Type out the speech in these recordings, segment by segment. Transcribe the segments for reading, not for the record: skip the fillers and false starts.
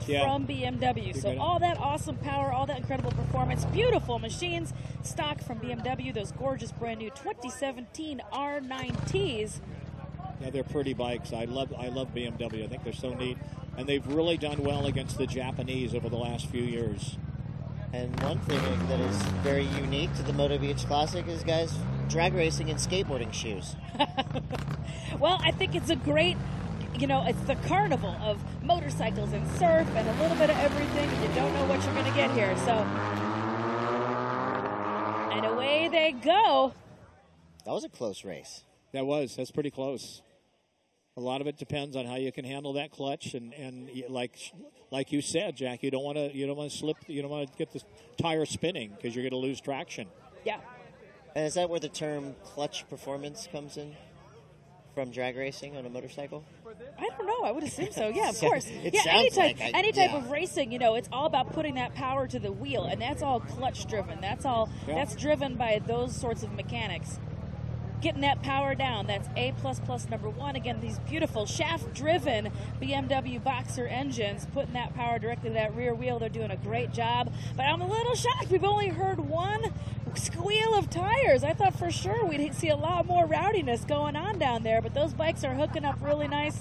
direct from BMW. So all that awesome power, all that incredible performance, beautiful machines, stock from BMW, those gorgeous brand new 2017 R9Ts. Yeah, they're pretty bikes. I love BMW. I think they're so neat. And they've really done well against the Japanese over the last few years. And one thing that is very unique to the Moto Beach Classic is, guys, drag racing in skateboarding shoes. Well, I think it's a great, it's the carnival of motorcycles and surf and a little bit of everything. You don't know what you're going to get here. So, and away they go. That was a close race. That's pretty close. A lot of it depends on how you can handle that clutch, and like you said, Jack, you don't want to slip, you don't want to get the tire spinning because you're going to lose traction. Yeah. And is that where the term clutch performance comes in from drag racing on a motorcycle? I don't know. I would assume so. Yeah, of course. Any type of racing, it's all about putting that power to the wheel, and that's all clutch driven. That's all. Yeah. That's driven by those sorts of mechanics. Getting that power down, that's A++ number one. Again, these beautiful shaft-driven BMW Boxer engines, putting that power directly to that rear wheel. They're doing a great job. But I'm a little shocked. We've only heard one squeal of tires. I thought for sure we'd see a lot more rowdiness going on down there, but those bikes are hooking up really nice.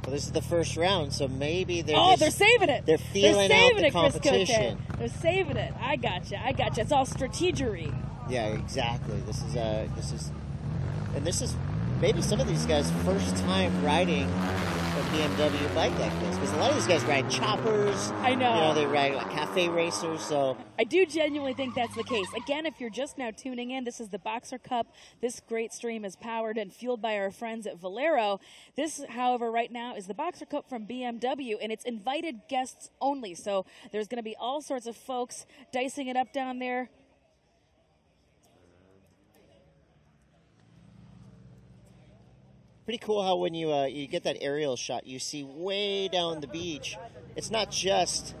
Well, this is the first round, so maybe they're saving it. They're feeling out the competition. They're saving it. I gotcha. It's all strategery. Yeah, exactly. This is maybe some of these guys' first time riding a BMW bike like this, because a lot of these guys ride choppers. I know. They ride like cafe racers. So I do genuinely think that's the case. Again, if you're just now tuning in, this is the Boxer Cup. This great stream is powered and fueled by our friends at Valero. This, however, right now is the Boxer Cup from BMW, and it's invited guests only. So there's going to be all sorts of folks dicing it up down there. Pretty cool how when you get that aerial shot, you see way down the beach. It's not just,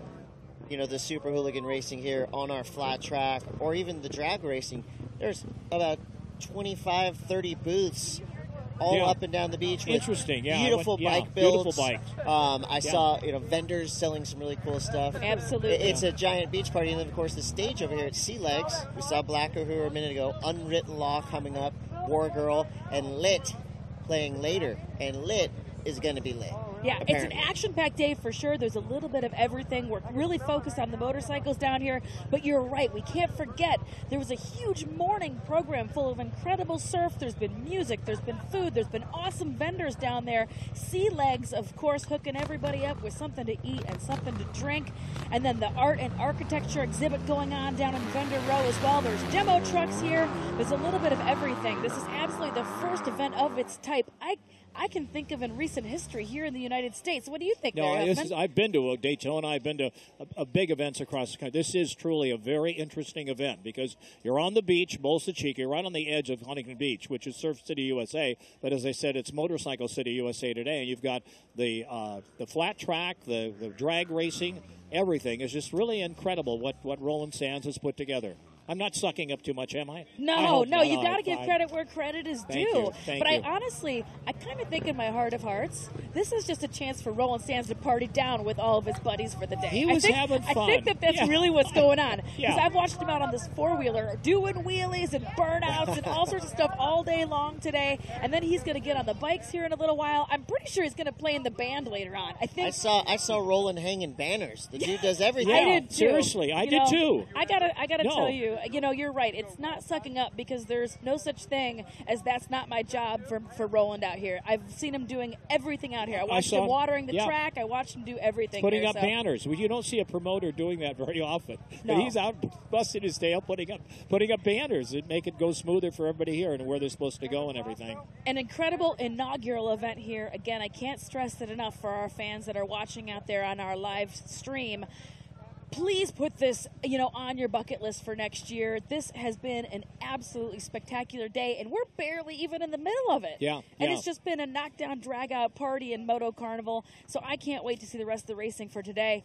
the Super Hooligan racing here on our flat track or even the drag racing. There's about 25, 30 booths all up and down the beach with beautiful bike builds. Beautiful bikes. I saw, vendors selling some really cool stuff. Absolutely. It's a giant beach party. And then, of course, the stage over here at Sea Legs. We saw Blacker here a minute ago. Unwritten Law coming up. War Girl. And Lit playing later, and Lit is going to be lit. Yeah, apparently. It's an action-packed day for sure. There's a little bit of everything. We're really focused on the motorcycles down here, but you're right. We can't forget there was a huge morning program full of incredible surf. There's been music. There's been food. There's been awesome vendors down there. Sea Legs, of course, hooking everybody up with something to eat and something to drink. And then the art and architecture exhibit going on down in Vendor Row as well. There's demo trucks here. There's a little bit of everything. This is absolutely the first event of its type I can think of in recent history here in the United States. What do you think, I've been to Daytona. I've been to big events across the country. This is truly a very interesting event because you're on the beach, Bolsa Chica. You're right on the edge of Huntington Beach, which is Surf City, USA. But as I said, it's Motorcycle City, USA today. And you've got the flat track, the drag racing, everything. Is just really incredible what Roland Sands has put together. I'm not sucking up too much, am I? No, you got to give credit where credit is due. Thank you. I honestly, I kind of think in my heart of hearts, this is just a chance for Roland Sands to party down with all of his buddies for the day. He was having fun. I think that's really what's going on. Because I've watched him out on this four-wheeler doing wheelies and burnouts and all sorts of stuff all day long today. And then he's going to get on the bikes here in a little while. I'm pretty sure he's going to play in the band later on. I saw Roland hanging banners. The dude does everything. I did too. Seriously, I did too. I gotta tell you, you're right. It's not sucking up because there's no such thing as that's not my job for Roland out here. I've seen him doing everything out here. I watched him watering the track. I watched him do everything. Putting up banners. Well, you don't see a promoter doing that very often. No. But he's out busting his tail, putting up banners that make it go smoother for everybody here and where they're supposed to go and everything. An incredible inaugural event here. Again, I can't stress it enough for our fans that are watching out there on our live stream. Please put this, on your bucket list for next year. This has been an absolutely spectacular day, and we're barely even in the middle of it. Yeah. And it's just been a knockdown, drag-out party in Moto Carnival, so I can't wait to see the rest of the racing for today.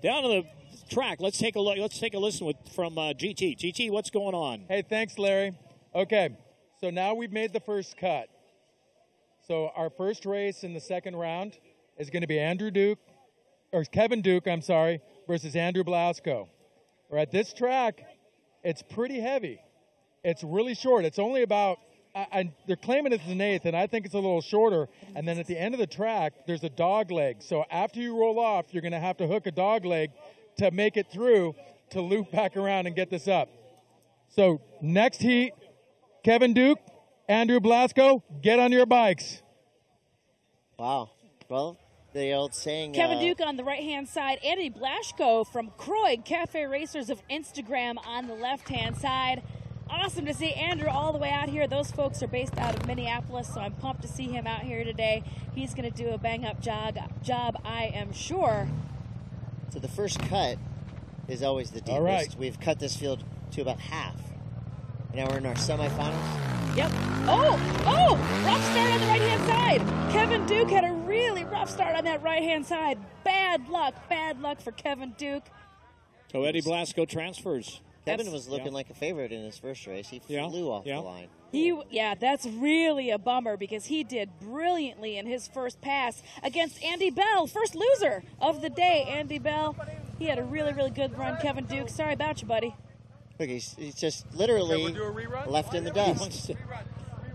Down to the track, let's take a look. Let's take a listen from GT. GT, what's going on? Hey, thanks, Larry. Okay, so now we've made the first cut. So our first race in the second round is going to be Kevin Duke, versus Andrew Blasco. All right, this track, it's pretty heavy. It's really short. It's only about, they're claiming it's an eighth, and I think it's a little shorter. And then at the end of the track, there's a dog leg. So after you roll off, you're going to have to hook a dog leg to make it through to loop back around and get this up. So next heat, Kevin Duke, Andrew Blasco, get on your bikes. Wow. Well, the old saying. Kevin Duke on the right-hand side. Andy Blasco from Croyd Cafe Racers of Instagram on the left-hand side. Awesome to see Andrew all the way out here. Those folks are based out of Minneapolis, so I'm pumped to see him out here today. He's going to do a bang-up job, I am sure. So the first cut is always the deepest. All right. We've cut this field to about half. Now we're in our semifinals. Yep. Oh, rough start on the right-hand side. Kevin Duke had a really rough start on that right-hand side. Bad luck for Kevin Duke. So Eddie Blasco transfers. Kevin was looking like a favorite in his first race. He flew off the line. That's really a bummer because he did brilliantly in his first pass against Andy Bell, first loser of the day. Andy Bell, he had a really, really good run. Kevin Duke, sorry about you, buddy. Look, he's just literally left in the dust.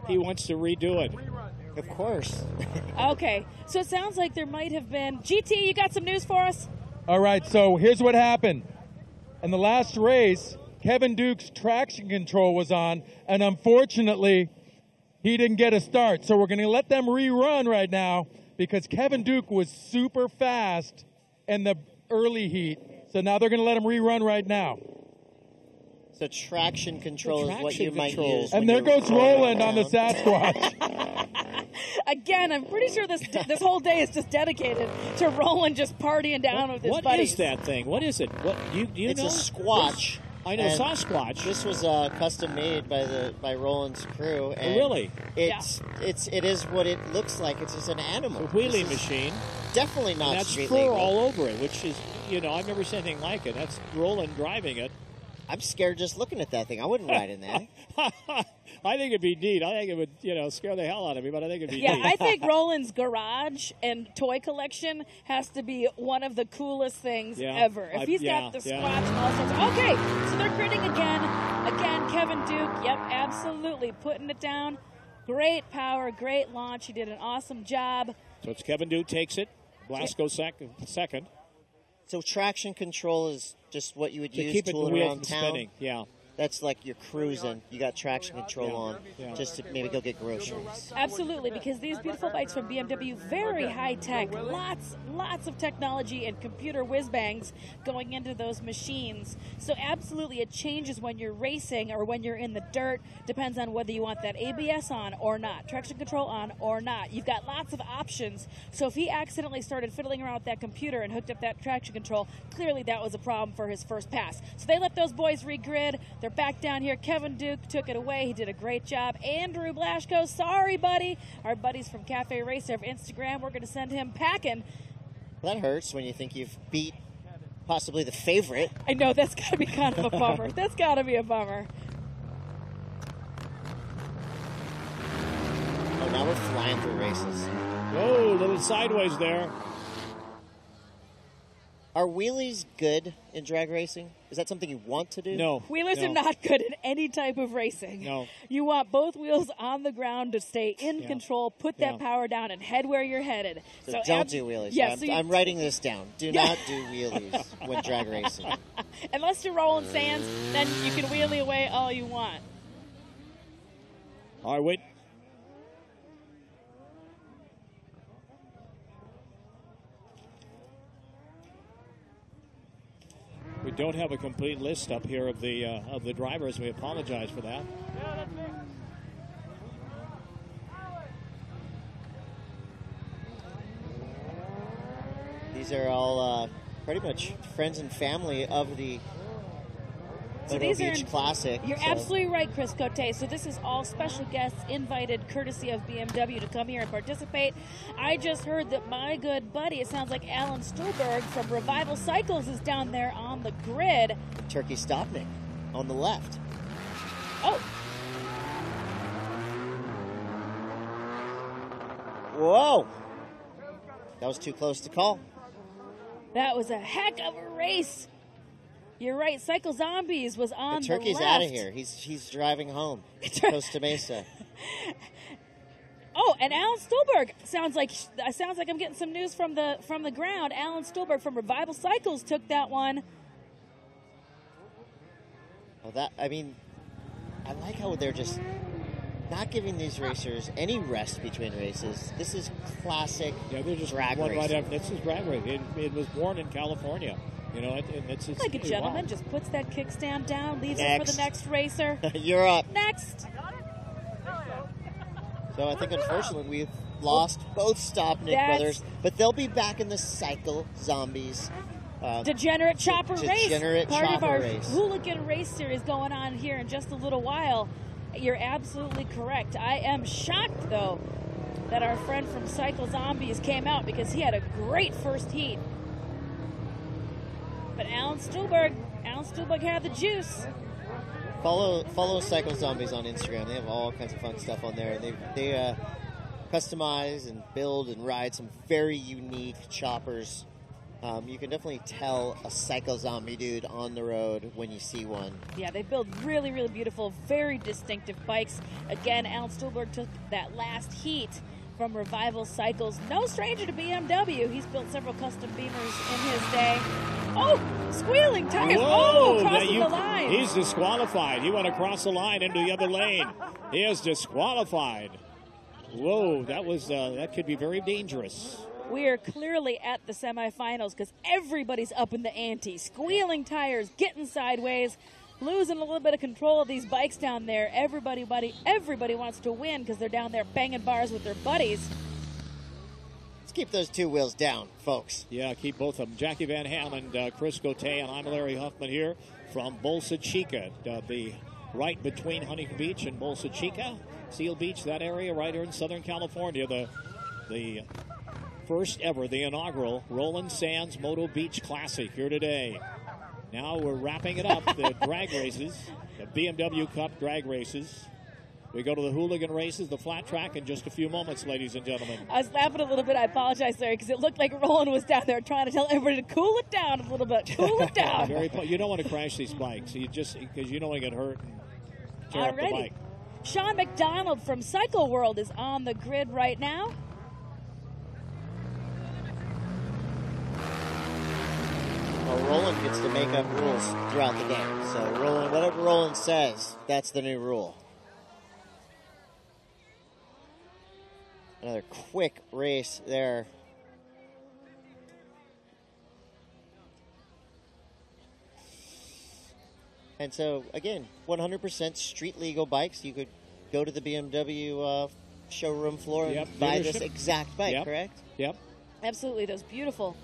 He wants to redo it. Of course. Okay, so it sounds like there might have been. GT, you got some news for us? All right, so here's what happened. In the last race, Kevin Duke's traction control was on, and unfortunately, he didn't get a start. So we're going to let them rerun right now because Kevin Duke was super fast in the early heat. So now they're going to let him rerun right now. So traction control is what you might use. And there goes Roland on the Sasquatch. Again, I'm pretty sure this whole day is just dedicated to Roland just partying down with his buddies. What is that thing? What is it? What do you know? It's a Squatch. I know Sasquatch. This was custom made by Roland's crew. And really? It is what it looks like. It's just an animal. A wheelie machine. Definitely not and that's street fur legal. all over it, which is, I've never seen anything like it. That's Roland driving it. I'm scared just looking at that thing. I wouldn't ride in that. I think it'd be neat. I think it would, scare the hell out of me, but I think it'd be neat. Yeah, I think Roland's garage and toy collection has to be one of the coolest things ever. If he's got the Squatch and all sorts. Okay, so they're gritting again. Again, Kevin Duke, yep, absolutely, putting it down. Great power, great launch. He did an awesome job. So it's Kevin Duke takes it. Blasco second. So traction control is just what you would use keep it tooling wheel around from town. spinning. Yeah. That's like you're cruising. You got traction control on just to maybe go get groceries. Absolutely, because these beautiful bikes from BMW, very high tech, lots of technology and computer whiz bangs going into those machines. So absolutely, it changes when you're racing or when you're in the dirt. Depends on whether you want that ABS on or not, traction control on or not. You've got lots of options. So if he accidentally started fiddling around with that computer and hooked up that traction control, clearly that was a problem for his first pass. So they let those boys regrid. They're back down here. Kevin Duke took it away. He did a great job. Andrew Blasco, sorry, buddy. Our buddies from Cafe Racer of Instagram, we're going to send him packing. That hurts when you think you've beat possibly the favorite. I know, that's got to be kind of a bummer. That's got to be a bummer. Oh, now we're flying through races. Whoa, a little sideways there. Are wheelies good in drag racing? Is that something you want to do? No. Wheelers are not good in any type of racing. No. You want both wheels on the ground to stay in control, put that power down, and head where you're headed. So don't do wheelies. Yeah, I'm writing this down. Do not do wheelies when drag racing. Unless you're rolling sands, then you can wheelie away all you want. All right, wait. We don't have a complete list up here of the drivers. We apologize for that. These are all pretty much friends and family of the Moto Beach Classic. You're absolutely right, Chris Cote. So this is all special guests invited courtesy of BMW to come here and participate. I just heard that my good buddy, it sounds like Alan Stolberg from Revival Cycles, is down there on the grid. Turkey Stopnik on the left. Oh. Whoa. That was too close to call. That was a heck of a race. You're right. Cycle Zombies was on the left. Turkey's out of here. He's driving home. Costa Mesa. Oh, and Alan Stolberg sounds like I'm getting some news from the ground. Alan Stolberg from Revival Cycles took that one. Well, I like how they're just not giving these racers any rest between races. This is classic. Yeah, they're just drag one racing. right after. This is drag racing. It was born in California. You know, it's Like a gentleman, wow. just puts that kickstand down, leaves it Next. for the next racer. You're up. Next. So I think, unfortunately, we've lost both Stopnik brothers, but they'll be back in the Cycle Zombies. Degenerate Chopper Race. Degenerate Part of Chopper our Race. Hooligan Race Series going on here in just a little while. You're absolutely correct. I am shocked, though, that our friend from Cycle Zombies came out because he had a great first heat. But Alan Stolberg had the juice. Follow Cycle Zombies on Instagram. They have all kinds of fun stuff on there. They customize and build and ride some very unique choppers. You can definitely tell a Cycle Zombie dude on the road when you see one. Yeah, they build really, really beautiful, very distinctive bikes. Again, Alan Stolberg took that last heat from Revival Cycles. No stranger to BMW. He's built several custom Beamers in his day. Oh, squealing tires. Whoa, Crossing the line. He's disqualified. He went across the line into the other lane. He is disqualified. Whoa, that could be very dangerous. We are clearly at the semifinals because everybody's up in the ante. Squealing tires, getting sideways, losing a little bit of control of these bikes down there. Everybody wants to win because they're down there banging bars with their buddies. Let's keep those two wheels down, folks. Yeah, keep both of them. Jackie Van Ham and Chris Cote, and I'm Larry Huffman here from Bolsa Chica, the right between Huntington Beach and Bolsa Chica, Seal Beach, that area right here in Southern California. The first ever, the inaugural Roland Sands Moto Beach Classic here today. Now we're wrapping it up, the drag races, the BMW Cup drag races. We go to the hooligan races, the flat track, in just a few moments, ladies and gentlemen. I was laughing a little bit. I apologize, Larry, because it looked like Roland was down there trying to tell everybody to cool it down a little bit. Cool it down. You don't want to crash these bikes. Because you don't want to get hurt and tear up the bike. Sean McDonald from Cycle World is on the grid right now. Well, Roland gets to make up rules throughout the game. So Roland, whatever Roland says, that's the new rule. Another quick race there. And so, again, 100% street legal bikes. You could go to the BMW showroom floor and buy this exact bike, correct? Yep. Absolutely. Those beautiful,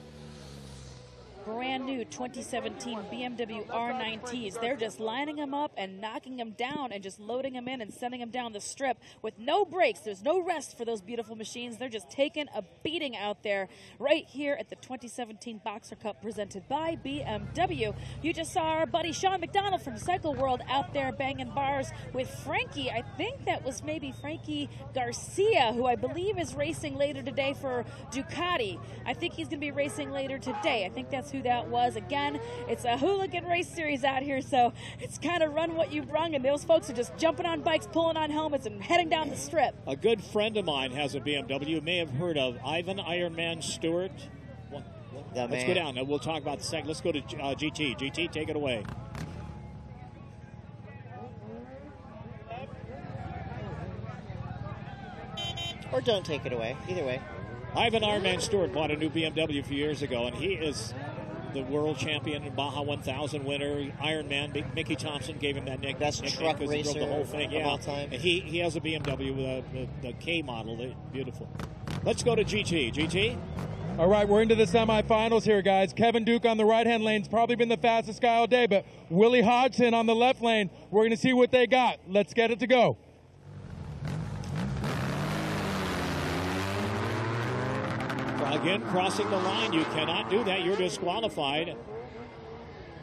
brand new 2017 BMW R9Ts. They're just lining them up and knocking them down and just loading them in and sending them down the strip with no brakes. There's no rest for those beautiful machines. They're just taking a beating out there right here at the 2017 Boxer Cup presented by BMW. You just saw our buddy Sean McDonald from Cycle World out there banging bars with Frankie. I think that was maybe Frankie Garcia, who I believe is racing later today for Ducati. I think he's going to be racing later today. I think that's who that was. Again, it's a hooligan race series out here, so it's kind of run what you brung, and those folks are just jumping on bikes, pulling on helmets, and heading down the strip. A good friend of mine has a BMW. You may have heard of Ivan Ironman Stewart. Let's go down. We'll talk about the second. Let's go to GT. GT, take it away. Or don't take it away. Either way. Ivan Ironman Stewart bought a new BMW a few years ago, and he is the world champion and Baja 1000 winner. Ironman, Mickey Thompson gave him that nickname. Best truck he racer drove the whole thing. of all time. And he has a BMW with the K model. They're beautiful. Let's go to GT. GT? All right, we're into the semifinals here, guys. Kevin Duke on the right-hand lane's probably been the fastest guy all day, but Willie Hodgson on the left lane, we're going to see what they got. Let's get it to go. Again, crossing the line. You cannot do that. You're disqualified.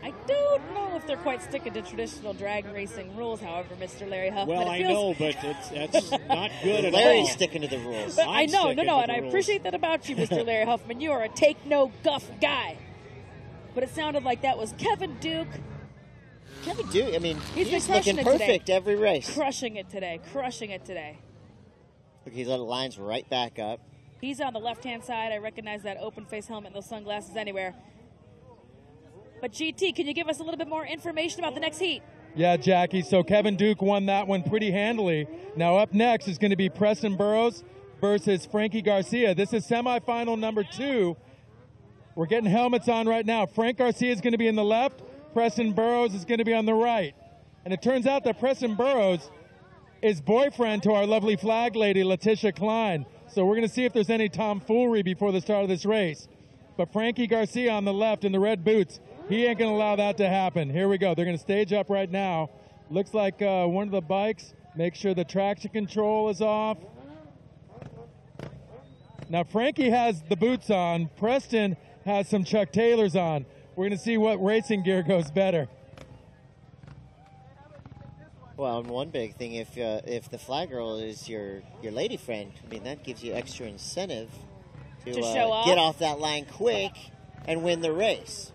I don't know if they're quite sticking to traditional drag racing rules, however, Mr. Larry Huffman. Well, I know, but that's not good at all. Larry's sticking to the rules. But I know, sticking no, to and the I rules. appreciate that about you, Mr. Larry Huffman. You are a take-no-guff guy. But it sounded like that was Kevin Duke. Kevin Duke, I mean, He's he's been crushing looking it today. perfect every race. Crushing it today. Crushing it today. Look, he let the lines right back up. He's on the left-hand side. I recognize that open-face helmet and those sunglasses anywhere. But GT, can you give us a little bit more information about the next heat? Yeah, Jackie. So Kevin Duke won that one pretty handily. Now up next is going to be Preston Burrows versus Frankie Garcia. This is semifinal number 2. We're getting helmets on right now. Frank Garcia is going to be in the left. Preston Burrows is going to be on the right. And it turns out that Preston Burrows is boyfriend to our lovely flag lady, Letitia Klein. So we're going to see if there's any tomfoolery before the start of this race. But Frankie Garcia on the left in the red boots, he ain't going to allow that to happen. Here we go. They're going to stage up right now. Looks like one of the bikes. Make sure the traction control is off. Now, Frankie has the boots on. Preston has some Chuck Taylors on. We're going to see what racing gear goes better. Well, and one big thing, if the flag girl is your lady friend, I mean, that gives you extra incentive to show off. get off that line quick and win the race.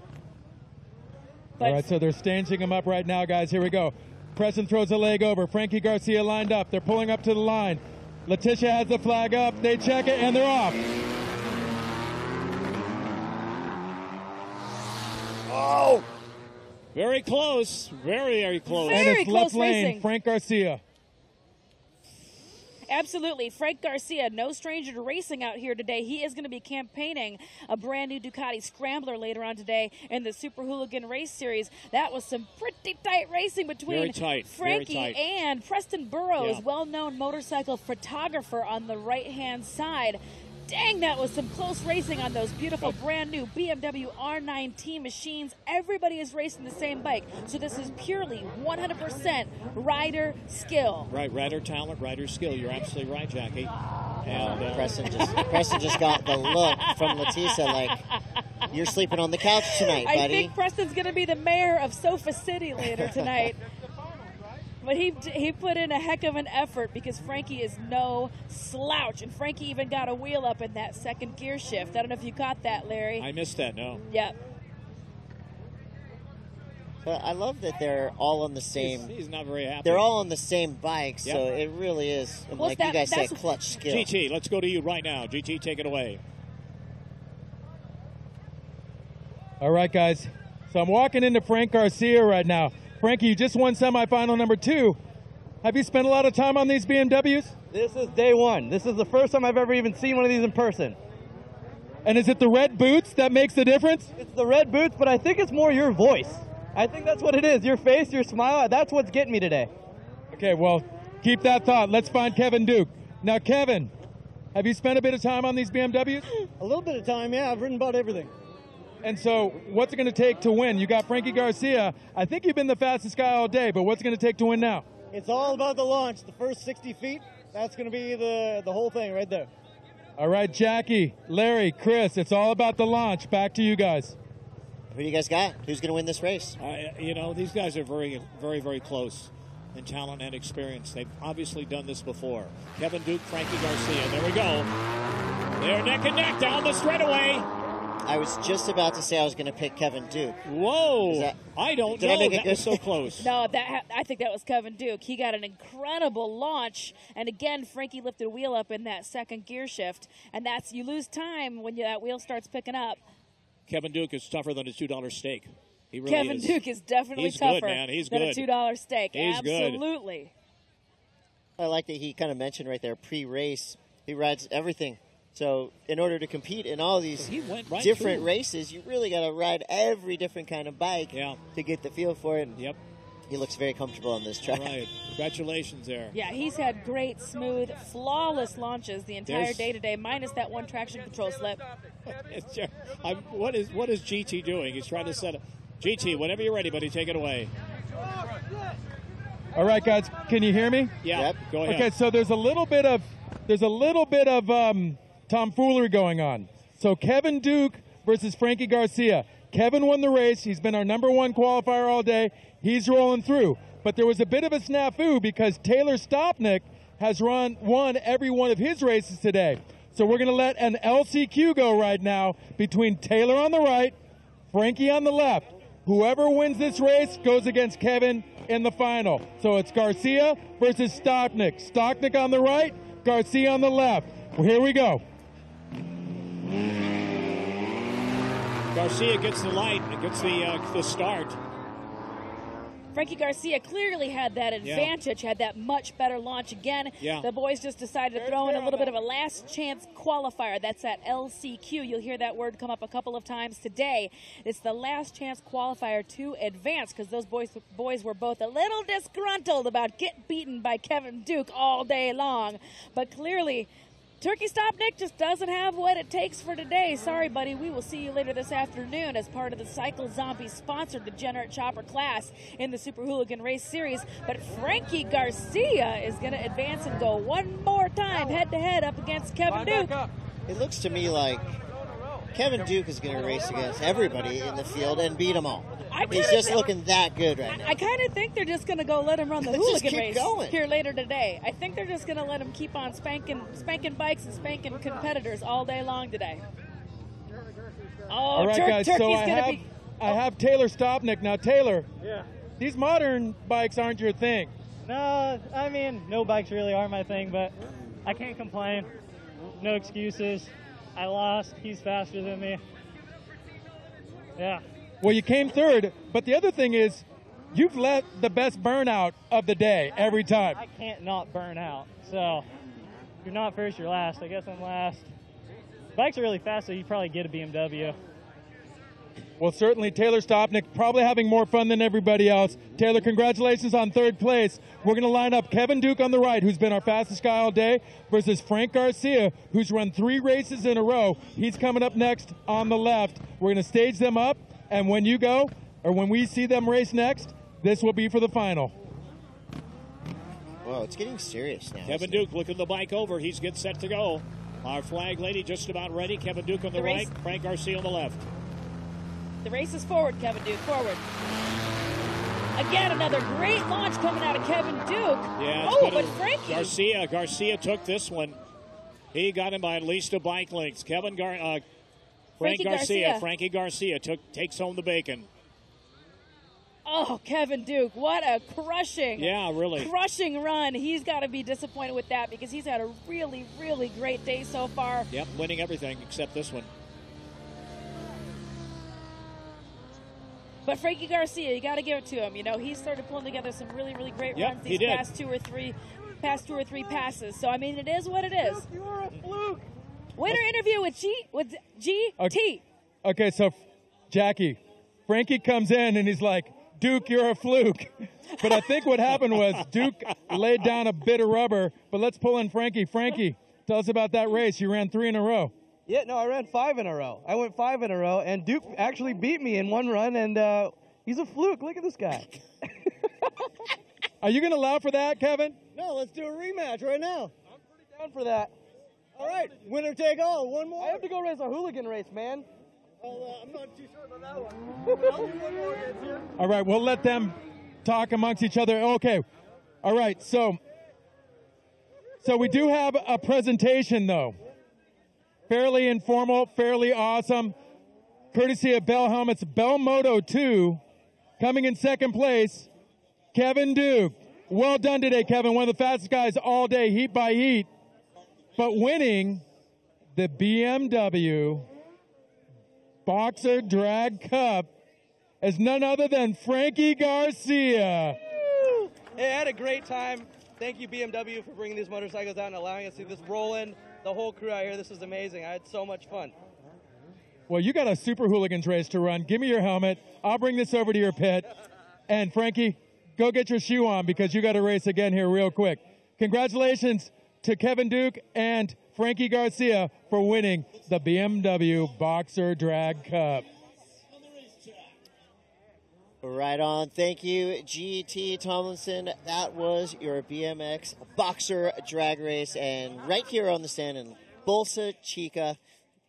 All right, so they're staging him up right now, guys. Here we go. Preston throws a leg over. Frankie Garcia lined up. They're pulling up to the line. Letitia has the flag up. They check it, and they're off. Oh! Very close. Very, very close. Very And it's close left lane, racing. Frank Garcia. Absolutely. Frank Garcia, no stranger to racing out here today. He is going to be campaigning a brand new Ducati Scrambler later on today in the Super Hooligan Race Series. That was some pretty tight racing between Very tight, Frankie very tight. and Preston Burrows, Yeah. well-known motorcycle photographer on the right-hand side. Dang, that was some close racing on those beautiful brand new BMW R9T machines. Everybody is racing the same bike. So this is purely 100% rider skill. Right, rider talent, rider skill. You're absolutely right, Jackie. And Preston just got the look from Leticia, like, you're sleeping on the couch tonight, I buddy. think Preston's going to be the mayor of Sofa City later tonight. But he put in a heck of an effort because Frankie is no slouch. And Frankie even got a wheel up in that second gear shift. I don't know if you caught that, Larry. I missed that, no. Yep. But I love that they're all on the same. He's not very happy. They're all on the same bike, Yep. so it really is, Well, like you guys said, that's- clutch skill. GT, let's go to you right now. GT, take it away. All right, guys. So I'm walking into Frank Garcia right now. Frankie, you just won semifinal number 2. Have you spent a lot of time on these BMWs? This is day one. This is the first time I've ever even seen one of these in person. And is it the red boots that makes the difference? It's the red boots, but I think it's more your voice. I think that's what it is. Your face, your smile, that's what's getting me today. Okay, well, keep that thought. Let's find Kevin Duke. Now, Kevin, have you spent a bit of time on these BMWs? A little bit of time, yeah. I've ridden about everything. And so, what's it going to take to win? You got Frankie Garcia. I think you've been the fastest guy all day, but what's it going to take to win now? It's all about the launch. The first 60 feet, that's going to be the whole thing right there. All right, Jackie, Larry, Chris, it's all about the launch. Back to you guys. Who do you guys got? Who's going to win this race? These guys are very, very, very close in talent and experience. They've obviously done this before. Kevin Duke, Frankie Garcia. There we go. They're neck and neck down the straightaway. I was just about to say I was going to pick Kevin Duke. Whoa. I don't know. That was so close. No, I think that was Kevin Duke. He got an incredible launch. And again, Frankie lifted a wheel up in that second gear shift. And you lose time when that wheel starts picking up. Kevin Duke is tougher than a $2 steak. He really Kevin is. Duke is definitely He's tougher good, man. He's than good. a $2 steak. He's good. Absolutely. I like that he kind of mentioned right there pre-race. He rides everything. So in order to compete in all these He went right different through. races, you really got to ride every different kind of bike Yeah. to get the feel for it. Yep. He looks very comfortable on this track. Right. Congratulations there. Yeah, he's had great, smooth, flawless launches the entire There's- day today, minus that one traction control slip. What is GT doing? He's trying to set up. GT, whenever you're ready, buddy, take it away. All right, guys, can you hear me? Yeah, Yep. go ahead. Okay, so there's a little bit of tomfoolery going on. So Kevin Duke versus Frankie Garcia. Kevin won the race. He's been our #1 qualifier all day. He's rolling through. But there was a bit of a snafu because Taylor Stopnick has won every one of his races today. So we're going to let an LCQ go right now between Taylor on the right, Frankie on the left. Whoever wins this race goes against Kevin in the final. So it's Garcia versus Stopnick. Stopnick on the right, Garcia on the left. Well, here we go. Garcia gets the light and gets the start. Frankie Garcia clearly had that advantage, had that much better launch again. Yeah. The boys just decided to throw in a little bit of a last chance qualifier. That's that LCQ. You'll hear that word come up a couple of times today. It's the last chance qualifier to advance because those boys were both a little disgruntled about getting beaten by Kevin Duke all day long. But clearly, Turkey Stopnick just doesn't have what it takes for today. Sorry, buddy. We will see you later this afternoon as part of the Cycle Zombie sponsored Degenerate Chopper class in the Super Hooligan Race Series. But Frankie Garcia is going to advance and go one more time head-to-head up against Kevin Duke. It looks to me like Kevin Duke is going to race against everybody in the field and beat them all. He's just looking that good right now. I kind of think they're just going to go let him run the Just hooligan keep race going. here later today. I think they're just going to let him keep on spanking bikes and spanking competitors all day long today. Oh, All right, guys, Turkey's so going to be... I have Taylor Stopnick. Now, Taylor, these modern bikes aren't your thing. No, I mean, no bikes really are my thing, but I can't complain. No excuses. I lost. He's faster than me. Yeah. Well, you came third, but the other thing is you've let the best burnout of the day every time. I can't not burn out. So if you're not first, you're last. I guess I'm last. Bikes are really fast, so you probably get a BMW. Well, certainly Taylor Stopnick probably having more fun than everybody else. Taylor, congratulations on third place. We're going to line up Kevin Duke on the right, who's been our fastest guy all day, versus Frank Garcia, who's run 3 races in a row. He's coming up next on the left. We're going to stage them up, and when you go, or when we see them race next, this will be for the final. Whoa, it's getting serious now. Kevin Duke looking the bike over. He's get set to go. Our flag lady just about ready. Kevin Duke on the right, Frank Garcia on the left. The race is forward, Kevin Duke, forward. Again, another great launch coming out of Kevin Duke. Yeah, but Frankie. Garcia took this one. He got him by at least a bike length. Frankie Garcia takes home the bacon. Oh, Kevin Duke, what a crushing run. He's got to be disappointed with that because he's had a really, really great day so far. Yep, winning everything except this one. But Frankie Garcia, you got to give it to him. You know, he started pulling together some really, really great runs these past two or three passes. So I mean, it is what it is. You are a fluke. Winner interview with GT. Okay, so Jackie, Frankie comes in and he's like, Duke, you're a fluke. But I think what happened was Duke laid down a bit of rubber. But let's pull in Frankie. Frankie, tell us about that race. You ran 3 in a row. Yeah, no, I ran 5 in a row. I went 5 in a row, and Duke actually beat me in one run, and he's a fluke. Look at this guy. Are you going to allow for that, Kevin? No, let's do a rematch right now. I'm pretty down for that. All right, winner take all. One more. I have to go race a hooligan race, man. Well, I'm not too sure about that one. I'll do one more against you. All right, we'll let them talk amongst each other. Okay. All right, so we do have a presentation, though. Fairly informal, fairly awesome. Courtesy of Bell Helmets, Bell Moto 2, coming in second place, Kevin Duke. Well done today, Kevin. One of the fastest guys all day, heat by heat. But winning the BMW Boxer Drag Cup is none other than Frankie Garcia. Hey, I had a great time. Thank you, BMW, for bringing these motorcycles out and allowing us to do this rolling. The whole crew out here, this is amazing. I had so much fun. Well, you got a Super Hooligans race to run. Give me your helmet. I'll bring this over to your pit. And, Frankie, go get your shoe on because you got to race again here real quick. Congratulations to Kevin Duke and Frankie Garcia for winning the BMW Boxer Drag Cup. Right on. Thank you, G.T. Tomlinson. That was your BMX Boxer drag race. And right here on the stand in Bolsa Chica,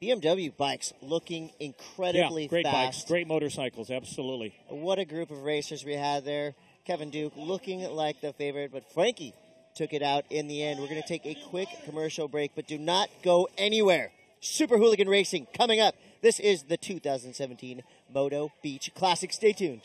BMW bikes looking incredibly great fast. bikes, great motorcycles, absolutely. What a group of racers we had there. Kevin Duke looking like the favorite, but Frankie took it out in the end. We're going to take a quick commercial break, but do not go anywhere. Super Hooligan Racing coming up. This is the 2017 Moto Beach Classic. Stay tuned.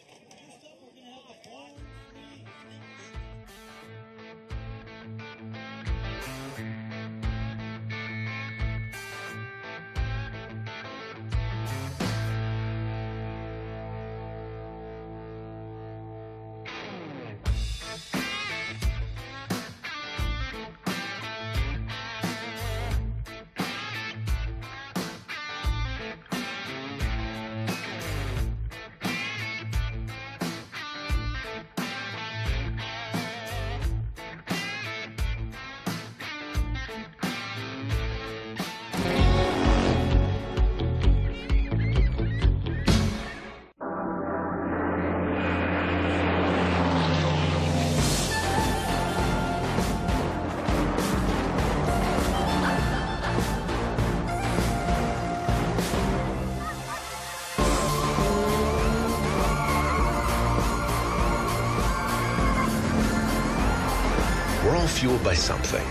We're all fueled by something.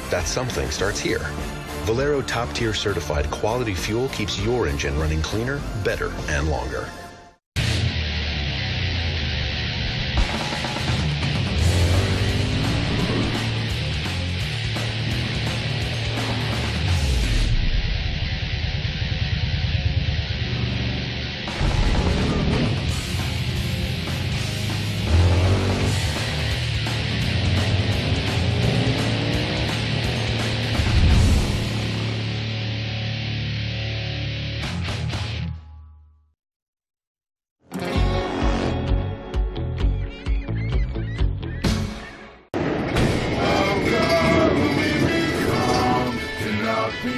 That something starts here. Valero top-tier certified quality fuel keeps your engine running cleaner, better, and longer.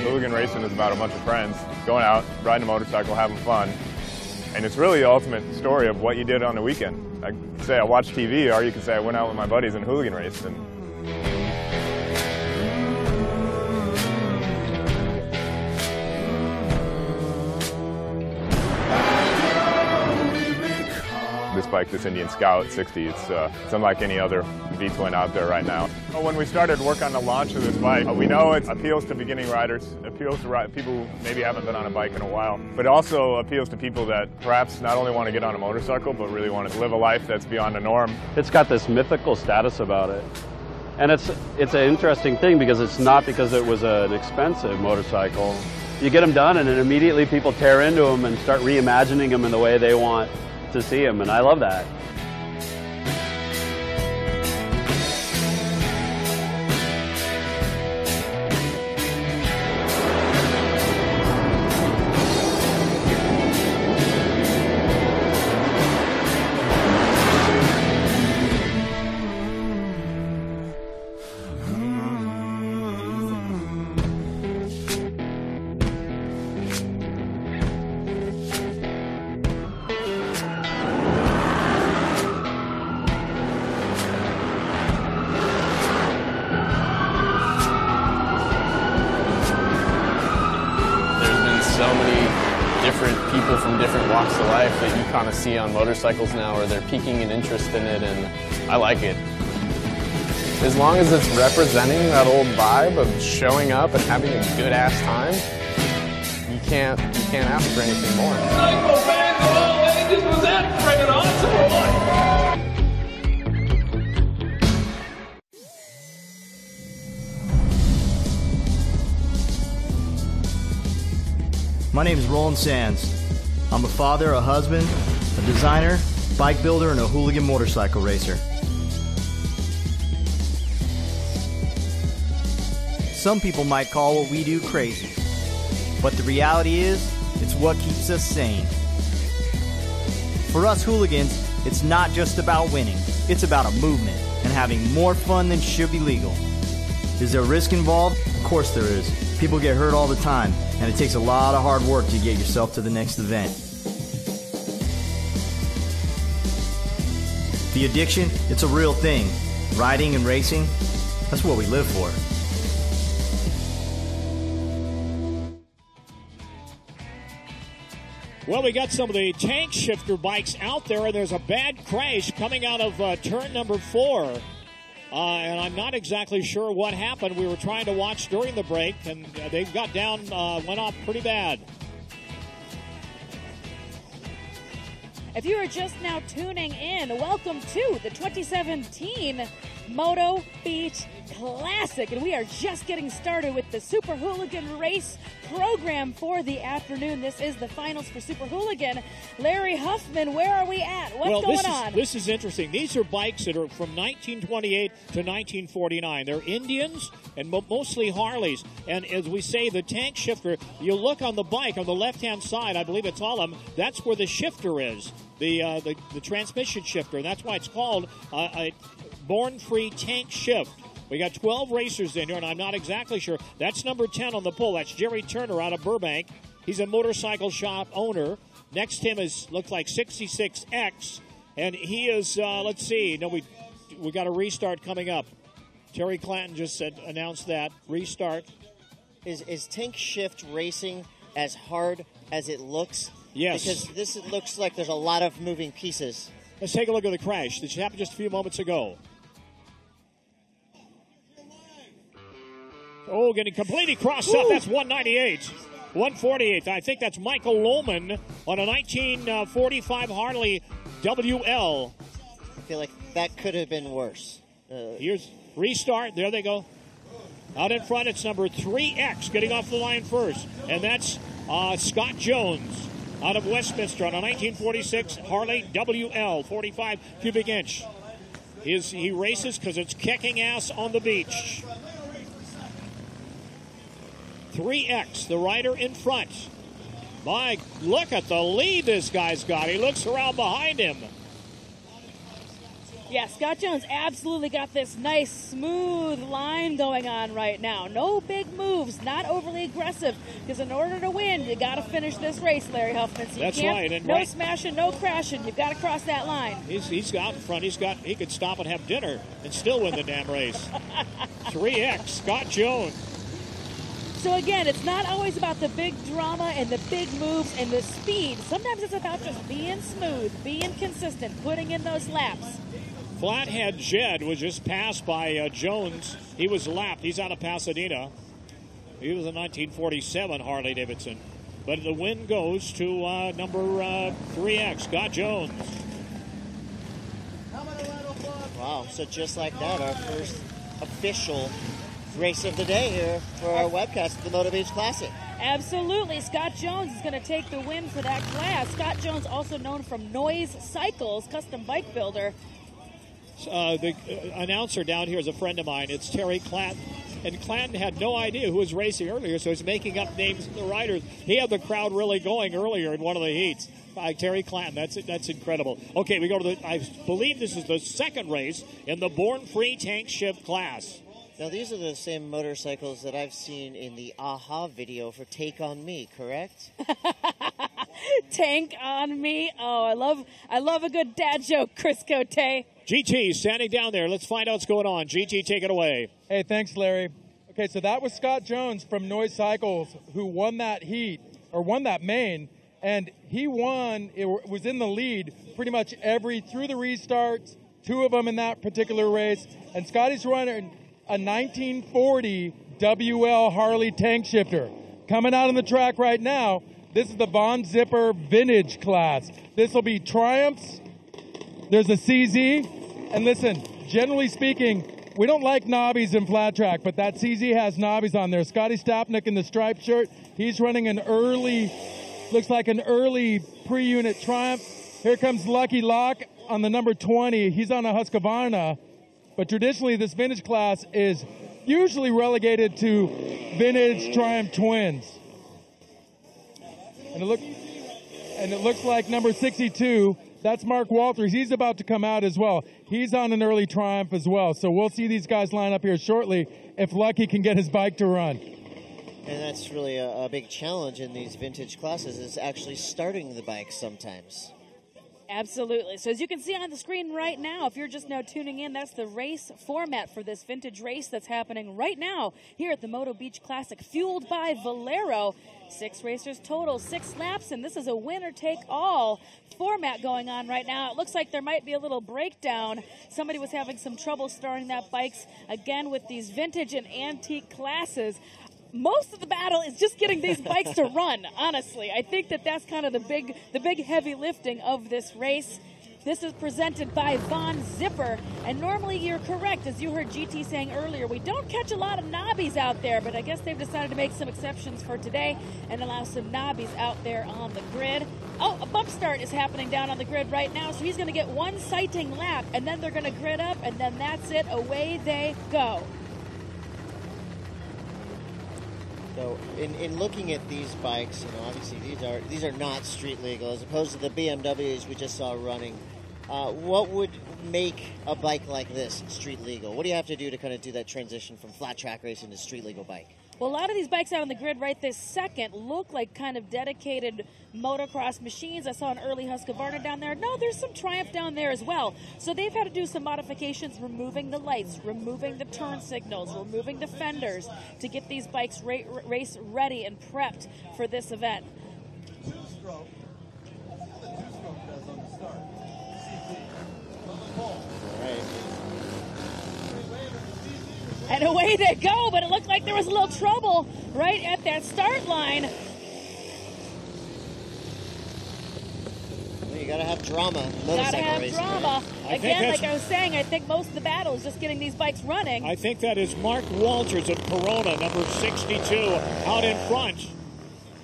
Hooligan racing is about a bunch of friends going out, riding a motorcycle, having fun. And it's really the ultimate story of what you did on the weekend. I could say I watched TV, or you could say I went out with my buddies and hooligan raced. This bike, this Indian Scout 60, it's unlike any other V-twin out there right now. When we started work on the launch of this bike, we know it appeals to beginning riders, appeals to people who maybe haven't been on a bike in a while, but it also appeals to people that perhaps not only want to get on a motorcycle, but really want to live a life that's beyond the norm. It's got this mythical status about it. And it's an interesting thing because it's not because it was an expensive motorcycle. You get them done and then immediately people tear into them and start reimagining them in the way they want to see him, and I love that. So many different people from different walks of life that you kind of see on motorcycles now, or they're piquing an interest in it, and I like it. As long as it's representing that old vibe of showing up and having a good ass time, you can't ask for anything more. Cycle fans of all ages, was that friggin' awesome? My name is Roland Sands. I'm a father, a husband, a designer, bike builder, and a hooligan motorcycle racer. Some people might call what we do crazy, but the reality is, it's what keeps us sane. For us hooligans, it's not just about winning, it's about a movement and having more fun than should be legal. Is there risk involved? Of course there is. People get hurt all the time, and it takes a lot of hard work to get yourself to the next event. The addiction, it's a real thing. Riding and racing, that's what we live for. Well, we got some of the tank shifter bikes out there, and there's a bad crash coming out of turn number 4. And I'm not exactly sure what happened. We were trying to watch during the break, and they got down, went off pretty bad. If you are just now tuning in, welcome to the 2017 Moto Beach Classic. And we are just getting started with the Super Hooligan race program for the afternoon. This is the finals for Super Hooligan. Larry Huffman, where are we at? What's going on? This is interesting. These are bikes that are from 1928 to 1949. They're Indians and mostly Harleys. And as we say, the tank shifter, you look on the bike on the left-hand side, I believe it's all of them, that's where the shifter is, the transmission shifter. That's why it's called a born-free tank shift. We got 12 racers in here, and I'm not exactly sure. That's number 10 on the pole. That's Jerry Turner out of Burbank. He's a motorcycle shop owner. Next to him looks like 66X, and he is, let's see. No, we got a restart coming up. Terry Clanton just announced that. Restart. Is tank shift racing as hard as it looks? Yes. Because this looks like there's a lot of moving pieces. Let's take a look at the crash. This happened just a few moments ago. Oh, getting completely crossed up. That's 198. 148. I think that's Michael Lohman on a 1945 Harley WL. I feel like that could have been worse. Here's restart. There they go. Out in front, it's number 3X getting off the line first. And that's Scott Jones out of Westminster on a 1946 Harley WL, 45 cubic inch. He races because it's kicking ass on the beach. 3X, the rider in front. My, look at the lead this guy's got. He looks around behind him. Yeah, Scott Jones absolutely got this nice, smooth line going on right now. No big moves, not overly aggressive, because in order to win, you got to finish this race, Larry Huffman. So That's right. And no smashing, no crashing. You've got to cross that line. He's out in front. He could stop and have dinner and still win the damn race. 3X, Scott Jones. So again, it's not always about the big drama and the big moves and the speed. Sometimes it's about just being smooth, being consistent, putting in those laps. Flathead Jed was just passed by Jones. He was lapped. He's out of Pasadena. He was a 1947 Harley Davidson. But the win goes to number 3X, Scott Jones. Wow, so just like that, our first official race of the day here for our webcast of the Moto Beach Classic. Absolutely. Scott Jones is going to take the win for that class. Scott Jones, also known from Noise Cycles, custom bike builder. The announcer down here is a friend of mine. It's Terry Clanton. And Clanton had no idea who was racing earlier, so he's making up names of the riders. He had the crowd really going earlier in one of the heats. Terry Clanton, that's incredible. Okay, we go to I believe this is the second race in the Born Free Tank Shift class. Now, these are the same motorcycles that I've seen in the AHA video for Take On Me, correct? Tank on Me. Oh, I love a good dad joke, Chris Cote. GT standing down there. Let's find out what's going on. GT, take it away. Hey, thanks, Larry. Okay, so that was Scott Jones from Noise Cycles who won that heat, or won that main, and he won, it was in the lead pretty much through the restarts, 2 of them in that particular race, and Scotty's running a 1940 WL Harley tank shifter. Coming out on the track right now, this is the Von Zipper Vintage class. This will be Triumphs. There's a CZ. And listen, generally speaking, we don't like knobbies in flat track, but that CZ has knobbies on there. Scotty Stapnick in the striped shirt. He's running looks like an early pre-unit Triumph. Here comes Lucky Locke on the number 20. He's on a Husqvarna. But traditionally, this vintage class is usually relegated to vintage Triumph twins. And it looks like number 62, that's Mark Walters. He's about to come out as well. He's on an early Triumph as well. So we'll see these guys line up here shortly if Lucky can get his bike to run. And that's really a big challenge in these vintage classes, is actually starting the bike sometimes. Absolutely. So as you can see on the screen right now, if you're just now tuning in, that's the race format for this vintage race that's happening right now here at the Moto Beach Classic, fueled by Valero. 6 racers total, 6 laps, and this is a winner-take-all format going on right now. It looks like there might be a little breakdown. Somebody was having some trouble starting that bikes, again, with these vintage and antique classes. Most of the battle is just getting these bikes to run, honestly. I think that that's kind of the big heavy lifting of this race. This is presented by Von Zipper, and normally you're correct, as you heard GT saying earlier, we don't catch a lot of knobbies out there, but I guess they've decided to make some exceptions for today and allow some knobbies out there on the grid. Oh, a bump start is happening down on the grid right now, so he's going to get one sighting lap, and then they're going to grid up, and then that's it, away they go. So in looking at these bikes, obviously these are not street legal as opposed to the BMWs we just saw running. What would make a bike like this street legal? What do you have to do to kind of do that transition from flat track racing to street legal bike? Well, a lot of these bikes out on the grid right this second look like kind of dedicated motocross machines. I saw an early Husqvarna down there. No, there's some Triumph down there as well. So they've had to do some modifications, removing the lights, removing the turn signals, removing the fenders to get these bikes race ready and prepped for this event. Two-stroke. The two-stroke does on the start. Right. And away they go, but it looked like there was a little trouble right at that start line. Well, you gotta have drama. Gotta have racing, drama. Right? Again, like I was saying, I think most of the battle is just getting these bikes running. I think that is Mark Walters of Corona, number 62, out in front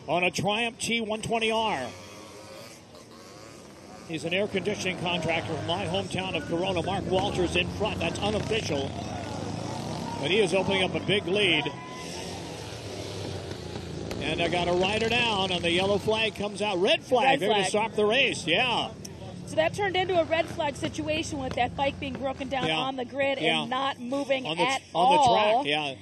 on a Triumph T120R. He's an air conditioning contractor from my hometown of Corona. Mark Walters in front. That's unofficial. But he is opening up a big lead. And I got a rider down, and the yellow flag comes out. Red flag. They're going to stop the race. Yeah. So that turned into a red flag situation with that bike being broken down on the grid and not moving at all. On the track, yeah.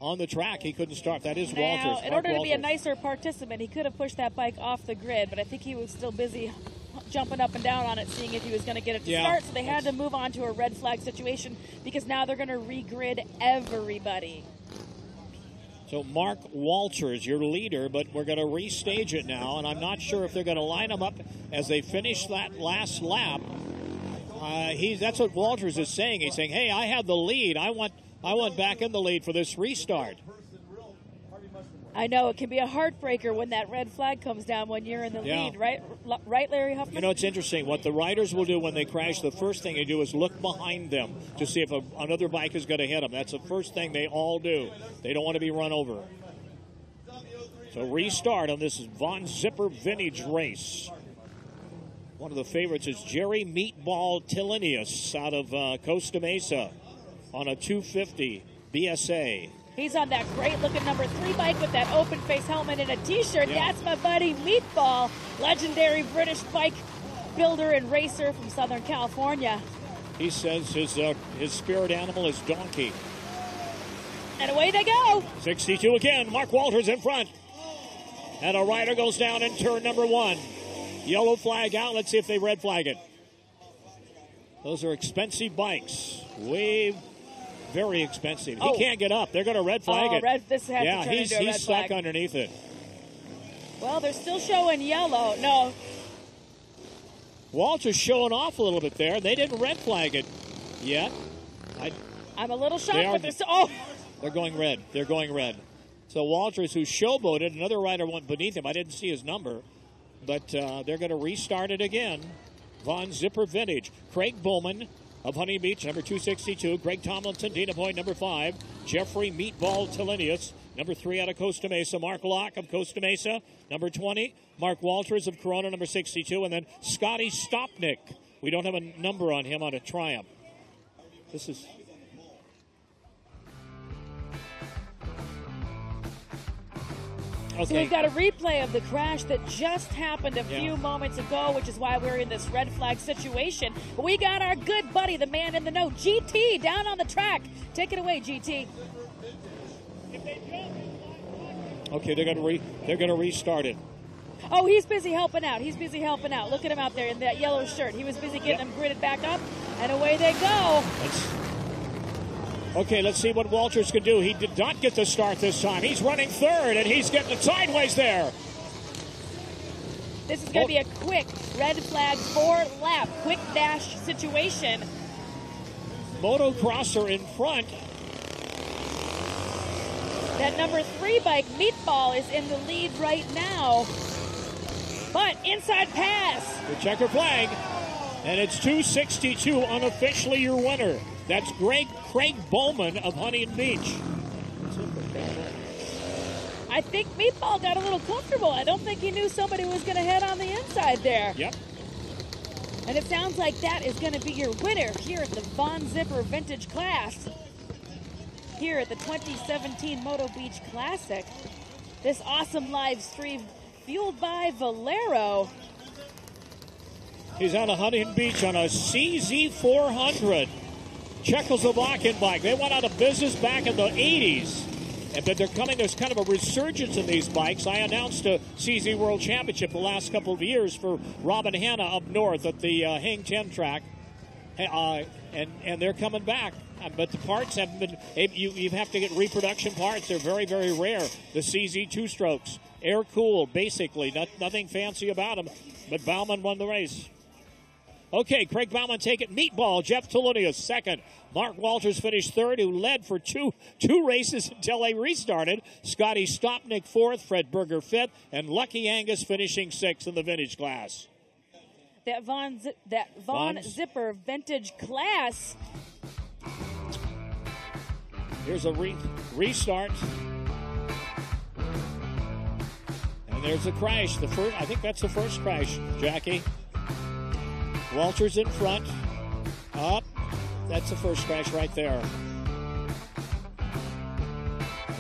On the track, he couldn't start. That is Walters. In order to be a nicer participant, he could have pushed that bike off the grid, but I think he was still busy jumping up and down on it, seeing if he was going to get it to start. So they had to move on to a red flag situation because now they're going to re-grid everybody. So Mark Walters, your leader, but we're going to restage it now, and I'm not sure if they're going to line them up as they finish that last lap. That's what Walters is saying. He's saying, hey, I have the lead. I want back in the lead for this restart. I know, it can be a heartbreaker when that red flag comes down when you're in the lead, right? Right, Larry Huffman? You know, it's interesting. What the riders will do when they crash, the first thing they do is look behind them to see if another bike is going to hit them. That's the first thing they all do. They don't want to be run over. So restart on this Von Zipper vintage race. One of the favorites is Jerry Meatball Tillenius out of Costa Mesa on a 250 BSA. He's on that great-looking number 3 bike with that open-face helmet and a T-shirt. Yeah. That's my buddy Meatball, legendary British bike builder and racer from Southern California. He says his spirit animal is donkey. And away they go. 62 again. Mark Walters in front. And a rider goes down in turn number 1. Yellow flag out. Let's see if they red flag it. Those are expensive bikes. Very expensive. He can't get up. They're going to red flag it. This has to turn into a red flag. He's stuck underneath it. Well, they're still showing yellow. No. Walters showing off a little bit there. They didn't red flag it yet. I'm a little shocked, but they're going red. They're going red. So Walters, who showboated, another rider went beneath him. I didn't see his number, but they're going to restart it again. Von Zipper Vintage. Craig Bowman of Huntington Beach, number 262. Greg Tomlinson, Dana Point, number 5. Jeffrey Meatball Tillenius, number 3 out of Costa Mesa. Mark Locke of Costa Mesa, number 20. Mark Walters of Corona, number 62. And then Scotty Stopnick. We don't have a number on him on a Triumph. This is... Okay. So we've got a replay of the crash that just happened a few moments ago, which is why we're in this red flag situation. But we got our good buddy, the man in the know, GT, down on the track. Take it away, GT. Okay, they're going to restart it. Oh, he's busy helping out. He's busy helping out. Look at him out there in that yellow shirt. He was busy getting them gridded back up, and away they go. Okay, let's see what Walters can do. He did not get the start this time. He's running third, and he's getting it sideways there. This is going to be a quick red flag 4-lap, quick dash situation. Motocrosser in front. That number 3 bike, Meatball, is in the lead right now. But inside pass. The checker flag. And it's 262, unofficially your winner. That's Craig Bowman of Huntington Beach. I think Meatball got a little comfortable. I don't think he knew somebody was going to head on the inside there. Yep. And it sounds like that is going to be your winner here at the Von Zipper Vintage Class. Here at the 2017 Moto Beach Classic. This awesome live stream fueled by Valero. He's on a Huntington Beach on a CZ400 Czechoslovakian bike. They went out of business back in the 80s. But they're coming, there's kind of a resurgence in these bikes. I announced a CZ World Championship the last couple of years for Robin Hanna up north at the Hang 10 track. And they're coming back. But the parts haven't been, you have to get reproduction parts. They're very, very rare. The CZ 2-strokes, air-cooled, basically. Nothing fancy about them. But Bauman won the race. Okay, Craig Bauman take it. Meatball, Jeff Tolunius second. Mark Walters finished third, who led for two races until they restarted. Scotty Stopnick fourth, Fred Berger fifth, and Lucky Angus finishing sixth in the vintage class. That Von Zipper Vintage Class. Here's a restart. And there's a crash. I think that's the first crash, Jackie. Walters in front. Up. That's the first crash right there.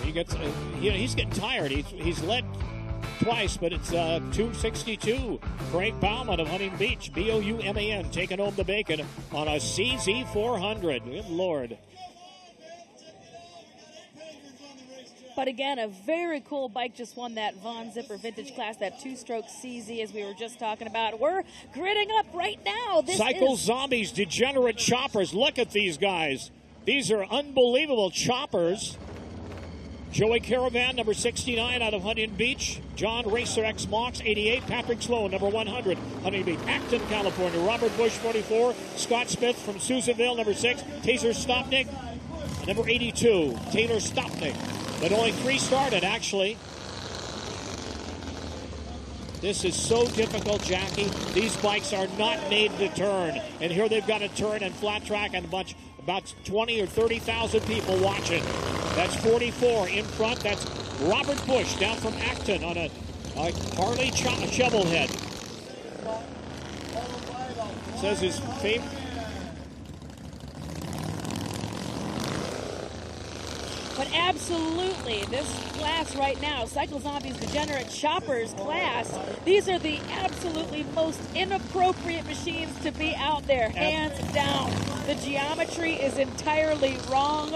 He's getting tired. He's led twice, but it's 262. Craig Bauman of Huntington Beach, Bouman, taking home the bacon on a CZ400. Good Lord. But again, a very cool bike just won that Von Zipper Vintage Class, that 2-stroke CZ as we were just talking about. We're gridding up right now. Cycle Zombies, Degenerate Choppers. Look at these guys. These are unbelievable choppers. Joey Caravan, number 69 out of Huntington Beach. John Racer X Mox, 88. Patrick Sloan, number 100, Huntington Beach. Acton, California. Robert Bush, 44. Scott Smith from Susanville, number 6. Taser Stopnick, number 82. Taylor Stopnick. But only 3 started, actually. This is so difficult, Jackie. These bikes are not made to turn. And here they've got to turn and flat track and about 20 or 30,000 people watching. That's 44 in front. That's Robert Bush down from Acton on a Harley Shovelhead. Says his favorite. But absolutely, this class right now, Cycle Zombies Degenerate Choppers class, these are the absolutely most inappropriate machines to be out there, hands down. The geometry is entirely wrong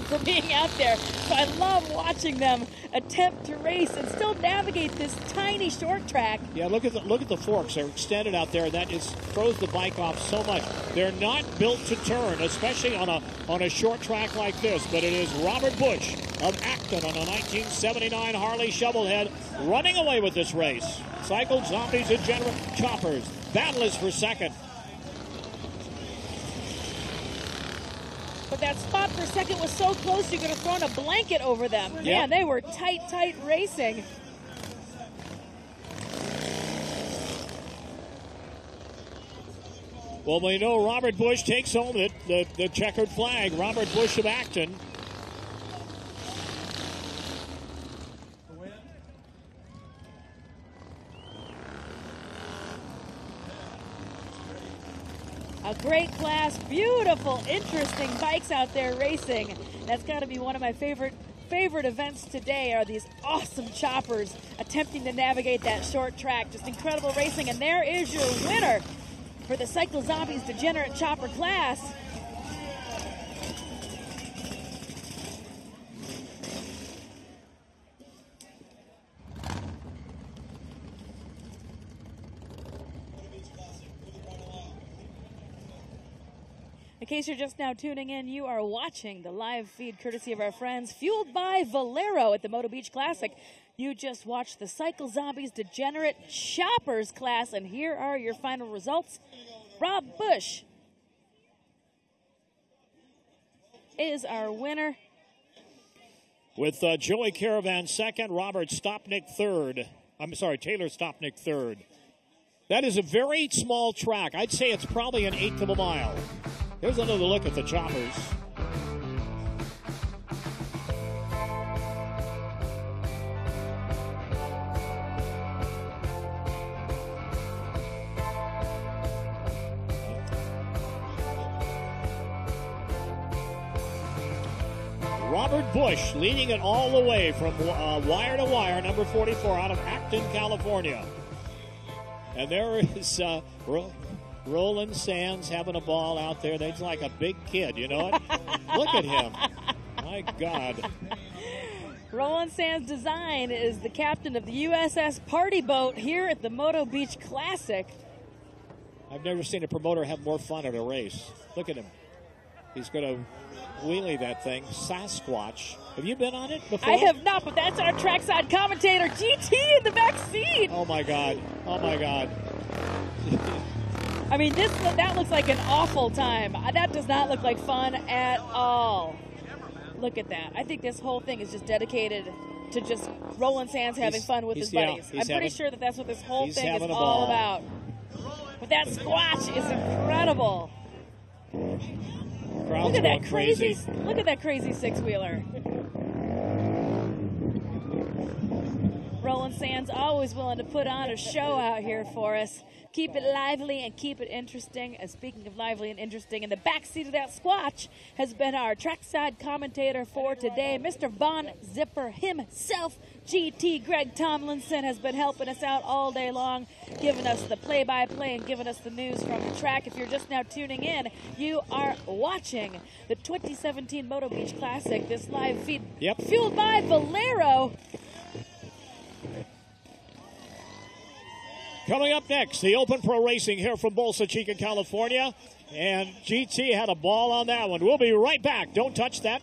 for being out there. So I love watching them attempt to race and still navigate this tiny short track. Yeah, look at the forks. They're extended out there. That throws the bike off so much. They're not built to turn, especially on a short track like this. But it is Robert Bush of Acton on a 1979 Harley Shovelhead running away with this race. Cycle Zombies and Degenerate Choppers. Battle is for second. But that spot for second was so close you could have thrown a blanket over them. Yep. Man, they were tight racing. Well, we know Robert Bush takes home the checkered flag. Robert Bush of Acton. A great class, beautiful, interesting bikes out there racing. That's got to be one of my favorite events today are these awesome choppers attempting to navigate that short track. Just incredible racing. And there is your winner for the Cycle Zombies Degenerate Chopper class. In case you're just now tuning in, you are watching the live feed courtesy of our friends, fueled by Valero at the Moto Beach Classic. You just watched the Cycle Zombies Degenerate Choppers class, and here are your final results. Rob Bush is our winner. With Joey Caravan second, Robert Stopnick third. Taylor Stopnick third. That is a very small track. I'd say it's probably an eighth of a mile. Here's another look at the choppers. Robert Bush leading it all the way from wire to wire, number 44 out of Acton, California. And there is Roland Sands having a ball out there. He's like a big kid, you know it? Look at him. My God. Roland Sands Design is the captain of the USS Party Boat here at the Moto Beach Classic. I've never seen a promoter have more fun at a race. Look at him. He's going to wheelie that thing. Sasquatch. Have you been on it before? I have not, but that's our trackside commentator, GT, in the back seat. Oh, my God. Oh, my God. I mean, that looks like an awful time. That does not look like fun at all. Look at that. I think this whole thing is just dedicated to just Roland Sands having fun with his buddies. I'm pretty sure that that's what this whole thing is all about. But that squash is incredible. Look at that crazy! Look at that crazy six-wheeler. Roland Sands always willing to put on a show out here for us. Keep it lively and keep it interesting. And speaking of lively and interesting, in the backseat of that squatch has been our trackside commentator for today, Mr. Von Zipper himself. GT Greg Tomlinson has been helping us out all day long, giving us the play-by-play and giving us the news from the track. If you're just now tuning in, you are watching the 2017 Moto Beach Classic, this live feed fueled by Valero. Coming up next, the Open Pro Racing here from Bolsa Chica, California. And GT had a ball on that one. We'll be right back. Don't touch that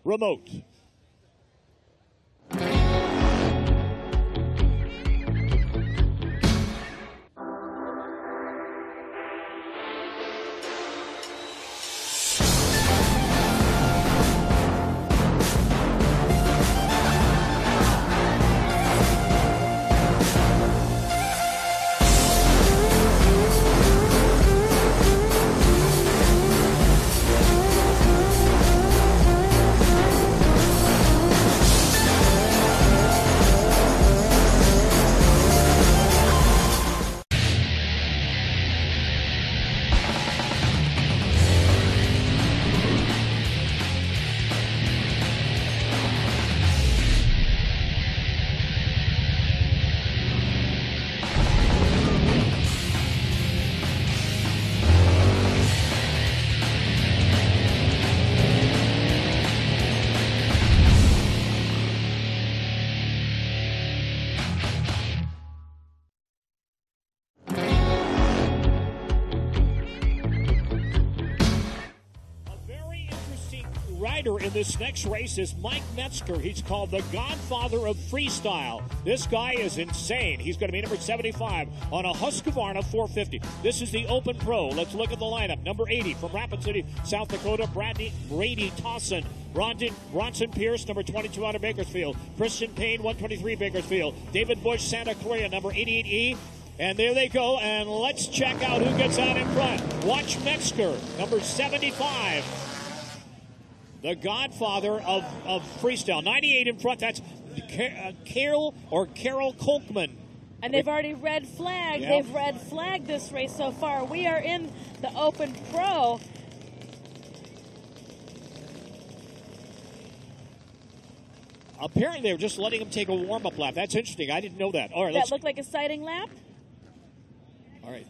remote. In this next race is Mike Metzger. He's called the Godfather of Freestyle. This guy is insane. He's going to be number 75 on a Husqvarna 450. This is the Open Pro. Let's look at the lineup. Number 80 from Rapid City, South Dakota, Brady Tossin. Bronson Pierce, number 22 out of Bakersfield. Christian Payne, 123 Bakersfield. David Bush, Santa Clarita, number 88E. And there they go, and let's check out who gets out in front. Watch Metzger, number 75. The Godfather of freestyle. 98 in front. That's Carol Kolkman. And they've already red flagged. Yep. They've red flagged this race so far. We are in the Open Pro. Apparently, they were just letting him take a warm-up lap. That's interesting. I didn't know that. All right, that looked like a sighting lap? All right.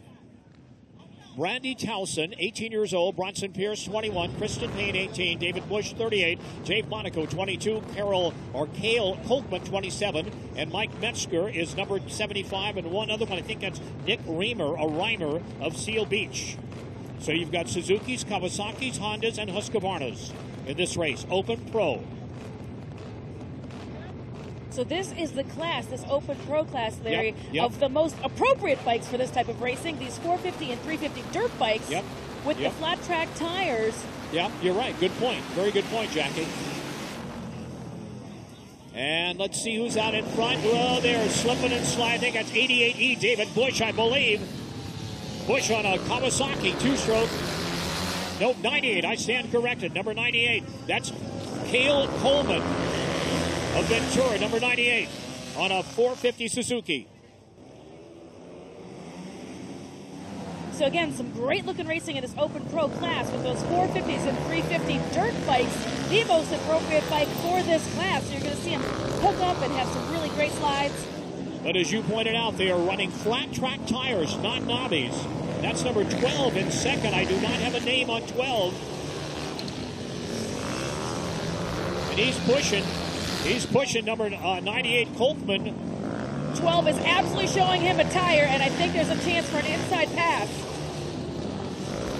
Brandy Towson, 18 years old. Bronson Pierce, 21. Kristen Payne, 18. David Bush, 38. Jave Monaco, 22. Cale Kolkman, 27. And Mike Metzger is number 75. And one other one, I think that's Nick Reimer, a Reimer of Seal Beach. So you've got Suzuki's, Kawasaki's, Hondas, and Husqvarna's in this race. Open Pro. So this is the class, this Open Pro class, Larry, Yep. of the most appropriate bikes for this type of racing. These 450 and 350 dirt bikes with the flat track tires. Yeah, you're right. Good point. Very good point, Jackie. And let's see who's out in front. Well, they're slipping and sliding. That's 88E David Bush, I believe. Bush on a Kawasaki two-stroke. Nope, 98. I stand corrected. Number 98. That's Cale Coleman of Ventura, number 98, on a 450 Suzuki. So again, some great-looking racing in this Open Pro class with those 450s and 350 dirt bikes, the most appropriate bike for this class. So you're going to see them hook up and have some really great slides. But as you pointed out, they are running flat track tires, not knobbies. That's number 12 in second. I do not have a name on 12. And he's pushing number 98 Kolkman. 12 is absolutely showing him a tire, and I think there's a chance for an inside pass.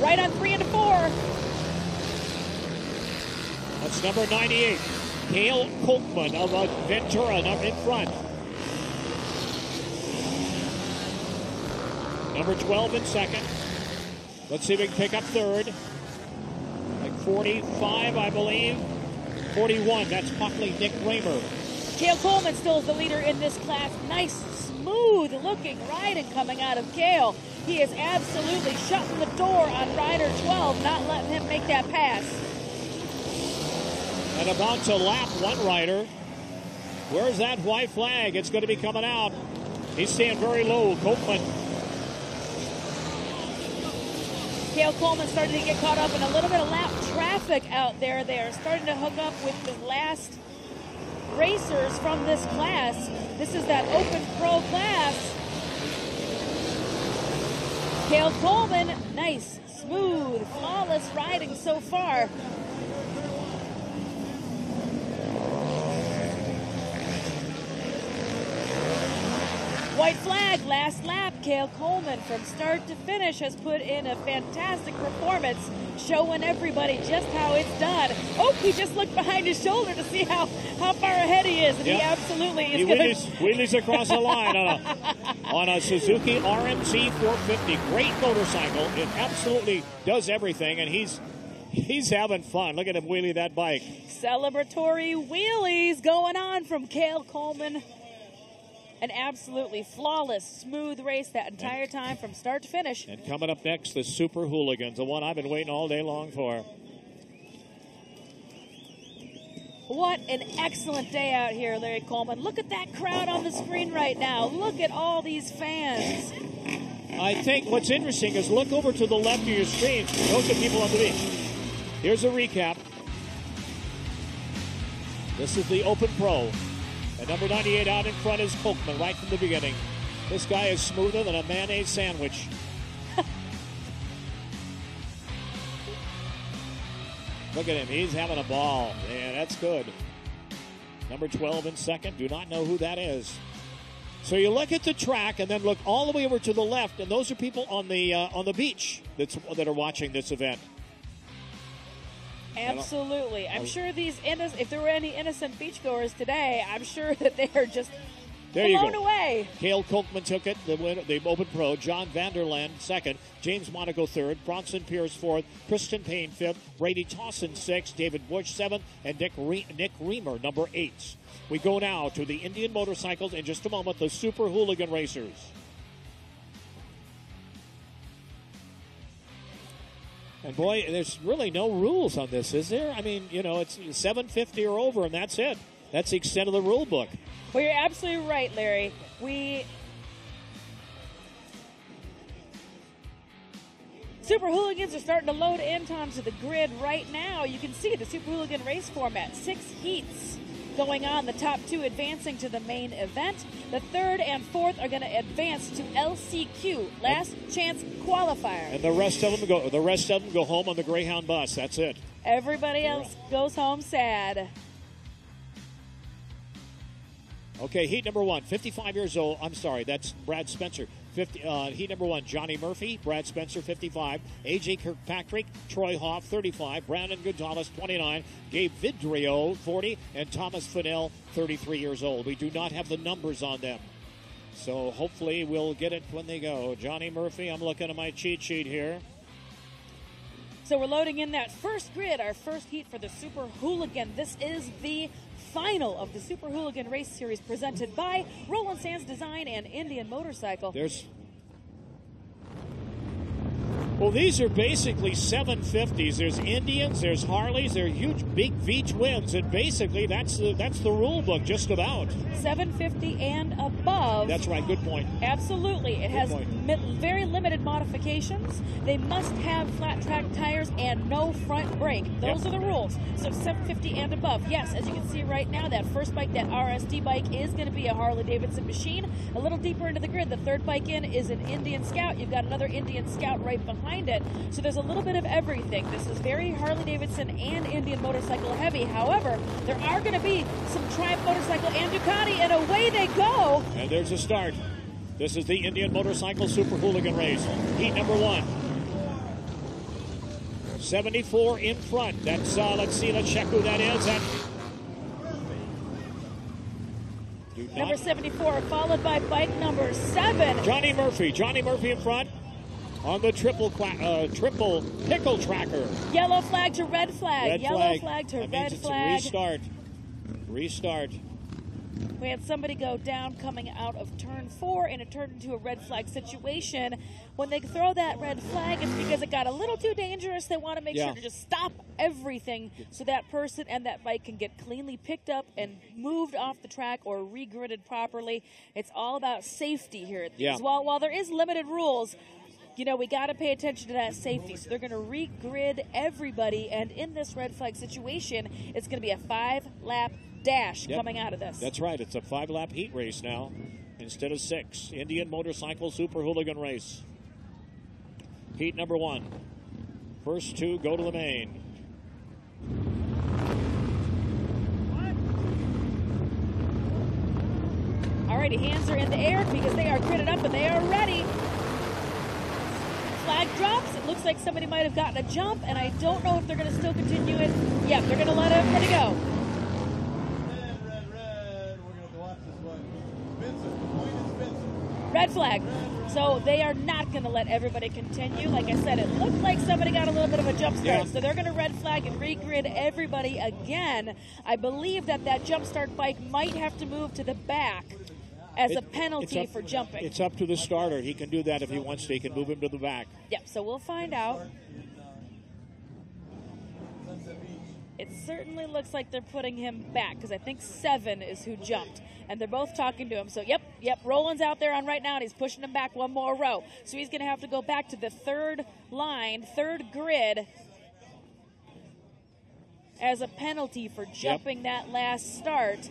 Right on 3 and 4. That's number 98, Cale Kolkman of Ventura, in front. Number 12 in second. Let's see if we can pick up third. Like 45, I believe. 41, that's Buckley Nick Raymer. Cale Coleman still is the leader in this class. Nice, smooth-looking riding coming out of Cale. He is absolutely shutting the door on rider 12, not letting him make that pass. And about to lap one rider. Where's that white flag? It's going to be coming out. He's staying very low, Coleman. Cale Coleman starting to get caught up in a little bit of lap traffic out there. They are starting to hook up with the last racers from this class. This is that Open Pro class. Cale Coleman, nice, smooth, flawless riding so far. White flag, last lap. Cale Coleman from start to finish has put in a fantastic performance, showing everybody just how it's done. Oh, he just looked behind his shoulder to see how far ahead he is, and he absolutely is going to... Wheelies across the line on a Suzuki RMZ 450. Great motorcycle. It absolutely does everything, and he's having fun. Look at him wheelie that bike. Celebratory wheelies going on from Cale Coleman. An absolutely flawless, smooth race that entire time from start to finish. And coming up next, the Super Hooligans, the one I've been waiting all day long for. What an excellent day out here, Larry Coleman. Look at that crowd on the screen right now. Look at all these fans. I think what's interesting is look over to the left of your screen. Those are people on the beach. Here's a recap. This is the Open Pro. And number 98 out in front is Kolkman right from the beginning. This guy is smoother than a mayonnaise sandwich. Look at him. He's having a ball. Yeah, that's good. Number 12 in second. Do not know who that is. So you look at the track and then look all the way over to the left, and those are people on the beach that are watching this event. Absolutely. I'm sure if there were any innocent beachgoers today, I'm sure that they are just blown away. Cale Kolkman took it, the Open Pro. John Vanderland second. James Monaco third. Bronson Pierce fourth. Kristen Payne fifth. Brady Towson sixth. David Bush seventh. And Nick Raymer number 8. We go now to the Indian Motorcycles in just a moment, the Super Hooligan Racers. And boy, there's really no rules on this, is there? I mean, it's 750 or over, and that's it. That's the extent of the rule book. Well, you're absolutely right, Larry. Super Hooligans are starting to load in onto the grid right now. You can see the Super Hooligan race format, 6 heats going on. The top 2 advancing to the main event. The 3rd and 4th are going to advance to LCQ, last chance qualifier. And the rest of them go home on the Greyhound bus. That's it. Everybody else goes home sad. Okay, heat number 1, 55 years old. I'm sorry, that's Brad Spencer. Heat number 1, Johnny Murphy, Brad Spencer, 55, A.J. Kirkpatrick, Troy Hoff, 35, Brandon Gonzalez, 29, Gabe Vidrio, 40, and Thomas Fennell, 33 years old. We do not have the numbers on them, so hopefully we'll get it when they go. Johnny Murphy, I'm looking at my cheat sheet here. So we're loading in that first grid, our first heat for the Super Hooligan. This is the final of the Super Hooligan Race Series presented by Roland Sands Design and Indian Motorcycle. Well, these are basically 750s. There's Indians, there's Harleys, they're huge, big V-twins, and basically that's the rule book, just about. 750 and above. That's right, good point. Absolutely. It has very limited modifications. They must have flat track tires and no front brake. Those are the rules. So 750 and above. Yes, as you can see right now, that first bike, that RSD bike, is going to be a Harley-Davidson machine. A little deeper into the grid, the third bike in is an Indian Scout. You've got another Indian Scout right behind it. So there's a little bit of everything. This is very Harley-Davidson and Indian motorcycle heavy. However, there are going to be some Triumph motorcycle and Ducati, and away they go. And there's a start. This is the Indian Motorcycle Super Hooligan race. Heat number 1. 74 in front. That's, let's check who that is. Number 74, followed by bike number 7. Johnny Murphy in front on the triple pickle tracker. Yellow flag to red flag. Yellow flag to that red means flag. It's restart. We had somebody go down coming out of turn 4, and it turned into a red flag situation. When they throw that red flag, it's because it got a little too dangerous. They want to make sure to just stop everything so that person and that bike can get cleanly picked up and moved off the track or regridded properly. It's all about safety here. Yeah. While there is limited rules, we got to pay attention to that safety. So they're going to regrid everybody, and in this red flag situation, it's going to be a 5-lap dash coming out of this. That's right. It's a 5-lap heat race now instead of 6. Indian Motorcycle Super Hooligan race. Heat number 1. First 2 go to the main. Alrighty, hands are in the air because they are gridded up and they are ready. Flag drops. It looks like somebody might have gotten a jump, and I don't know if they're going to still continue it. Yeah, they're going to let everybody go. Red. We're going to watch this one. Vincent, the point is Vincent. Red flag. So they are not going to let everybody continue. Like I said, it looked like somebody got a little bit of a jump start, so they're going to red flag and regrid everybody again. I believe that jump start bike might have to move to the back as a penalty for jumping. It's up to the starter. He can do that if he wants to. He can move him to the back. Yep, so we'll find out. It certainly looks like they're putting him back because I think 7 is who jumped. And they're both talking to him. So, yep, Roland's out there on right now, and he's pushing him back one more row. So he's going to have to go back to the third line, third grid, as a penalty for jumping that last start.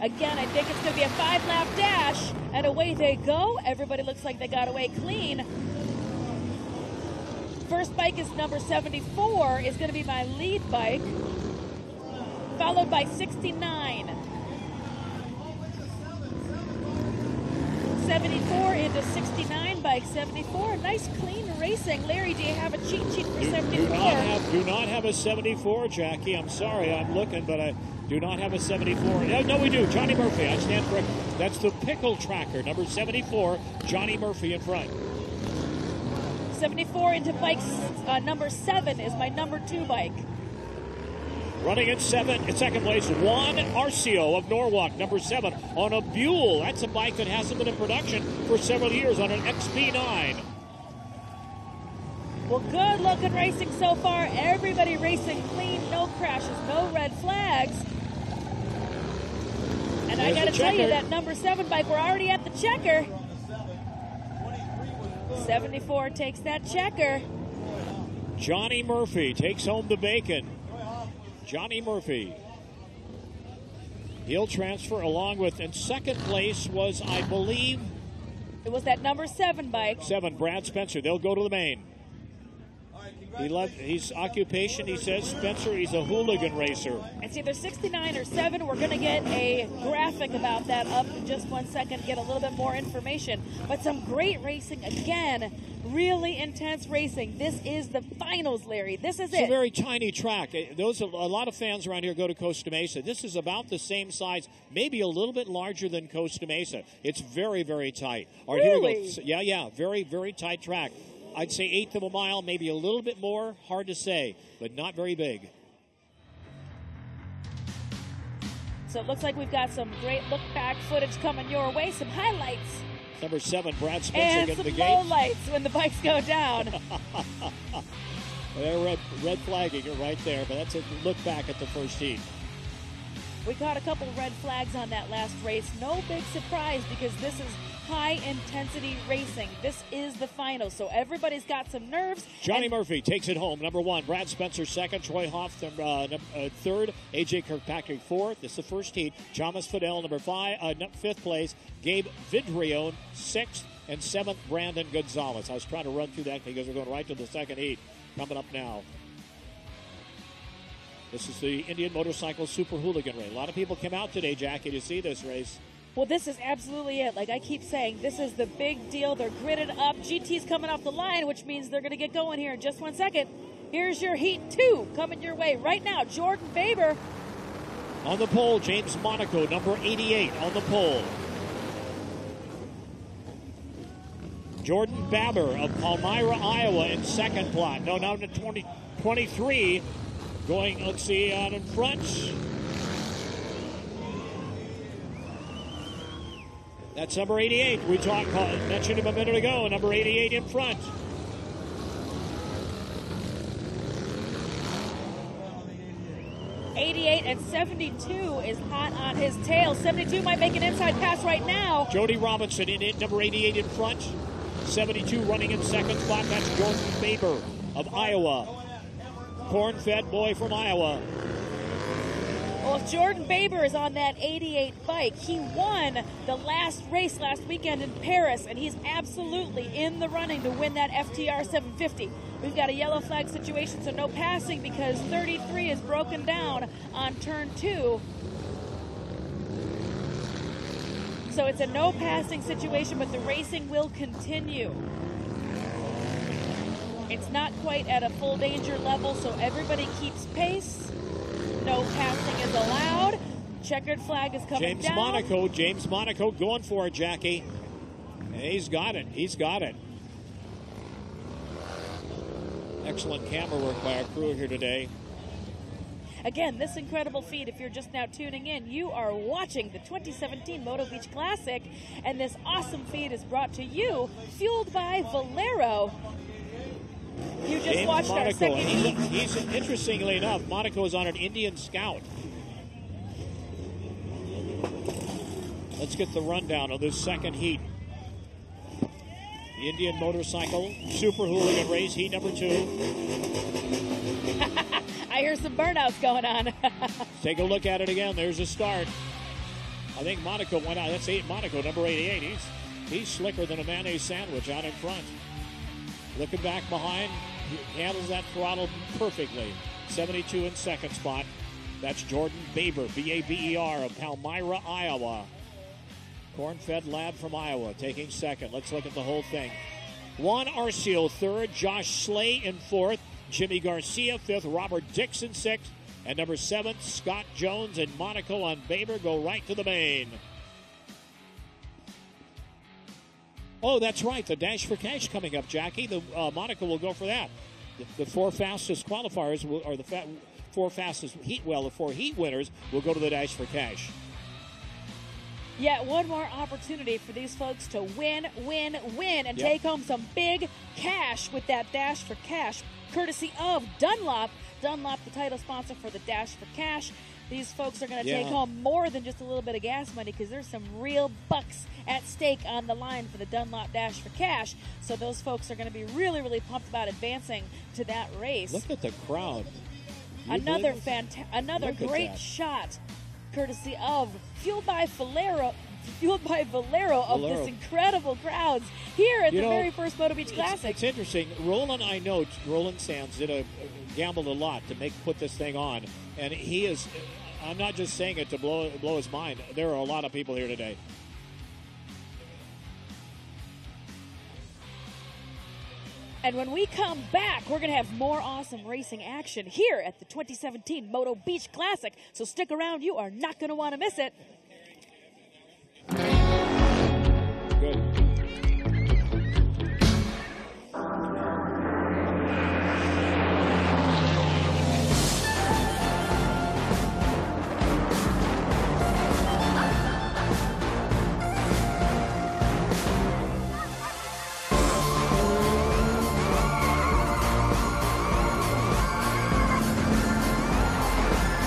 Again, I think it's going to be a 5-lap dash, and away they go. Everybody looks like they got away clean. First bike is number 74, is going to be my lead bike, followed by 69. 74 into 69 bike. 74, nice clean racing. Larry, do you have a cheat sheet for 74? Do not have a 74, Jackie. I'm sorry, I'm looking, but I do not have a 74. No, we do. Johnny Murphy, I stand corrected. That's the pickle tracker, number 74, Johnny Murphy in front. 74 into bike number 7 is my number 2 bike. Running in second place, Juan Arcio of Norwalk, number 7, on a Buell. That's a bike that hasn't been in production for several years, on an XB9. Well, good looking racing so far. Everybody racing clean, no crashes, no red flags. And I got to tell you, that number 7 bike, we're already at the checker. 74 takes that checker. Johnny Murphy takes home the bacon. Johnny Murphy. He'll transfer along with, in second place was, I believe, it was that number 7 bike. 7, Brad Spencer. They'll go to the main. His occupation, he says, Spencer, he's a hooligan racer. It's either 69 or 7. We're going to get a graphic about that up in just 1 second, get a little bit more information. But some great racing again. Really intense racing. This is the finals, Larry. This is it. It's a very tiny track. A lot of fans around here go to Costa Mesa. This is about the same size, maybe a little bit larger than Costa Mesa. It's very, very tight. All right, really? Here we go. Yeah, very, very tight track. I'd say 1/8 of a mile, maybe a little bit more. Hard to say, but not very big. So it looks like we've got some great look-back footage coming your way, some highlights. Number 7, Brad Spencer And getting the some gate. low lights when the bikes go down. They're red flagging it right there, but that's a look back at the first heat. We caught a couple red flags on that last race. No big surprise because this is high-intensity racing. This is the final, so everybody's got some nerves. Johnny Murphy takes it home, number 1. Brad Spencer, 2nd. Troy Hoff, 3rd. A.J. Kirkpatrick, 4th. This is the first heat. Thomas Fidel, number 5th place. Gabe Vidrione, 6th. And 7th, Brandon Gonzalez. I was trying to run through that because we're going right to the second heat. Coming up now. This is the Indian Motorcycle Super Hooligan race. A lot of people came out today, Jackie, to see this race. Well, this is absolutely it. Like I keep saying, this is the big deal. They're gridded up. GT's coming off the line, which means they're going to get going here in just 1 second. Here's your Heat 2 coming your way right now. Jordan Faber. On the pole, James Monaco, number 88 on the pole. Jordan Baber of Palmyra, Iowa in second plot. No, now to 23. Going, let's see, out in front. That's number 88. We mentioned him a minute ago. Number 88 in front. '88 and 72 is hot on his tail. 72 might make an inside pass right now. Jody Robinson in it, number 88 in front. 72 running in second spot. That's Jordan Faber of Iowa. Corn-fed boy from Iowa. Well, if Jordan Baber is on that 88 bike, he won the last race last weekend in Paris, and he's absolutely in the running to win that FTR 750. We've got a yellow flag situation, so no passing because 33 is broken down on turn 2. So it's a no passing situation, but the racing will continue. It's not quite at a full danger level, so everybody keeps pace. No passing is allowed. Checkered flag is coming down. James Monaco going for it, Jackie. And he's got it. Excellent camera work by our crew here today. Again, this incredible feed, if you're just now tuning in, you are watching the 2017 Moto Beach Classic, and this awesome feed is brought to you, fueled by Valero. You just James watched Monaco. our second heat. He's interestingly enough, Monaco is on an Indian Scout. Let's get the rundown of this second heat. The Indian Motorcycle Super Hooligan race, heat number 2. I hear some burnouts going on. Take a look at it again. There's a start. I think Monaco went out. That's Monaco, number 88. He's slicker than a mayonnaise sandwich out in front. Looking back behind, he handles that throttle perfectly. 72 in second spot. That's Jordan Baber, B-A-B-E-R, of Palmyra, Iowa. Corn-fed lad from Iowa taking second. Let's look at the whole thing. Juan Arciel, 3rd. Josh Slay in 4th. Jimmy Garcia, 5th. Robert Dixon, 6th. And number 7th, Scott Jones and Monaco on Baber go right to the main. Oh, that's right. The Dash for Cash coming up, Jackie. The Monaco will go for that. The 4 fastest qualifiers, or the 4 fastest heat, the 4 heat winners will go to the Dash for Cash. Yet one more opportunity for these folks to win, and take home some big cash with that Dash for Cash, courtesy of Dunlop. Dunlop, the title sponsor for the Dash for Cash. These folks are going to take home more than just a little bit of gas money because there's some real bucks at stake on the line for the Dunlop Dash for Cash. So those folks are going to be really, really pumped about advancing to that race. Look at the crowd. Another great shot, courtesy of Fueled by fueled by Valero of this incredible crowds here at the very first Moto Beach Classic. It's interesting. Roland Sands gambled a lot to put this thing on, and he is. I'm not just saying it to blow his mind. There are a lot of people here today. And when we come back, we're going to have more awesome racing action here at the 2017 Moto Beach Classic. So stick around. You are not going to want to miss it. Good.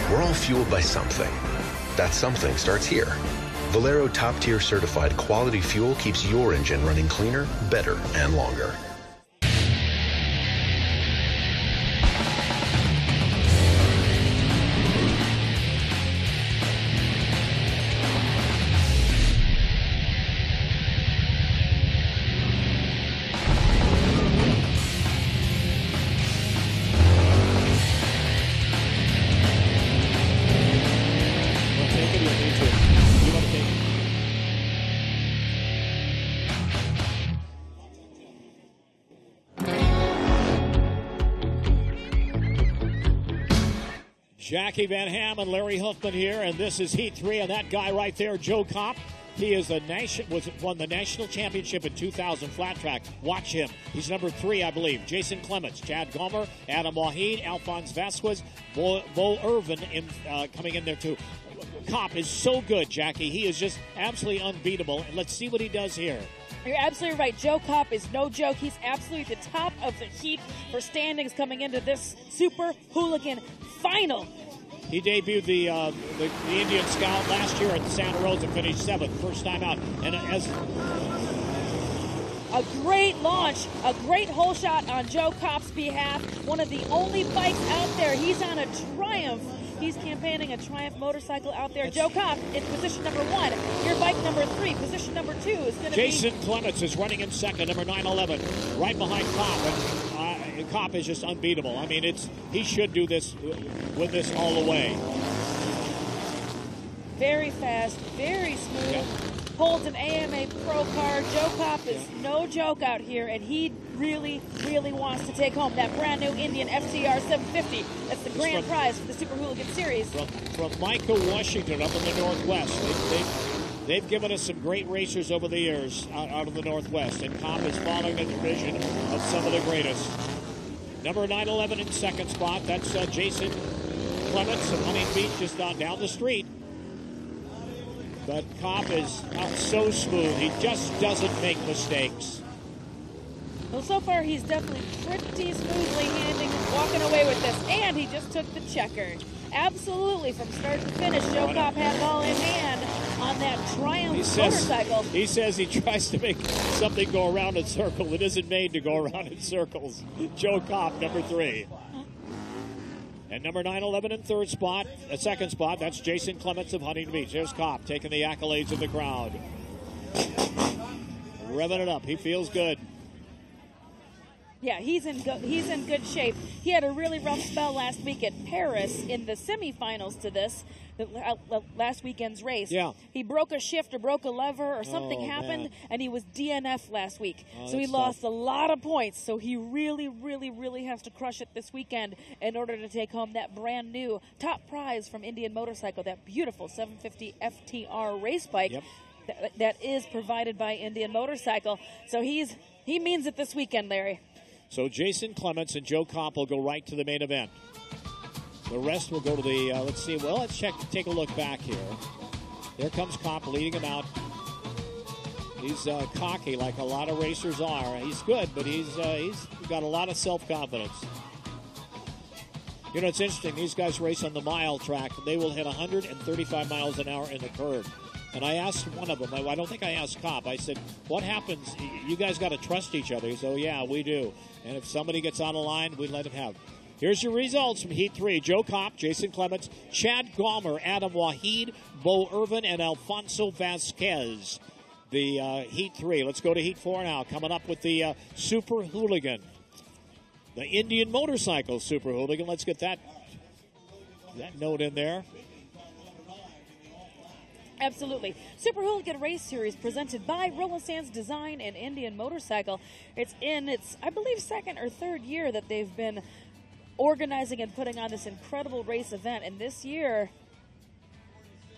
We're all fueled by something. That something starts here. Valero top-tier certified quality fuel keeps your engine running cleaner, better, and longer. Jackie Van Ham and Larry Huffman here, and this is Heat 3, and that guy right there, Joe Kopp, he is won the national championship in 2000 flat track. Watch him. He's number 3, I believe. Jason Clements, Chad Gomer, Adam Wahid, Alphonse Vasquez, Bo Irvin coming in there too. Kopp is so good, Jackie. He is just absolutely unbeatable, and let's see what he does here. You're absolutely right. Joe Kopp is no joke. He's absolutely at the top of the heap for standings coming into this Super Hooligan final. He debuted the Indian Scout last year at Santa Rosa, finished 7th, first time out. And as a great launch, a great hole shot on Joe Kopp's behalf. One of the only bikes out there. He's on a Triumph. He's campaigning a Triumph motorcycle out there. Joe Kopp in position number 1. Your bike number 3, position number 2 is going to be... Jason Clements is running in second, number 911, right behind Kopp. And Kopp is just unbeatable. I mean, he should do this, win this all the way. Very fast, very smooth. Yep. Holds an AMA Pro car. Joe Kopp is no joke out here, and he really, really wants to take home that brand new Indian FTR 750. That's the grand prize for the Super Hooligan Series. From Micah, Washington, up in the Northwest. They've given us some great racers over the years out of the Northwest, and Kopp is following the tradition of some of the greatest. Number 911 in second spot. That's Jason Clements of Huntington Beach, just down the street. But Kopp is not so smooth. He just doesn't make mistakes. Well, so far he's definitely pretty smoothly walking away with this. And he just took the checker. Absolutely, from start to finish, Joe Kopp had it all in hand on that Triumph motorcycle. He says he tries to make something go around in circles. It isn't made to go around in circles. Joe Kopp, number 3. And number 911 in second spot, that's Jason Clements of Huntington Beach. There's Kopp taking the accolades of the crowd. Revving it up. He feels good. Yeah, he's in good shape. He had a really rough spell last week at Paris in the semifinals to this, last weekend's race. Yeah. He broke a shift or broke a lever or something happened, and he was DNF last week. So he lost a lot of points. So he really, really, really has to crush it this weekend in order to take home that brand new top prize from Indian Motorcycle, that beautiful 750 FTR race bike. Yep. That is provided by Indian Motorcycle. So he means it this weekend, Larry. So Jason Clements and Joe Kopp will go right to the main event. The rest will go to the, let's see, well, let's take a look back here. There comes Kopp leading him out. He's cocky like a lot of racers are. He's good, but he's got a lot of self-confidence. You know, it's interesting. These guys race on the mile track. They will hit 135 miles an hour in the curve. And I asked one of them, I don't think I asked Kopp, I said, what happens? You guys got to trust each other. He said, oh, yeah, we do. And if somebody gets out of line, we let him have. Here's your results from Heat 3. Joe Kopp, Jason Clements, Chad Gomer, Adam Wahid, Bo Irvin, and Alfonso Vasquez. The Heat 3. Let's go to Heat 4 now. Coming up with the Super Hooligan. The Indian Motorcycle Super Hooligan. Let's get that note in there. Absolutely. Super Hooligan Race Series presented by Roland Sands Design and Indian Motorcycle. It's in its, I believe, second or third year that they've been organizing and putting on this incredible race event. And this year,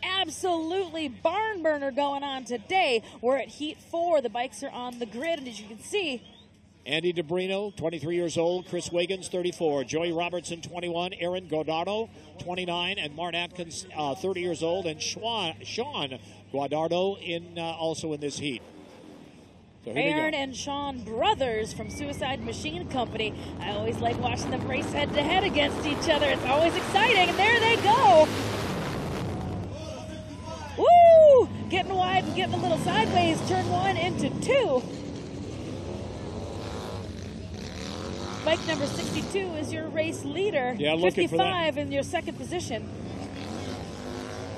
absolutely barn burner going on today. We're at Heat 4. The bikes are on the grid, and as you can see, Andy DeBrino, 23 years old. Chris Wiggins, 34. Joey Robertson, 21. Aaron Godardo, 29. And Mark Atkins, 30 years old. And Sean Guadardo also in this heat. So Aaron and Sean, brothers from Suicide Machine Company. I always like watching them race head-to-head against each other. It's always exciting. And there they go. Woo! Getting wide and getting a little sideways. Turn 1 into 2. Bike number 62 is your race leader. Yeah, looking 55 in your second position.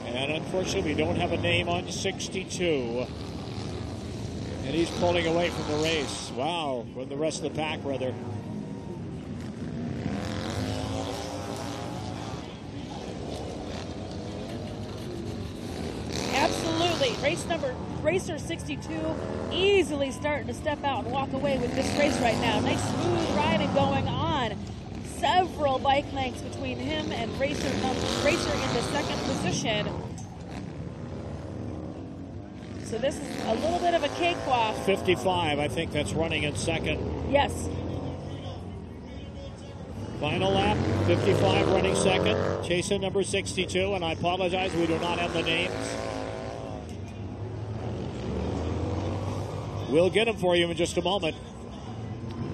And unfortunately, we don't have a name on 62. And he's pulling away from the race. Wow, from the rest of the pack, rather. Absolutely. Racer 62 easily starting to step out and walk away with this race right now. Nice smooth riding going on. Several bike lengths between him and Racer in the second position. So this is a little bit of a cakewalk. 55, I think that's running in second. Yes. Final lap, 55 running second. Chasing number 62, and I apologize, we do not have the names. We'll get them for you in just a moment.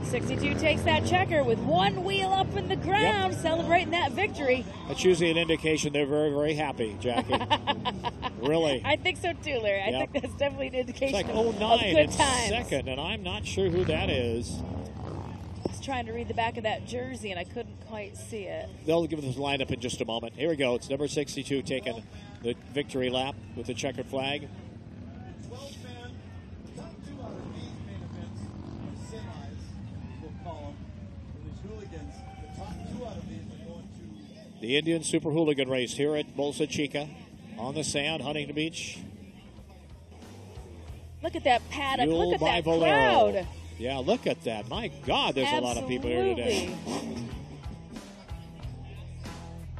62 takes that checker with one wheel up in the ground, celebrating that victory. That's usually an indication they're very, very happy, Jackie. Really. I think so too, Larry. I think that's definitely an indication it's like of 09 good in times. second, and I'm not sure who that is. I was trying to read the back of that jersey, and I couldn't quite see it. They'll give us the lineup in just a moment. Here we go. It's number 62 taking the victory lap with the checkered flag. The Indian Super Hooligan race here at Bolsa Chica on the sand, Huntington Beach. Look at that paddock. Fueled Look at by that Valero. crowd. Yeah, look at that. My God, there's a lot of people here today.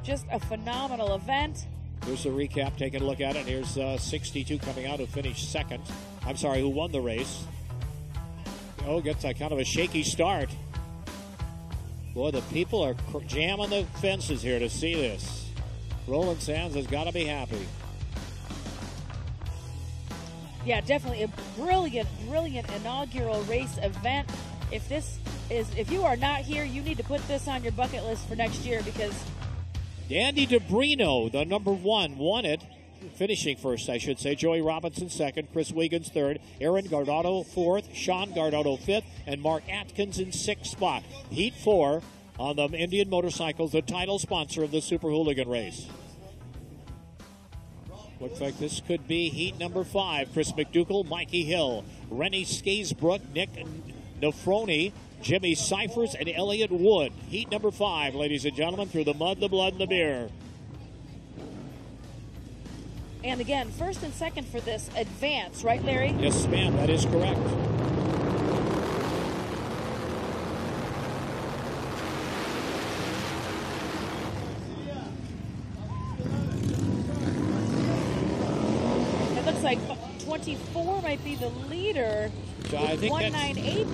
Just a phenomenal event. Here's the recap. Taking a look at it. Here's 62 coming out who finished second. I'm sorry, who won the race. Oh, gets a kind of a shaky start. Boy, the people are jamming the fences here to see this. Roland Sands has got to be happy. Yeah, definitely a brilliant, brilliant inaugural race event. If you are not here, you need to put this on your bucket list for next year because Andy DeBrino, the number 1, won it. Finishing first, I should say. Joey Robinson second, Chris Wiggins third, Aaron Guardado fourth, Sean Guardado fifth, and Mark Atkins in sixth spot. Heat 4 on the Indian Motorcycles, the title sponsor of the Super Hooligan race. Looks like this could be heat number 5. Chris McDougall, Mikey Hill, Rennie Skaysbrook, Nick Nafroni, Jimmy Cyphers, and Elliott Wood. Heat number 5, ladies and gentlemen, through the mud, the blood, and the beer. And again, first and second for this advance, right, Larry? Yes, ma'am, that is correct. It looks like 24 might be the leader. I think 198.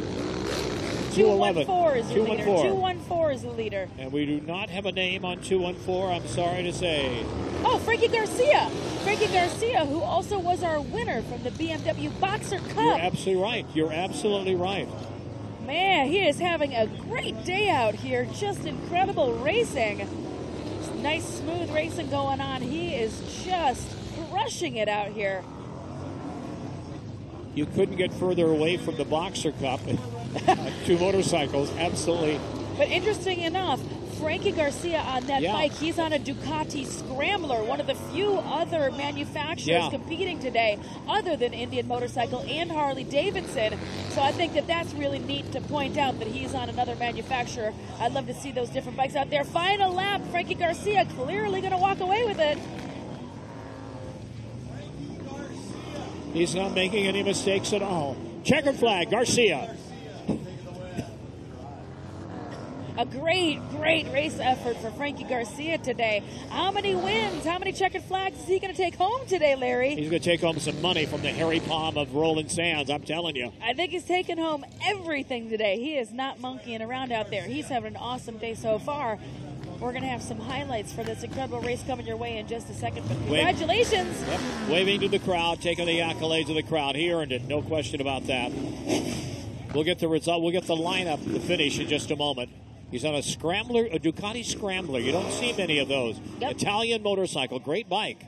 211. 214 is the leader. 214. 214 is the leader. And we do not have a name on 214, I'm sorry to say. Oh, Frankie Garcia. Frankie Garcia, who also was our winner from the BMW Boxer Cup. You're absolutely right. You're absolutely right. Man, he is having a great day out here. Just incredible racing. Nice, smooth racing going on. He is just crushing it out here. You couldn't get further away from the Boxer Cup. 2 motorcycles, absolutely. But interesting enough, Frankie Garcia on that bike. He's on a Ducati Scrambler, one of the few other manufacturers competing today other than Indian Motorcycle and Harley Davidson. So I think that that's really neat to point out that he's on another manufacturer. I'd love to see those different bikes out there. Final lap, Frankie Garcia clearly going to walk away with it. He's not making any mistakes at all. Checkered flag, Garcia. A great race effort for Frankie Garcia today. How many wins, how many checkered flags is he going to take home today, Larry? He's going to take home some money from the hairy palm of Rolling Sands, I'm telling you. I think he's taking home everything today. He is not monkeying around out there. He's having an awesome day so far. We're going to have some highlights for this incredible race coming your way in just a second. But congratulations. Yep. Waving to the crowd, taking the accolades of the crowd. He earned it, no question about that. We'll get the result. We'll get the lineup, the finish in just a moment. He's on a Scrambler, a Ducati Scrambler. You don't see many of those. Yep. Italian motorcycle, great bike.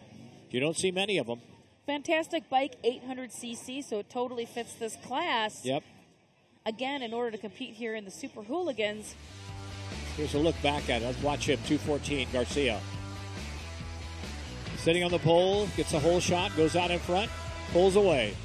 You don't see many of them. Fantastic bike, 800cc, so it totally fits this class. Yep. Again, in order to compete here in the Super Hooligans. Here's a look back at it. Let's watch him, 214, Garcia. Sitting on the pole, gets a hole shot, goes out in front, pulls away.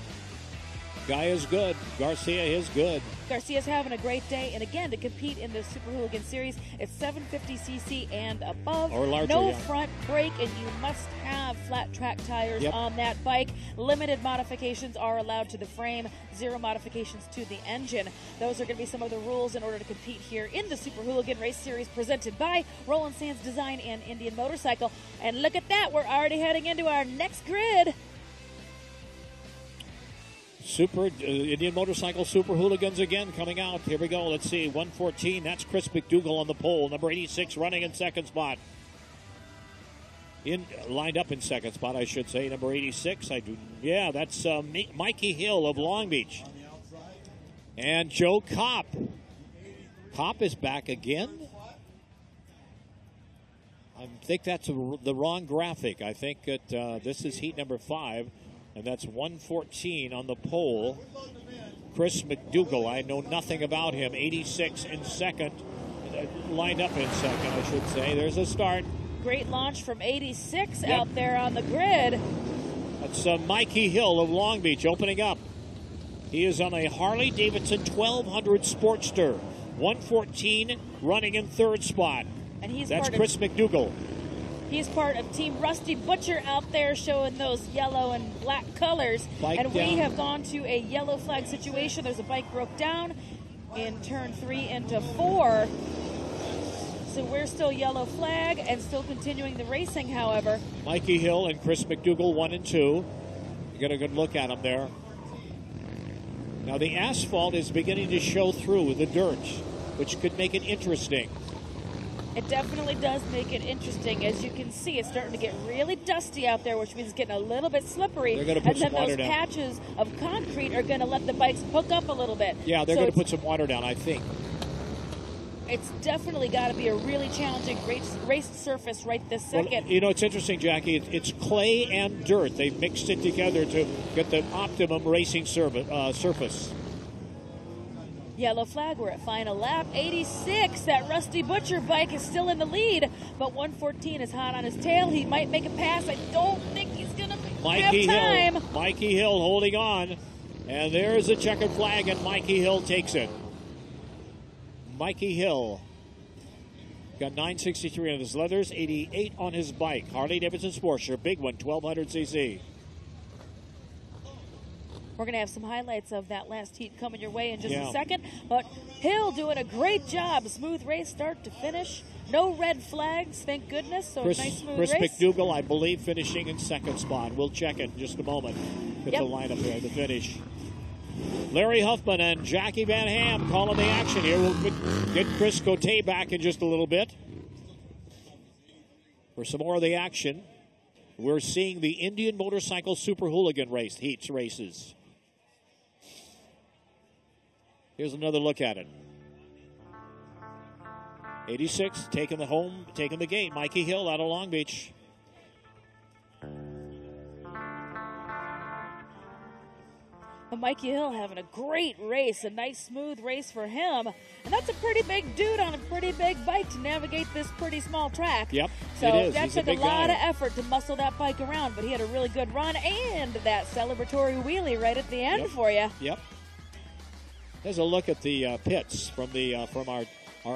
Guy is good. Garcia is good. Garcia's having a great day, and again, to compete in the Super Hooligan Series, it's 750cc and above. Or larger, no front brake, and you must have flat track tires on that bike. Limited modifications are allowed to the frame, 0 modifications to the engine. Those are going to be some of the rules in order to compete here in the Super Hooligan Race Series presented by Roland Sands Design and Indian Motorcycle. And look at that, we're already heading into our next grid. Indian Motorcycle Super Hooligans again coming out. Here we go. Let's see. 114. That's Chris McDougall on the pole. Number 86 running in second spot. Lined up in second spot, I should say. Number 86. That's Mikey Hill of Long Beach. And Joe Kopp. Kopp is back again. I think that's the wrong graphic. I think that this is heat number 5. And that's 114 on the pole. Chris McDougall, I know nothing about him. 86 in second. Lined up in second, I should say. There's a start. Great launch from 86 out there on the grid. That's Mikey Hill of Long Beach opening up. He is on a Harley Davidson 1200 Sportster. 114 running in third spot. And that's Chris McDougall. He's part of Team Rusty Butcher out there showing those yellow and black colors. We have gone to a yellow flag situation. There's a bike broke down in turn 3 into 4. So we're still yellow flag and still continuing the racing, however. Mikey Hill and Chris McDougall 1 and 2. You get a good look at them there. Now the asphalt is beginning to show through the dirt, which could make it interesting. It definitely does make it interesting. As you can see, it's starting to get really dusty out there, which means it's getting a little bit slippery. They're going to put some water down. And then those patches of concrete are going to let the bikes hook up a little bit. Yeah, they're going to put some water down, I think. It's definitely got to be a really challenging race surface right this second. Well, it's interesting, Jackie. It's clay and dirt. They've mixed it together to get the optimum racing surface. Yellow flag, we're at final lap. 86, that Rusty Butcher bike is still in the lead, but 114 is hot on his tail. He might make a pass. I don't think he's going to have time. Mikey Hill holding on, and there's a checkered flag, and Mikey Hill takes it. Mikey Hill got 963 on his leathers, 88 on his bike. Harley Davidson Sportster, big one, 1200cc. We're going to have some highlights of that last heat coming your way in just a second. But Hill doing a great job. Smooth race start to finish. No red flags, thank goodness. So nice smooth race. Chris McDougall, I believe, finishing in second spot. We'll check it in just a moment. Get the lineup there, the finish. Larry Huffman and Jackie Van Ham calling the action here. We'll get Chris Cote back in just a little bit. For some more of the action, we're seeing the Indian Motorcycle Super Hooligan races. Here's another look at it. 86 taking the gate. Mikey Hill out of Long Beach. Mikey Hill having a great race, a nice smooth race for him. And that's a pretty big dude on a pretty big bike to navigate this pretty small track. Yep, so it is. that He's took a a big lot guy. of effort to muscle that bike around, but he had a really good run and that celebratory wheelie right at the end for you. Yep. There's a look at the pits from our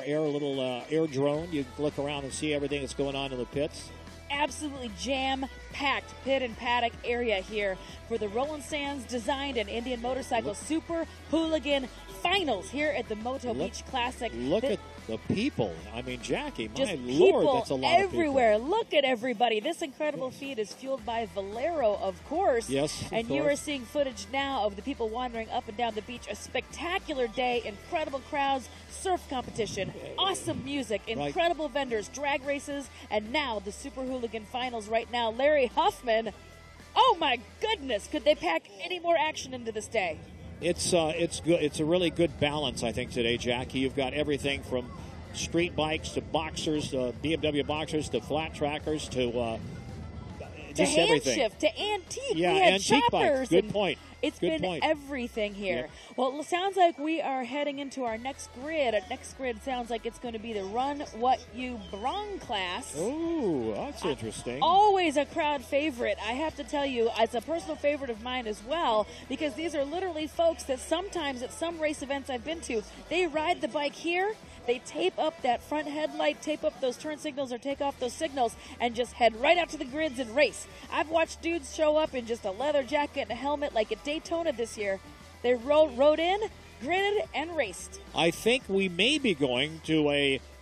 air drone. You can look around and see everything that's going on in the pits. Absolutely jam-packed pit and paddock area here for the Roland Sands Designed and Indian Motorcycle Super Hooligan Finals here at the Moto Beach Classic. Look at the people. I mean, Jackie, Just my people Lord, that's a lot everywhere. of people. Look at everybody. This incredible feat is fueled by Valero, of course. Yes, of and you course. are seeing footage now of the people wandering up and down the beach. A spectacular day, incredible crowds, surf competition, awesome music, incredible vendors, drag races, and now the Super Hooligan Finals right now. Larry Huffman, oh my goodness, could they pack any more action into this day? It's good. It's a really good balance, I think, today, Jackie. You've got everything from street bikes to boxers, to BMW boxers, to flat trackers, to just hand everything. shift, to antique. Yeah, we had antique bikes. choppers. Good and point. It's Good been point. everything here. Yeah. Well, it sounds like we are heading into our next grid. Our next grid sounds like it's going to be the Run What You Brung class. Oh, that's interesting. Always a crowd favorite. I have to tell you, it's a personal favorite of mine as well, because these are literally folks that sometimes at some race events I've been to, they ride the bike here, they tape up that front headlight, tape up those turn signals or take off those signals, and just head right out to the grids and race. I've watched dudes show up in just a leather jacket and a helmet like at Daytona this year. They rode in, gridded, and raced. I think we may be going to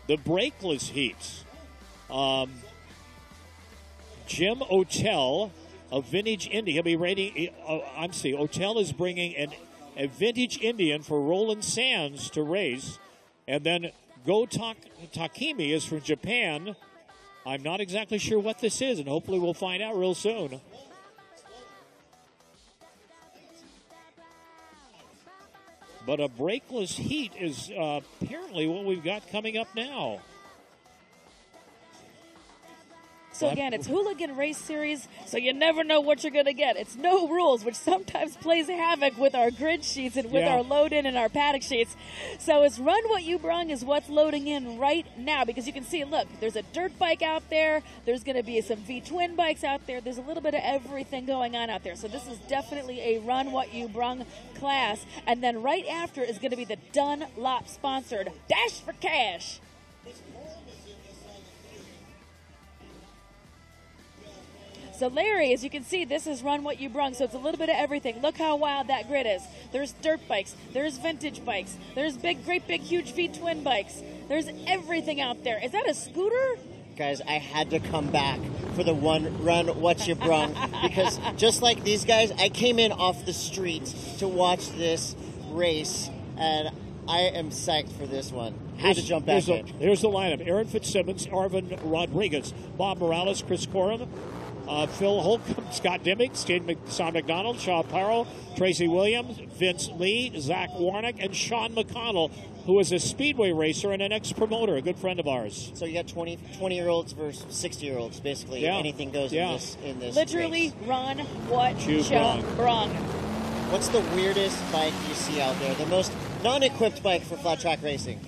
the brakeless heats. Jim Otell of Vintage Indy. He'll be rating. Otell is bringing a Vintage Indian for Roland Sands to race, and then Takimi is from Japan. I'm not exactly sure what this is, and hopefully we'll find out real soon. But a brakeless heat is apparently what we've got coming up now. So again, it's Hooligan Race Series, so you never know what you're going to get. It's no rules, which sometimes plays havoc with our grid sheets and with our load-in and our paddock sheets. So it's Run What You Brung is what's loading in right now, because you can see, look, there's a dirt bike out there. There's going to be some V-twin bikes out there. There's a little bit of everything going on out there. So this is definitely a Run What You Brung class. And then right after is going to be the Dunlop-sponsored Dash for Cash. So Larry, as you can see, this is Run What You Brung, so it's a little bit of everything. Look how wild that grid is. There's dirt bikes, there's vintage bikes, there's great big huge V-twin bikes. There's everything out there. Is that a scooter? Guys, I had to come back for the Run What You Brung because just like these guys, I came in off the street to watch this race, and I am psyched for this one. Had to jump back in. Here's the lineup. Aaron Fitzsimmons, Arvin Rodriguez, Bob Morales, Chris Corum, Phil Holcomb, Scott Dimmick, Son McDonald, Shaw Parrow, Tracy Williams, Vince Lee, Zach Warnick, and Sean McConnell, who is a speedway racer and an ex-promoter, a good friend of ours. So you got 20-year-olds versus 60-year-olds, basically. Yeah. Anything goes in this Literally race. Run What You Brung. What's the weirdest bike you see out there? The most non-equipped bike for flat track racing?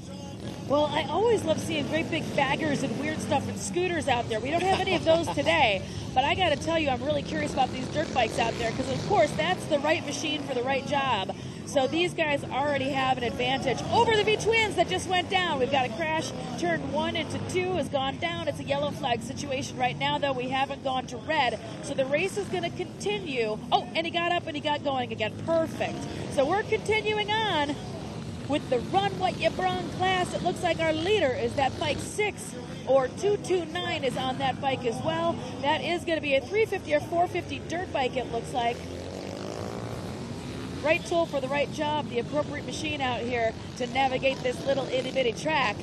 Well, I always love seeing great big baggers and weird stuff and scooters out there. We don't have any of those today, but I got to tell you, I'm really curious about these dirt bikes out there because, of course, that's the right machine for the right job. So these guys already have an advantage over the V-twins that just went down. We've got a crash. Turn 1 into 2 has gone down. It's a yellow flag situation right now, though. We haven't gone to red. So the race is going to continue. Oh, and he got up and he got going again. Perfect. So we're continuing on with the Run What You Brung class. It looks like our leader is that bike 6 or 229 is on that bike as well. That is going to be a 350 or 450 dirt bike, it looks like. Right tool for the right job, the appropriate machine out here to navigate this little itty bitty track.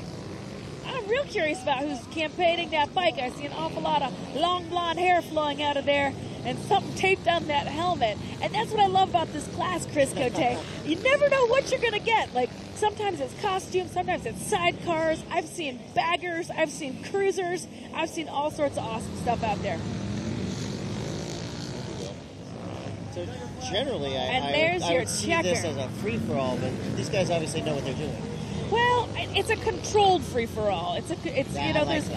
I'm real curious about who's campaigning that bike. I see an awful lot of long blonde hair flowing out of there and something taped on that helmet. And that's what I love about this class, Chris Cote. You never know what you're going to get. Like, sometimes it's costumes, sometimes it's sidecars. I've seen baggers, I've seen cruisers, I've seen all sorts of awesome stuff out there. So generally, there's I your would see checker. this as a free-for-all, but these guys obviously know what they're doing. Well, it's a controlled free-for-all. It's Yeah, you know, I like there's.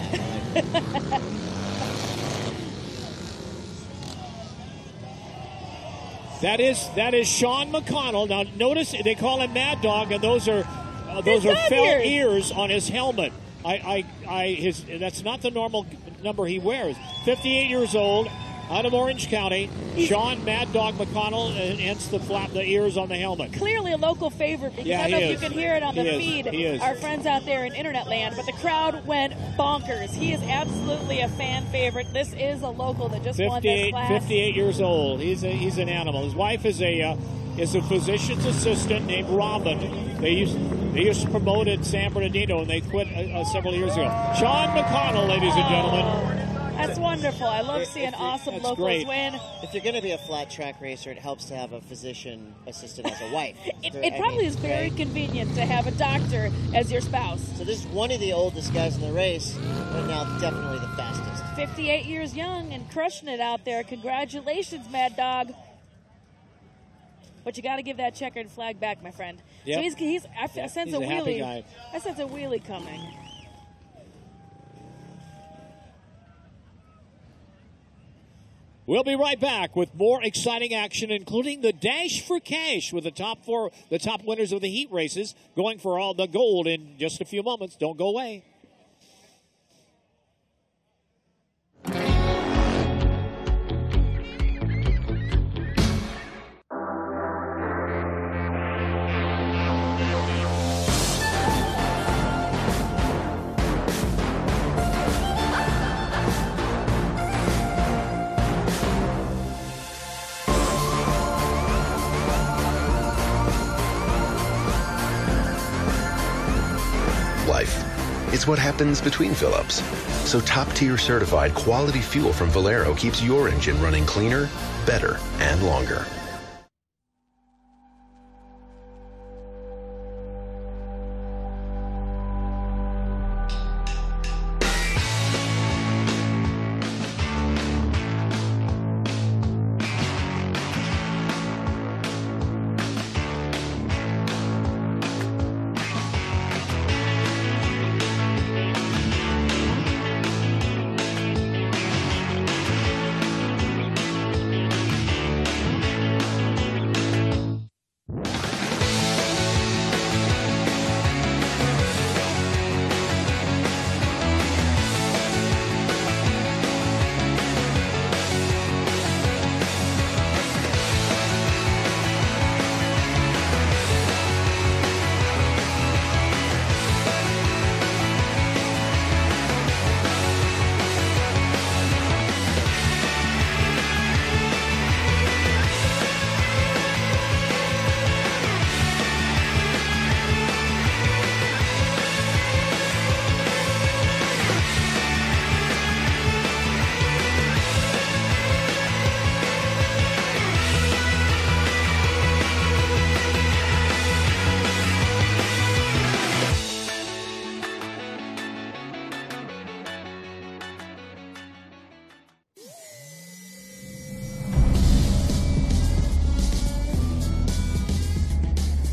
that. That is Sean McConnell. Now notice they call him Mad Dog, and those are felt ears on his helmet. That's not the normal number he wears. 58 years old, out of Orange County. Sean Mad Dog McConnell, hence the ears on the helmet. Clearly a local favorite, because I don't know if you can hear it on the feed, our friends out there in internet land, but the crowd went bonkers. He is absolutely a fan favorite. This is a local that just won this class. 58 years old. He's an animal. His wife is a physician's assistant named Robin. They used to promote at San Bernardino, and they quit several years ago. Sean McConnell, ladies and gentlemen. That's wonderful. I love seeing awesome locals win. If you're going to be a flat track racer, it helps to have a physician assistant as a wife. It probably is very convenient to have a doctor as your spouse. So this is one of the oldest guys in the race, but now definitely the fastest. 58 years young and crushing it out there. Congratulations, Mad Dog. But you got to give that checkered flag back, my friend. Yep. So I sense he's a a happy wheelie. guy. I sense a wheelie coming. We'll be right back with more exciting action, including the Dash for Cash with the top winners of the heat races, going for all the gold in just a few moments. Don't go away. It's what happens between fill-ups. So top-tier certified quality fuel from Valero keeps your engine running cleaner, better, and longer.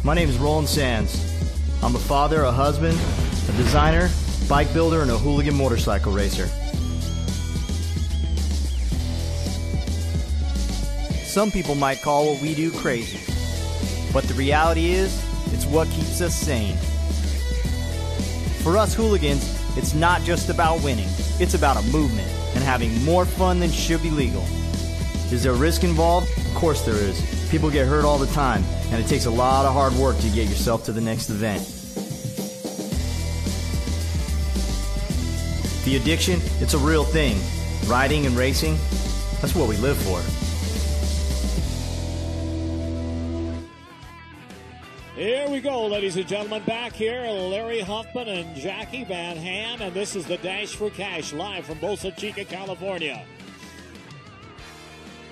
My name is Roland Sands. I'm a father, a husband, a designer, bike builder, and a hooligan motorcycle racer. Some people might call what we do crazy, but the reality is, it's what keeps us sane. For us hooligans, it's not just about winning, it's about a movement and having more fun than should be legal. Is there risk involved? Of course there is. People get hurt all the time, and it takes a lot of hard work to get yourself to the next event. The addiction, it's a real thing. Riding and racing, that's what we live for. Here we go, ladies and gentlemen. Back here, Larry Huffman and Jackie Van Ham, and this is the Dash for Cash, live from Bolsa Chica, California.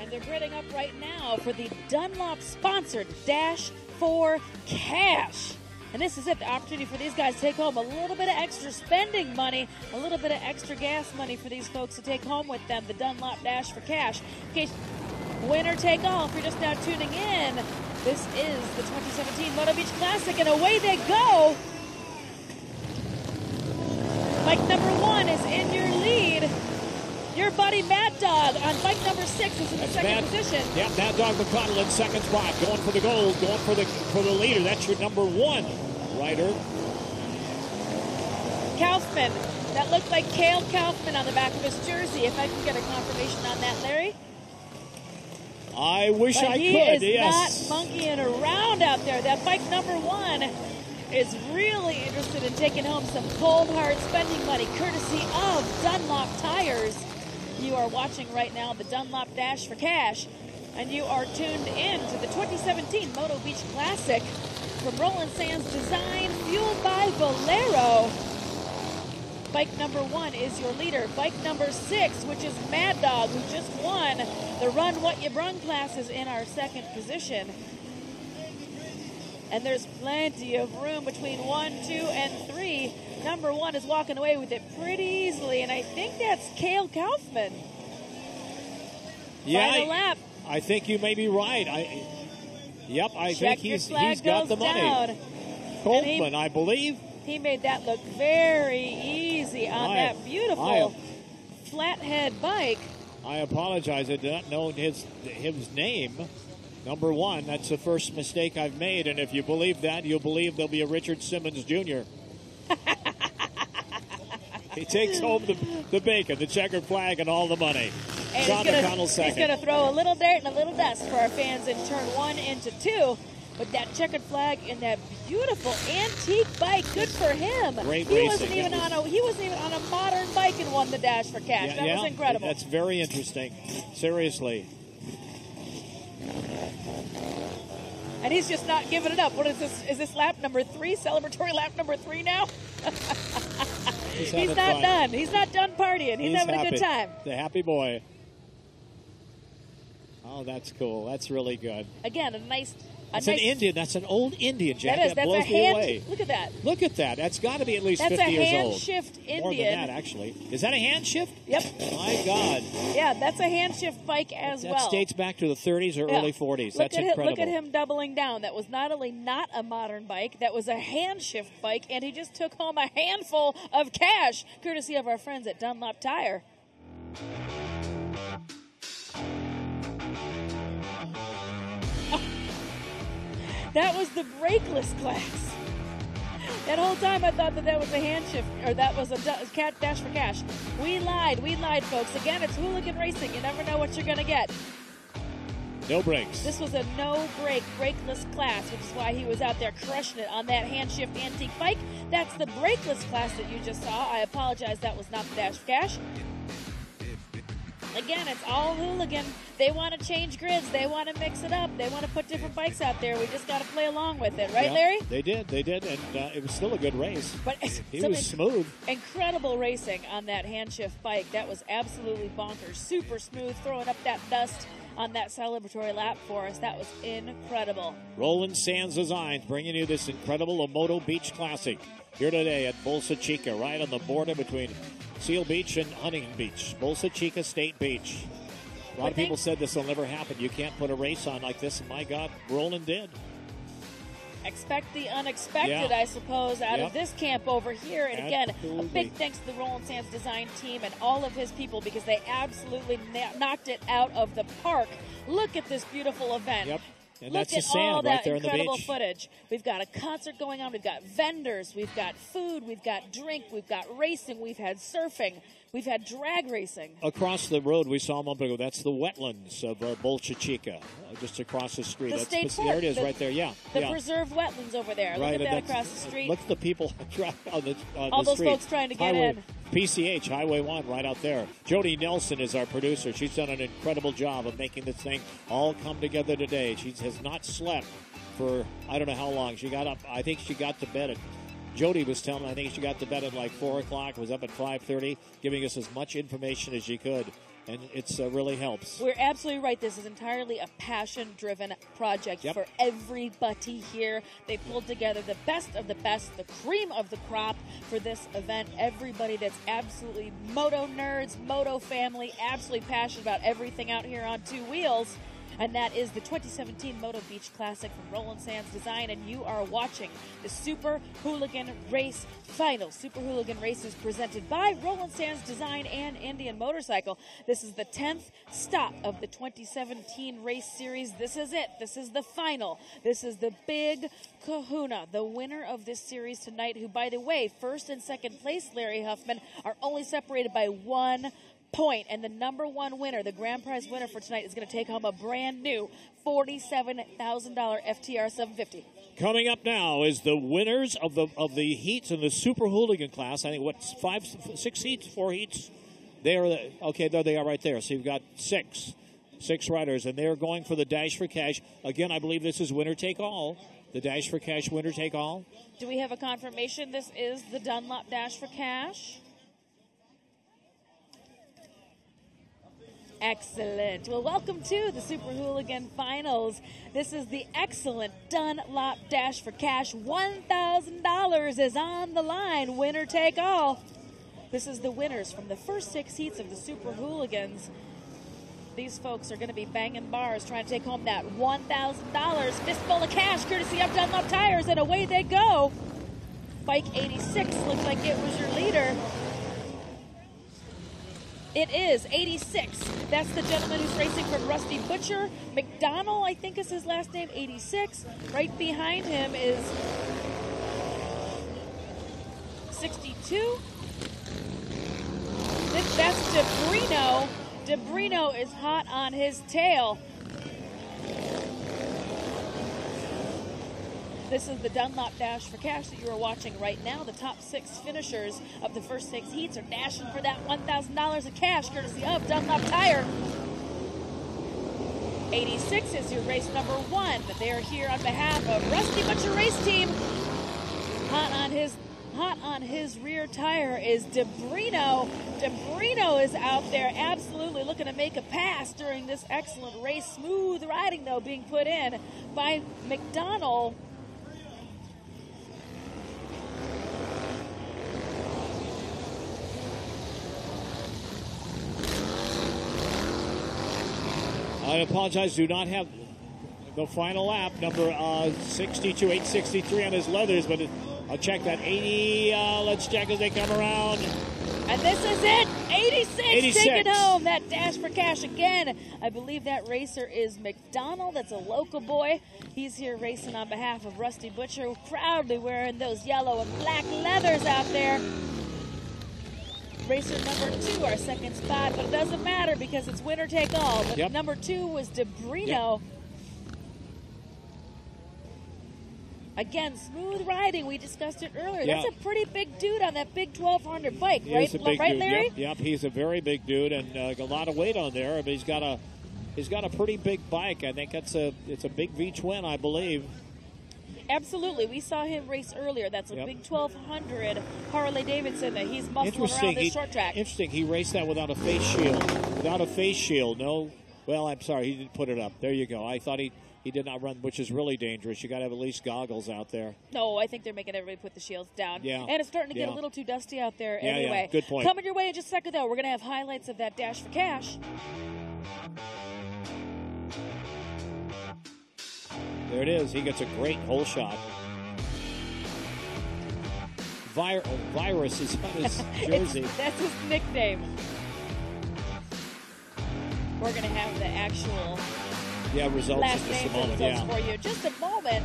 And they're gritting up right now for the Dunlop sponsored Dash for Cash. And this is it, the opportunity for these guys to take home a little bit of extra spending money, a little bit of extra gas money for these folks to take home with them, the Dunlop Dash for Cash. In case Winner take all. If you're just now tuning in, this is the 2017 Moto Beach Classic, and away they go. Bike number 1 is in your lead. Your buddy Mad Dog on bike number 6 is in the second position. Yeah, Mad Dog McConnell in second spot, going for the gold, going for the leader. That's your number 1 rider. Kaufman, that looked like Cale Kaufman on the back of his jersey. If I can get a confirmation on that, Larry. I wish I could. He is yes. not monkeying around out there. That bike number 1 is really interested in taking home some cold hard spending money, courtesy of Dunlop tires. You are watching right now the Dunlop Dash for Cash, and you are tuned in to the 2017 Moto Beach Classic from Roland Sands Design, fueled by Valero. Bike number 1 is your leader. Bike number 6, which is Mad Dog, who just won the Run What You Brung class, is in our second position. And there's plenty of room between 1, 2, and 3. Number 1 is walking away with it pretty easily, and I think that's Cale Kaufman. Yeah, Final lap. I think you may be right. I Check think your he's flag got the goes money. down. Coleman, I believe. He made that look very easy on that beautiful flathead bike. I apologize. I did not know his name. Number 1, that's the first mistake I've made, and if you believe that, you'll believe there'll be a Richard Simmons Jr. He takes home the bacon, the checkered flag, and all the money. And John McConnell second. He's going to throw a little dirt and a little dust for our fans in turn 1 into 2. But that checkered flag in that beautiful antique bike, good for him. Great he racing. wasn't even on a modern bike and won the Dash for Cash. That was incredible. That's very interesting. Seriously. And he's just not giving it up. What is this? Is this lap number 3? Celebratory lap number 3 now? He's not done. He's not done partying. He's having happy. a good time. The happy boy. Oh, that's cool. That's really good. Again, That's an Indian. That's an old Indian, Jack. That is. That blows me away. Look at that. Look at that. That's got to be at least That's 50 years old. That's a hand shift Indian. More than that, actually. Is that a hand shift? Yep. My God. Yeah, that's a hand shift bike as well. That dates back to the 30s or early 40s. That's incredible. Look at him doubling down. That was not only not a modern bike, that was a hand shift bike, and he just took home a handful of cash, courtesy of our friends at Dunlop Tire. That was the brakeless class. That whole time I thought that was a hand shift, or that was a Dash for Cash. We lied, folks. Again, it's hooligan racing. You never know what you're going to get. No brakes. This was a no-brake, brakeless class, which is why he was out there crushing it on that hand shift antique bike. That's the brakeless class that you just saw. I apologize, that was not the Dash for Cash. Again, it's all hooligan. They want to change grids. They want to mix it up. They want to put different bikes out there. We just got to play along with it. Right, Larry? They did. And it was still a good race. But he was smooth. Incredible racing on that hand shift bike. That was absolutely bonkers. Super smooth, throwing up that dust on that celebratory lap for us. That was incredible. Roland Sands Designs bringing you this incredible Moto Beach Classic here today at Bolsa Chica, right on the border between Seal Beach and Huntington Beach. Bolsa Chica State Beach. A lot of people said this will never happen. You can't put a race on like this. And my God, Roland did. Expect the unexpected, I suppose, out of this camp over here. And again, a big thanks to the Roland Sands Design team and all of his people, because they absolutely knocked it out of the park. Look at this beautiful event. Yep. And Look that's the at sand all right that there on the incredible beach. footage. We've got a concert going on. We've got vendors. We've got food. We've got drink. We've got racing. We've had surfing. We've had drag racing. Across the road, we saw a moment ago, that's the wetlands of Bolsa Chica, just across the street. The state park. There it is, right there, The preserved wetlands over there. Right, look at that across the street. Look at the people on the all those street. folks trying to get in. PCH, Highway 1, right out there. Jody Nelson is our producer. She's done an incredible job of making this thing all come together today. She has not slept for I don't know how long. She got up, I think she got to bed at, Jody was telling me, I think she got to bed at like 4 o'clock, was up at 5:30, giving us as much information as she could. And it's really helps. We're absolutely right. This is entirely a passion-driven project for everybody here. They pulled together the best of the best, the cream of the crop for this event. Everybody that's absolutely moto nerds, moto family, absolutely passionate about everything out here on two wheels. And that is the 2017 Moto Beach Classic from Roland Sands Design, and you are watching the Super Hooligan Race Finals. Super Hooligan Race is presented by Roland Sands Design and Indian Motorcycle. This is the 10th stop of the 2017 race series. This is it. This is the final. This is the big kahuna. The winner of this series tonight, who, by the way, first and second place, Larry Huffman, are only separated by 1 point, and the number one winner, the grand prize winner for tonight, is going to take home a brand new $47,000 FTR 750. Coming up now is the winners of the heats in the Super Hooligan class. I think what 6 heats, 4 heats. There they are right there. So you've got six riders, and they're going for the Dash for Cash. Again, I believe this is winner take all. The Dash for Cash winner take all. Do we have a confirmation this is the Dunlop Dash for Cash? Excellent. Well, welcome to the Super Hooligan Finals. This is the excellent Dunlop Dash for Cash. $1,000 is on the line. Winner take all. This is the winners from the first 6 heats of the Super Hooligans. These folks are going to be banging bars trying to take home that $1,000. Fistful of cash courtesy of Dunlop Tires, and away they go. Bike 86 looks like it was your leader. It is 86. That's the gentleman who's racing from Rusty Butcher. McDonald, I think is his last name, 86. Right behind him is 62. That's DeBrino. DeBrino is hot on his tail. This is the Dunlop Dash for Cash that you are watching right now. The top 6 finishers of the first 6 heats are dashing for that $1,000 of cash, courtesy of Dunlop Tire. 86 is your race number 1. They are here on behalf of Rusty Butcher Race Team. Hot on his rear tire is DeBrino. DeBrino is out there absolutely looking to make a pass during this excellent race. Smooth riding, though, being put in by McDonald. I apologize, do not have the final lap, number 62, 863 on his leathers, but I'll check that. 80, let's check as they come around. And this is it, 86. Taking home that Dash for Cash again. I believe that racer is McDonald. That's a local boy. He's here racing on behalf of Rusty Butcher, proudly wearing those yellow and black leathers out there. Racer number 2, our second spot, but it doesn't matter because it's winner take all. But number 2 was DeBrino. Yep. Again, smooth riding. We discussed it earlier. That's a pretty big dude on that big 1200 bike, right? He's a big dude. Larry? Yep, he's a very big dude and a lot of weight on there. But he's got a pretty big bike. I think it's a big V twin, I believe. Absolutely. We saw him race earlier. That's a big 1200 Harley Davidson that he's muscling around this short track. Interesting. He raced that without a face shield. Without a face shield. No. Well, I'm sorry. He didn't put it up. There you go. I thought he did not run, which is really dangerous. You got to have at least goggles out there. No, I think they're making everybody put the shields down. Yeah. And it's starting to get a little too dusty out there anyway. Yeah. Good point. Coming your way in just a second, though. We're going to have highlights of that Dash for Cash. There it is. He gets a great hole shot. Virus is on his jersey. That's his nickname. We're going to have the actual results last in just name a moment. results for you. Just a moment.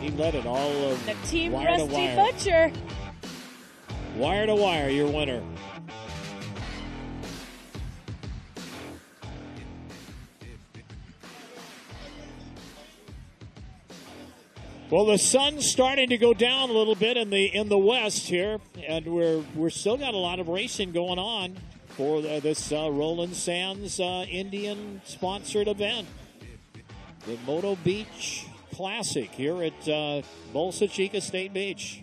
He led it all of the Team wire Rusty to wire. Butcher. Wire to wire, your winner. Well, the sun's starting to go down a little bit in the west here, and we're still got a lot of racing going on for this Roland Sands Indian sponsored event, the Moto Beach Classic here at Bolsa Chica State Beach.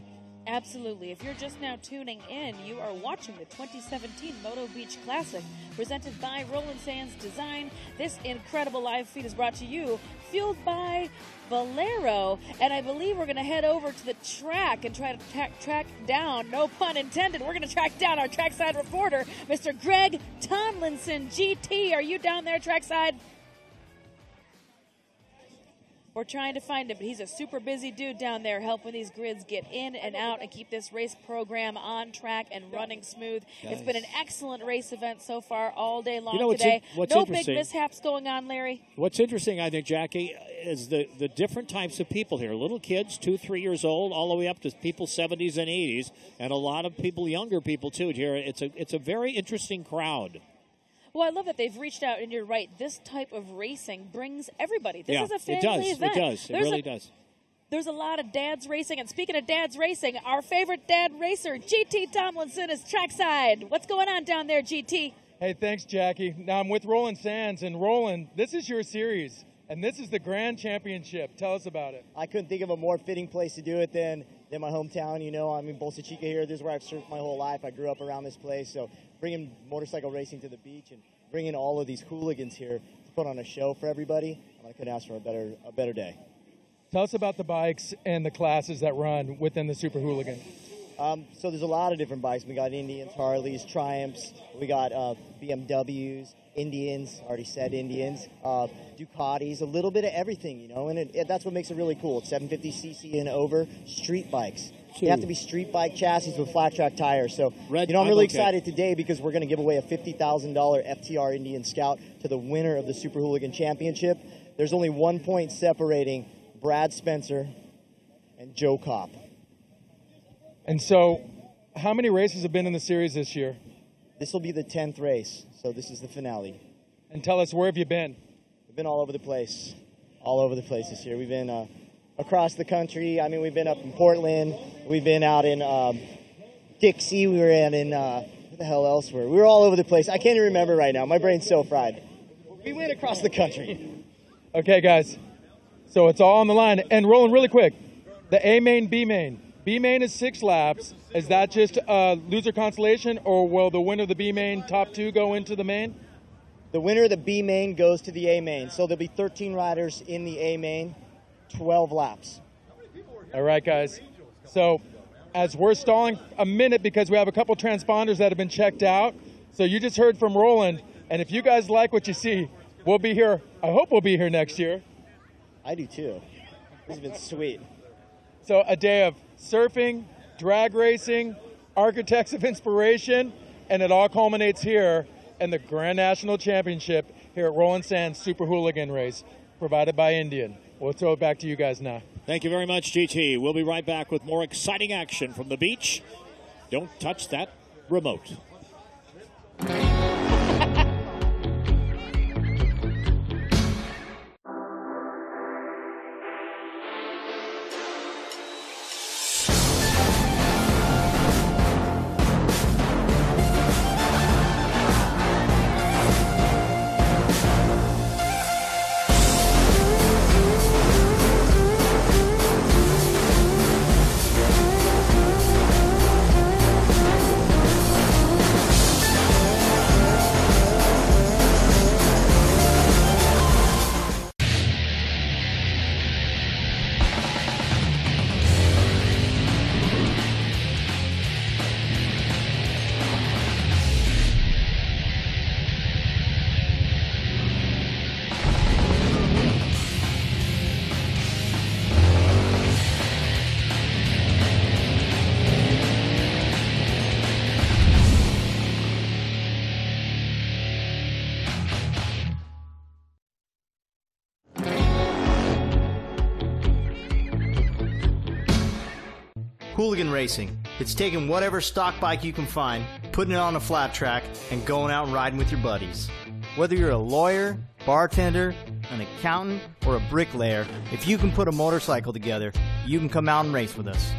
Absolutely. If you're just now tuning in, you are watching the 2017 Moto Beach Classic presented by Roland Sands Design. This incredible live feed is brought to you, fueled by Valero. And I believe we're going to head over to the track and try to track down, no pun intended, we're going to track down our trackside reporter, Mr. Greg Tomlinson. GT, are you down there trackside? We're trying to find him, but he's a super busy dude down there helping these grids get in and out and keep this race program on track and running smooth. Guys. It's been an excellent race event so far all day long what's today. what's No big interesting- mishaps going on, Larry. What's interesting, I think, Jackie, is the different types of people here. Little kids, 2, 3 years old, all the way up to people 70s and 80s, and a lot of people, younger people too. Here, it's a very interesting crowd. Well, I love that they've reached out, and you're right. This type of racing brings everybody. This is a it family does. event. It does. It really does. There's a lot of dads racing, and speaking of dads racing, our favorite dad racer, GT Tomlinson, is trackside. What's going on down there, GT? Hey, thanks, Jackie. Now I'm with Roland Sands, and Roland, this is your series, and this is the Grand Championship. Tell us about it. I couldn't think of a more fitting place to do it than my hometown. You know, I'm in Bolsa Chica here. This is where I've surfed my whole life. I grew up around this place, so bringing motorcycle racing to the beach and bringing all of these hooligans here to put on a show for everybody, I couldn't ask for a better day. Tell us about the bikes and the classes that run within the Super Hooligan. So there's a lot of different bikes. We got Indians, Harleys, Triumphs. We got BMWs, Indians, already said Indians, Ducatis, a little bit of everything, you know, and that's what makes it really cool. It's 750cc and over, street bikes. They have to be street bike chassis with flat track tires. So, I'm really excited today because we're going to give away a $50,000 FTR Indian Scout to the winner of the Super Hooligan Championship. There's only 1 point separating Brad Spencer and Joe Kopp. And so, how many races have been in the series this year? This will be the 10th race, so this is the finale. And tell us, where have you been? We've been all over the place. All over the place this year. We've been across the country. I mean, we've been up in Portland. We've been out in Dixie. We were in where the hell else were we? We were all over the place. I can't even remember right now. My brain's so fried. We went across the country. Okay, guys. So it's all on the line. And Roland, really quick, the A main, B main. B main is 6 laps. Is that just loser consolation, or will the winner of the B main top 2 go into the main? The winner of the B main goes to the A main. So there'll be 13 riders in the A main, 12 laps. All right, guys. So as we're stalling a minute because we have a couple transponders that have been checked out. So you just heard from Roland. And if you guys like what you see, we'll be here. I hope we'll be here next year. I do too. This has been sweet. So a day of surfing, drag racing, architects of inspiration, and it all culminates here in the Grand National Championship here at Roland Sands Super Hooligan Race, provided by Indian. We'll throw it back to you guys now. Thank you very much, GT. We'll be right back with more exciting action from the beach. Don't touch that remote. Hooligan racing. It's taking whatever stock bike you can find, putting it on a flat track, and going out and riding with your buddies. Whether you're a lawyer, bartender, an accountant, or a bricklayer, if you can put a motorcycle together, you can come out and race with us.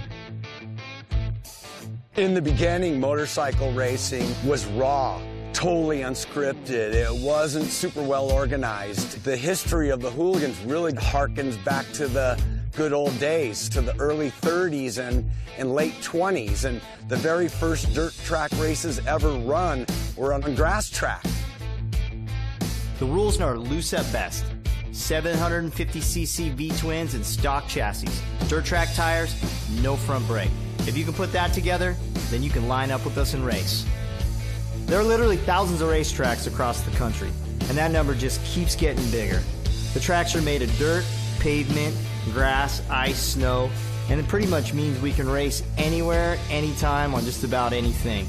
In the beginning, motorcycle racing was raw, totally unscripted. It wasn't super well organized. The history of the hooligans really harkens back to the good old days, to the early 30s and late 20s. And the very first dirt track races ever run were on a grass track. The rules are loose at best. 750cc V-twins and stock chassis. Dirt track tires, no front brake. If you can put that together, then you can line up with us and race. There are literally thousands of racetracks across the country, and that number just keeps getting bigger. The tracks are made of dirt, pavement, grass, ice, snow, and it pretty much means we can race anywhere, anytime, on just about anything.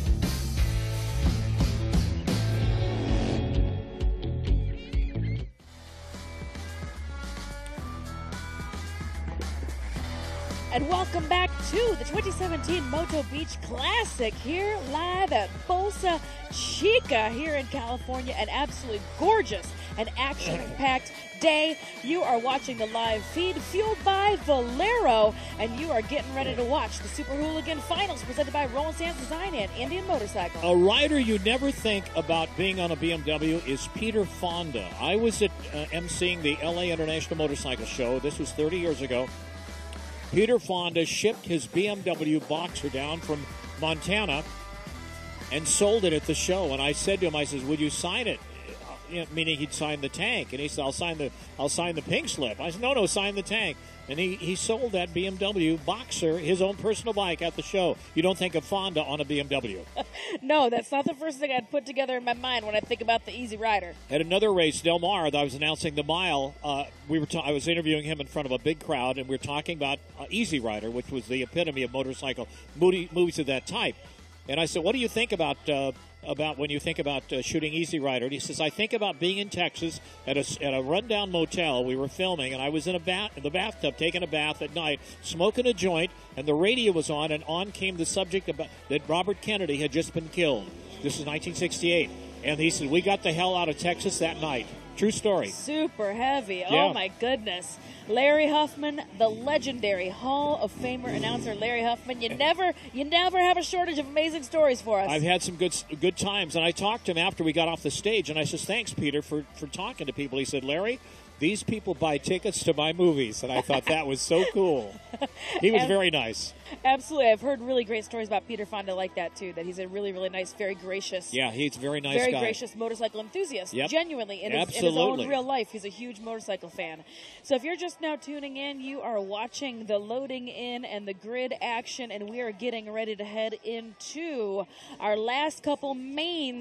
And welcome back to the 2017 Moto Beach Classic here live at Bolsa Chica here in California. An absolutely gorgeous and action-packed day. You are watching the live feed fueled by Valero, and you are getting ready to watch the Super Hooligan Finals presented by Roland Sands Design and Indian Motorcycle. A rider you never think about being on a BMW is Peter Fonda. I was at emceeing the LA International Motorcycle Show. This was 30 years ago. Peter Fonda shipped his BMW Boxer down from Montana and sold it at the show. And I said to him, I says, would you sign it? Meaning he'd sign the tank. And he said, I'll sign the pink slip. I said, no, sign the tank. And he sold that BMW Boxer, his own personal bike, at the show. You don't think of Fonda on a BMW. No, that's not the first thing I'd put together in my mind when I think about the Easy Rider. At another race, Del Mar, I was announcing the mile. I was interviewing him in front of a big crowd, and we were talking about Easy Rider, which was the epitome of motorcycle movies of that type. And I said, what do you think about when you think about shooting Easy Rider? And he says, I think about being in Texas at a rundown motel. We were filming, and I was in the bathtub taking a bath at night, smoking a joint, and the radio was on, and on came the subject about that Robert Kennedy had just been killed. This is 1968. And he said, we got the hell out of Texas that night. True story. Super heavy. Yeah. Oh, my goodness. Larry Huffman, the legendary Hall of Famer announcer Larry Huffman. You never have a shortage of amazing stories for us. I've had some good times, and I talked to him after we got off the stage, and I says, thanks, Peter, for talking to people. He said, Larry, these people buy tickets to my movies, and I thought that was so cool. He was very nice. Absolutely. I've heard really great stories about Peter Fonda like that, too, that he's a really, really nice, very gracious. Yeah, he's a very nice very guy. Gracious motorcycle enthusiast. Yep. Genuinely, in his own real life, he's a huge motorcycle fan. So if you're just now tuning in, you are watching the loading in and the grid action, and we are getting ready to head into our last couple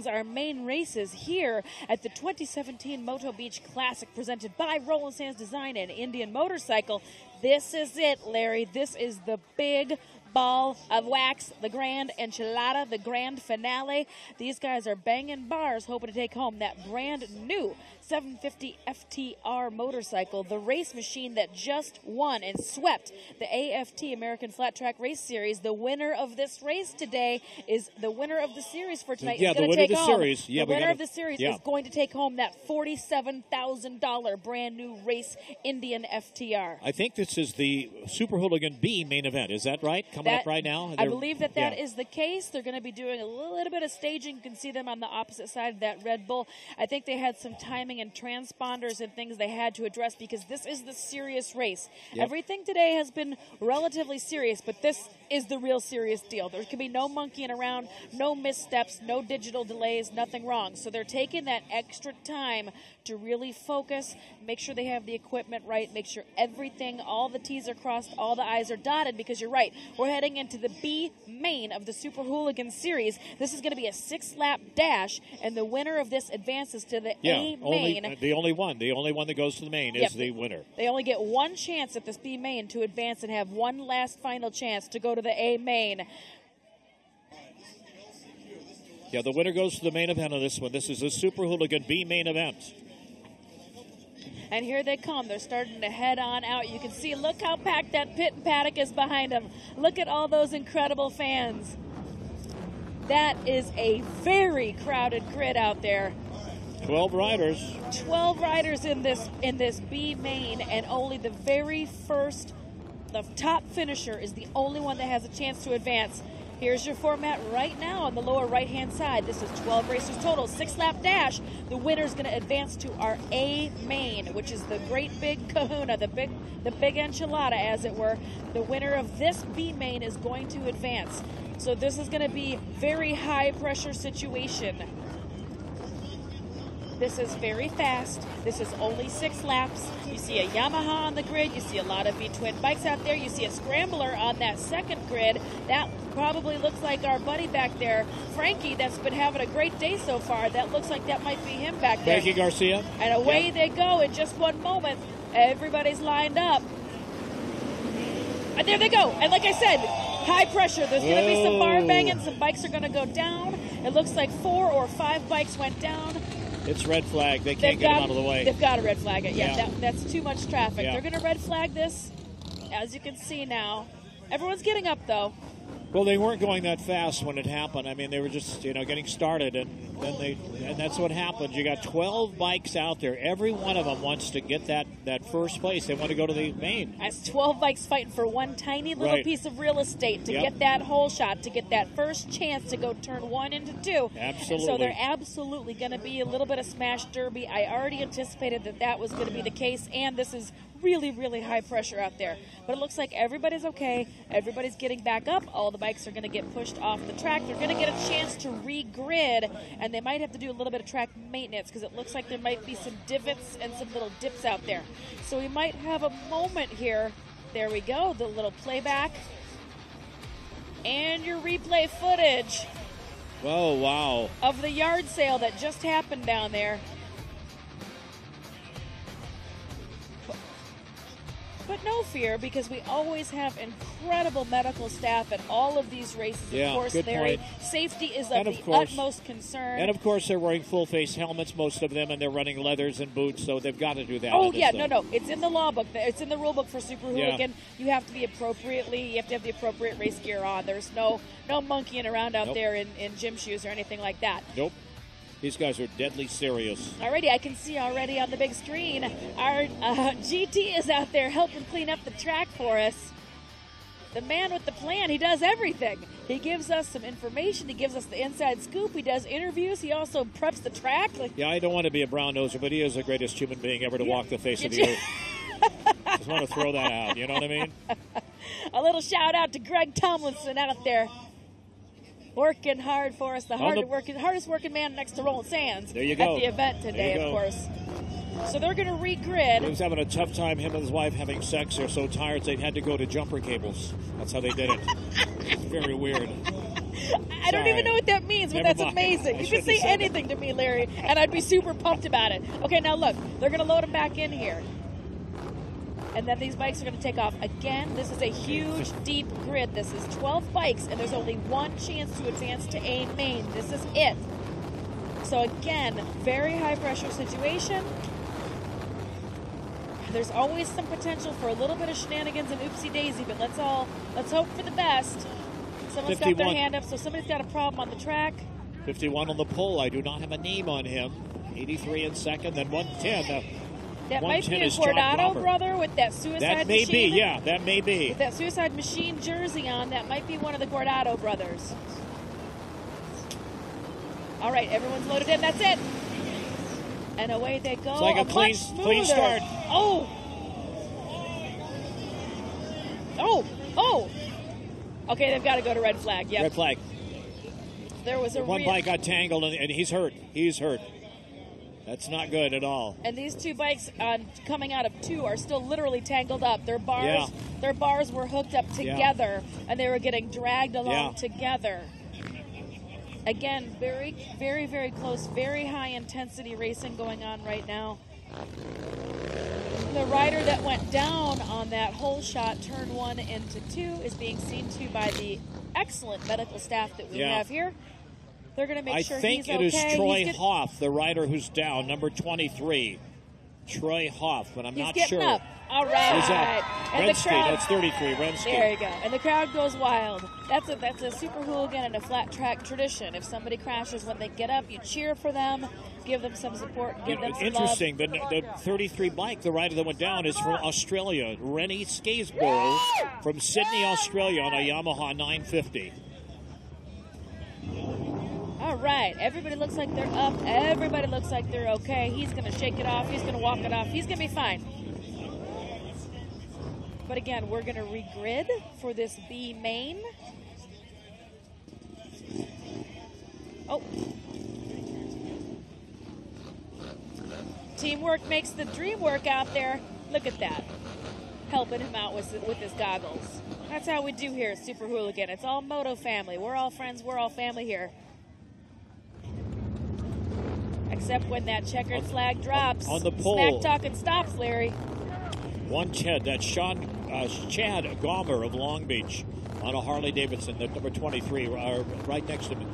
our main races here at the 2017 Moto Beach Classic presented by Roland Sands Design and Indian Motorcycle. This is it, Larry. This is the big ball of wax, the grand enchilada, the grand finale. These guys are banging bars, hoping to take home that brand new 750 FTR motorcycle, the race machine that just won and swept the AFT American Flat Track Race Series. The winner of this race today is the winner of the series for tonight. Yeah, the winner of the series. Yeah, the winner of the series is going to take home that $47,000 brand new race Indian FTR. I think this is the Super Hooligan B main event. Is that right? Coming up right now? I believe that is the case. They're going to be doing a little bit of staging. You can see them on the opposite side of that Red Bull. I think they had some timing and transponders and things they had to address because this is the serious race. Yep. Everything today has been relatively serious, but this is the real serious deal. There can be no monkeying around, no missteps, no digital delays, nothing wrong. So they're taking that extra time to really focus, make sure they have the equipment right, make sure everything, all the T's are crossed, all the I's are dotted, because you're right, we're heading into the B main of the Super Hooligan Series. This is going to be a 6-lap dash, and the winner of this advances to the A main. The only one that goes to the main is the winner. They only get one chance at this B main to advance and have one last final chance to go to the A main. Yeah, the winner goes to the main event of this one. This is the Super Hooligan B main event. And here they come. They're starting to head on out. You can see, look how packed that pit and paddock is behind them. Look at all those incredible fans. That is a very crowded grid out there. 12 riders. 12 riders in this B main, and only the top finisher is the only one that has a chance to advance. Here's your format right now on the lower right-hand side. This is 12 racers total, 6-lap dash. The winner's going to advance to our A main, which is the great big kahuna, the big enchilada, as it were. The winner of this B main is going to advance. So this is going to be very high-pressure situation. This is very fast. This is only 6 laps. You see a Yamaha on the grid. You see a lot of V-twin bikes out there. You see a scrambler on that second grid. That probably looks like our buddy back there, Frankie, that's been having a great day so far. That looks like that might be him back there. Frankie Garcia. And away they go in just one moment Everybody's lined up. And there they go. And like I said, high pressure. There's going to be some bar banging. Some bikes are going to go down. It looks like 4 or 5 bikes went down. It's red flag. They can't get them out of the way. They've got to red flag it. Yeah, that's too much traffic. Yeah. They're going to red flag this, as you can see now. Everyone's getting up, though. Well, they weren't going that fast when it happened. I mean, they were just, getting started, and that's what happened. You got 12 bikes out there. Every one of them wants to get that first place. They want to go to the main. That's 12 bikes fighting for one tiny little piece of real estate to get that hole shot, to get that first chance to go turn 1 into 2. Absolutely. And so they're absolutely going to be a little bit of smash derby. I already anticipated that was going to be the case, and this is really, really high pressure out there. But it looks like everybody's okay. Everybody's getting back up. All the bikes are going to get pushed off the track. They're going to get a chance to re-grid, and they might have to do a little bit of track maintenance because it looks like there might be some divots and some little dips out there. So we might have a moment here. There we go, the little playback. And your replay footage. Oh, wow. Of the yard sale that just happened down there. But no fear, because we always have incredible medical staff at all of these races. Yeah, of course, good Larry, point. safety is of the utmost concern. And, of course, they're wearing full-face helmets, most of them, and they're running leathers and boots, so they've got to do that. Oh, yeah, no. It's in the law book. It's in the rule book for Super Hooligan. Yeah. You have to have the appropriate race gear on. There's no monkeying around out there in gym shoes or anything like that. Nope. These guys are deadly serious. Alrighty, I can see already on the big screen, our GT is out there helping clean up the track for us. The man with the plan, he does everything. He gives us some information, he gives us the inside scoop, he does interviews, he also preps the track. Yeah, I don't want to be a brown noser, but he is the greatest human being ever to walk the face of the earth. Just want to throw that out, you know what I mean? A little shout out to Greg Tomlinson out there. Working hard for us, the hardest working man next to Roland Sands there you go. At the event today, of course. So they're going to re-grid. He was having a tough time, him and his wife having sex. They're so tired they had to go to jumper cables. That's how they did it. It's very weird. I don't even know what that means, but that's amazing. You can say anything to me, Larry, and I'd be super pumped about it. Okay, now look, they're going to load them back in here. And then these bikes are going to take off. Again, this is a huge, deep grid. This is 12 bikes, and there's only one chance to advance to A main. This is it. So again, very high-pressure situation. There's always some potential for a little bit of shenanigans and oopsie-daisy, but let's hope for the best. Someone's 51. Got their hand up, so somebody's got a problem on the track. 51 on the pole. I do not have a name on him. 83 in second, then 110. That might be a Cordado brother with that suicide machine. That may be, yeah, that may be. With that suicide machine jersey on, that might be one of the Cordado brothers. All right, everyone's loaded in. That's it. And away they go. It's like a clean start. Oh. Okay, they've got to go to red flag. Yep. Red flag. There was one bike got tangled, and he's hurt. He's hurt. That's not good at all. And these two bikes coming out of 2 are still literally tangled up. Their bars were hooked up together, and they were getting dragged along together. Again, very, very, very close, very high intensity racing going on right now. The rider that went down on that hole shot, turn 1 into 2, is being seen to by the excellent medical staff that we have here. They're going to make sure he's okay. I think it is Troy Hoff, the rider who's down, number 23. Troy Hoff, but I'm not sure. Up. All right. He's up. Renski, that's 33, Renski. There you go. And the crowd goes wild. That's a Super Hooligan and a flat track tradition. If somebody crashes when they get up, you cheer for them, give them some support, give them some interesting. love. The 33 bike, the rider that went down, is from Australia. Rennie Skaesborough from Sydney, Australia, on a Yamaha 950. All right, everybody looks like they're up. Everybody looks like they're okay. He's going to shake it off. He's going to walk it off. He's going to be fine. But again, we're going to re-grid for this B main. Oh. Teamwork makes the dream work out there. Look at that. Helping him out with his goggles. That's how we do here at Super Hooligan. It's all Moto family. We're all friends. We're all family here. Except when that checkered flag drops. On the pole. Smack talking stops, Larry. One Chad, that's Chad Gomer of Long Beach on a Harley Davidson, the number 23, right next to me.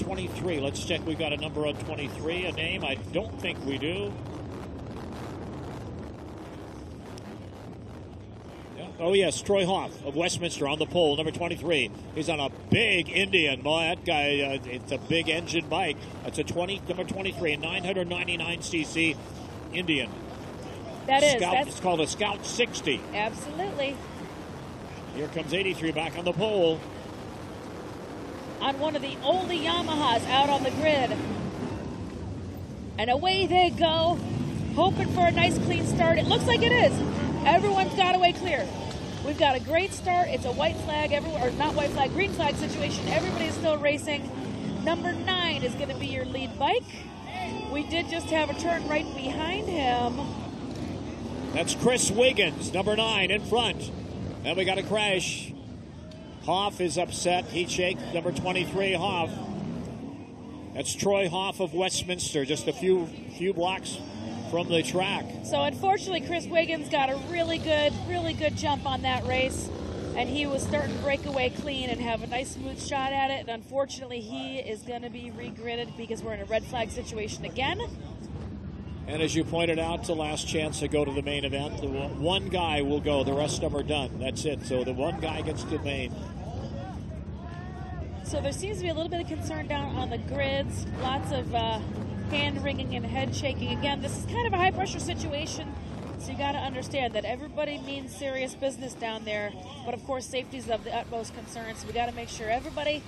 23. Let's check. We got a number on 23, a name. I don't think we do. Yeah. Oh, yes, Troy Hoff of Westminster on the pole, number 23. He's on a big Indian. Boy, that guy, it's a big engine bike. That's a number 23, a 999cc Indian. That is. It's called a Scout 60. Absolutely. Here comes 83 back on the pole. On one of the only Yamahas out on the grid. And away they go, hoping for a nice clean start. It looks like it is. Everyone's got away clear. We've got a great start. It's a white flag, or not white flag, green flag situation. Everybody's still racing. Number 9 is going to be your lead bike. We did just have a turn right behind him. That's Chris Wiggins, number 9 in front. And we got a crash. Hoff is upset. Heat shake, number 23, Hoff. That's Troy Hoff of Westminster, just a few blocks from the track. So unfortunately, Chris Wiggins got a really good jump on that race, and he was starting to break away clean and have a nice smooth shot at it. And unfortunately, he is going to be regridded because we're in a red flag situation again. And as you pointed out, the last chance to go to the main event. The one guy will go. The rest of them are done. That's it. So the one guy gets to the main. So there seems to be a little bit of concern down on the grids. Lots of hand wringing and head shaking. Again, this is kind of a high-pressure situation, so you got to understand that everybody means serious business down there. But of course, safety is of the utmost concern. So we got to make sure everybody's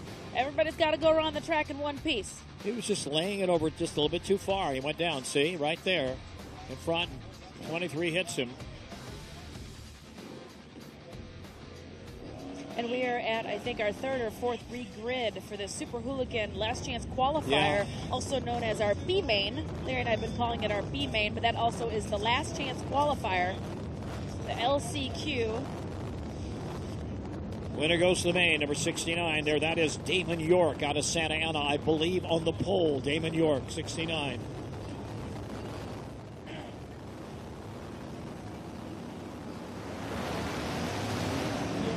got to go around the track in one piece. He was just laying it over just a little bit too far. He went down, see, right there in front. 23 hits him. And we are at, I think, our third or fourth re-grid for the Super Hooligan Last Chance Qualifier, Yeah. also known as our B-Main. Larry and I have been calling it our B-Main, but that also is the Last Chance Qualifier, the LCQ. Winner goes to the main, number 69 there. That is Damon York out of Santa Ana, I believe, on the pole. Damon York, 69.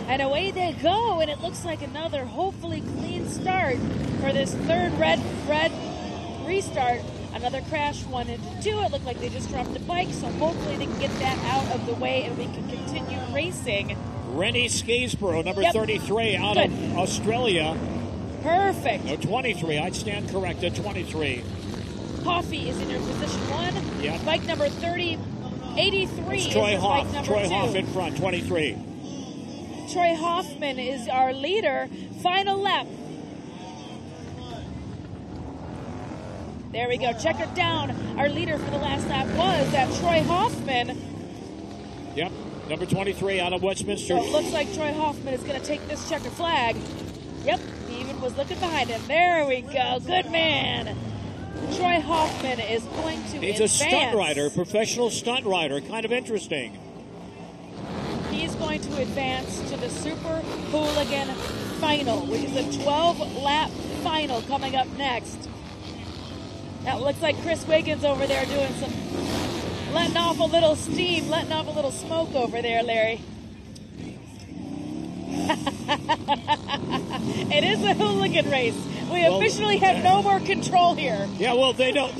And away they go, and it looks like another hopefully clean start for this third red restart. Another crash, 1 into 2. It looked like they just dropped a bike, so hopefully they can get that out of the way and we can continue racing. Rennie Skaesborough, number 33, out of Australia. Perfect. No, 23. I'd stand corrected. 23. Coffee is in your position 1. Yep. Bike number 30, 83 It's Troy is Hoff. bike number Troy 2. Hoff in front, 23. Troy Hoffman is our leader. Final lap. There we go. Check it down. Our leader for the last lap was that Troy Hoffman. Yep. Number 23 out of Westminster. So it looks like Troy Hoffman is going to take this checkered flag. Yep. He even was looking behind him. There we go. Good man. Troy Hoffman is going to He's advance. a stunt rider, professional stunt rider. Kind of interesting. He's going to advance to the Super Hooligan Final, which is a 12-lap final coming up next. That looks like Chris Wiggins over there doing some, letting off a little steam, letting off a little smoke over there, Larry. It is a hooligan race. We officially have no more control here. Yeah, well, they know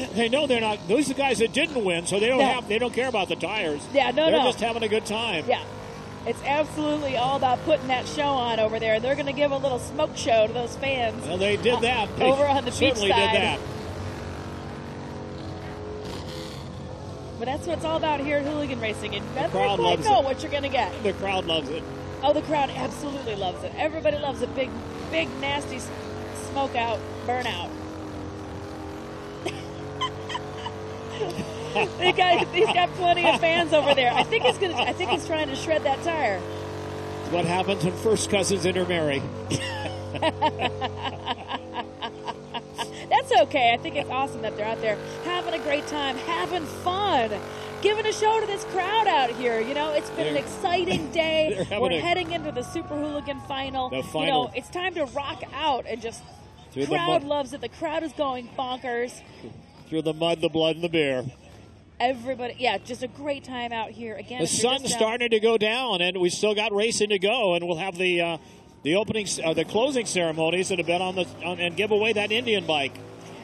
they're not. Those are the guys that didn't win, so they don't care about the tires. Yeah, They're just having a good time. Yeah. It's absolutely all about putting that show on over there. They're going to give a little smoke show to those fans. Well, they did that. Over on the beach certainly side. did that. But that's what it's all about here at Hooligan Racing. You never crowd quite loves know it. what you're going to get. The crowd loves it. Oh, the crowd absolutely loves it. Everybody loves a big, nasty smoke out, burnout. He's got plenty of fans over there. I think he's trying to shred that tire. It's what happens when first cousins intermarry. That's okay. I think it's awesome that they're out there having a great time, having fun, giving a show to this crowd out here. You know, it's been an exciting day. We're heading into the Super Hooligan Final. The final. You know, it's time to rock out and just. The crowd loves it. The crowd is going bonkers. Through the mud, the blood, and the beer. Everybody, yeah, just a great time out here. Again, the sun's starting to go down, and we still got racing to go, and we'll have the opening, the closing ceremonies that have been and give away that Indian bike.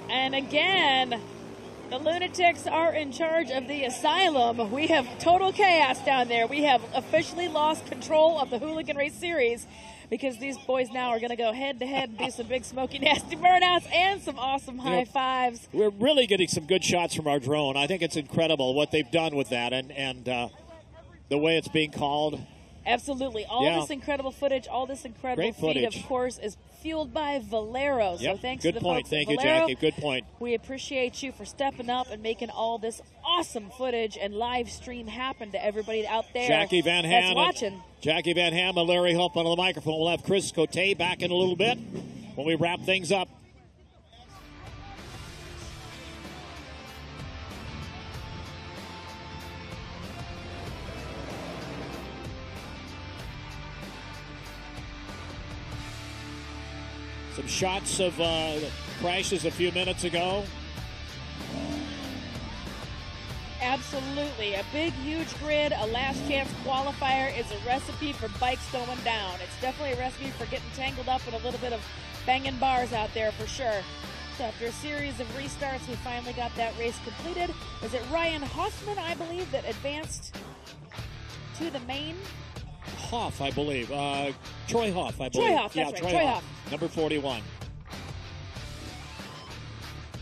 And again, the lunatics are in charge of the asylum. We have total chaos down there. We have officially lost control of the Hooligan Race Series because these boys now are going to go head-to-head and do some big, smoky, nasty burnouts and some awesome high fives. We're really getting some good shots from our drone. I think it's incredible what they've done with that and the way it's being called. Absolutely. All this incredible footage, all this incredible feed, of course, is fueled by Valero. So thanks to the folks at Valero. Thank you, Jackie. Good point. We appreciate you for stepping up and making all this awesome footage and live stream happen to everybody out there Jackie Van Ham that's watching. Jackie Van Ham and Larry Hope on the microphone. We'll have Chris Cote back in a little bit when we wrap things up. Some shots of crashes a few minutes ago. Absolutely. A big, huge grid, a last chance qualifier is a recipe for bikes going down. It's definitely a recipe for getting tangled up in a little bit of banging bars out there for sure. So after a series of restarts, we finally got that race completed. Was it Ryan Hoffman, I believe, that advanced to the main? Hoff, I believe. Troy Hoff, I believe. Troy Hoff, that's right. Troy Hoff. Number 41.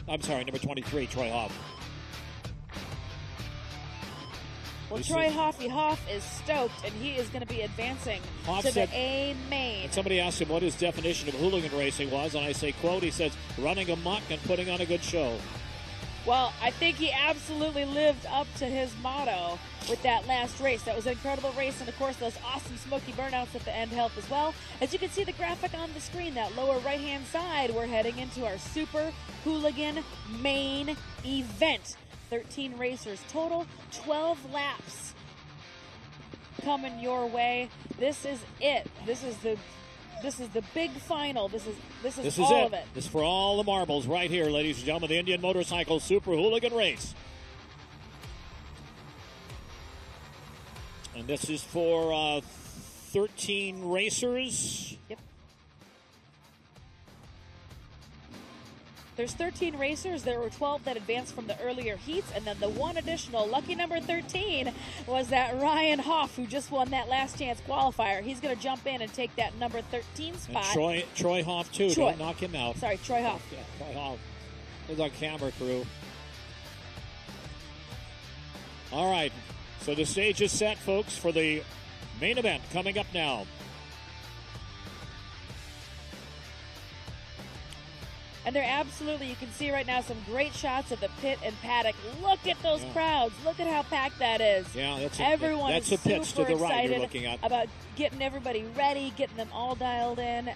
I'm sorry, number 23, Troy Hoff. Well, Troy Hoff is stoked, and he is going to be advancing to the A main. Somebody asked him what his definition of hooligan racing was, and I say, quote, he says, running amok and putting on a good show. Well, I think he absolutely lived up to his motto with that last race. That was an incredible race, and of course those awesome smoky burnouts at the end helped as well. As you can see the graphic on the screen, that lower right-hand side, we're heading into our Super Hooligan main event. 13 racers total, 12 laps coming your way. This is it. This is the big final. This is all of it. This is for all the marbles right here, ladies and gentlemen. The Indian Motorcycle Super Hooligan Race. And this is for 13 racers. Yep. There's 13 racers. There were 12 that advanced from the earlier heats, and then the one additional lucky number 13 was that Ryan Hoff, who just won that last chance qualifier. He's going to jump in and take that number 13 spot. And Troy Hoff, too. Don't knock him out. Sorry, Troy Hoff. Yeah, Troy Hoff. There's our camera crew. All right. So the stage is set, folks, for the main event coming up now. And they're absolutely, you can see right now some great shots of the pit and paddock. Look at those crowds. Look at how packed that is. Yeah, everyone that's is a pitch super to the right excited you're looking at. About getting everybody ready, getting them all dialed in,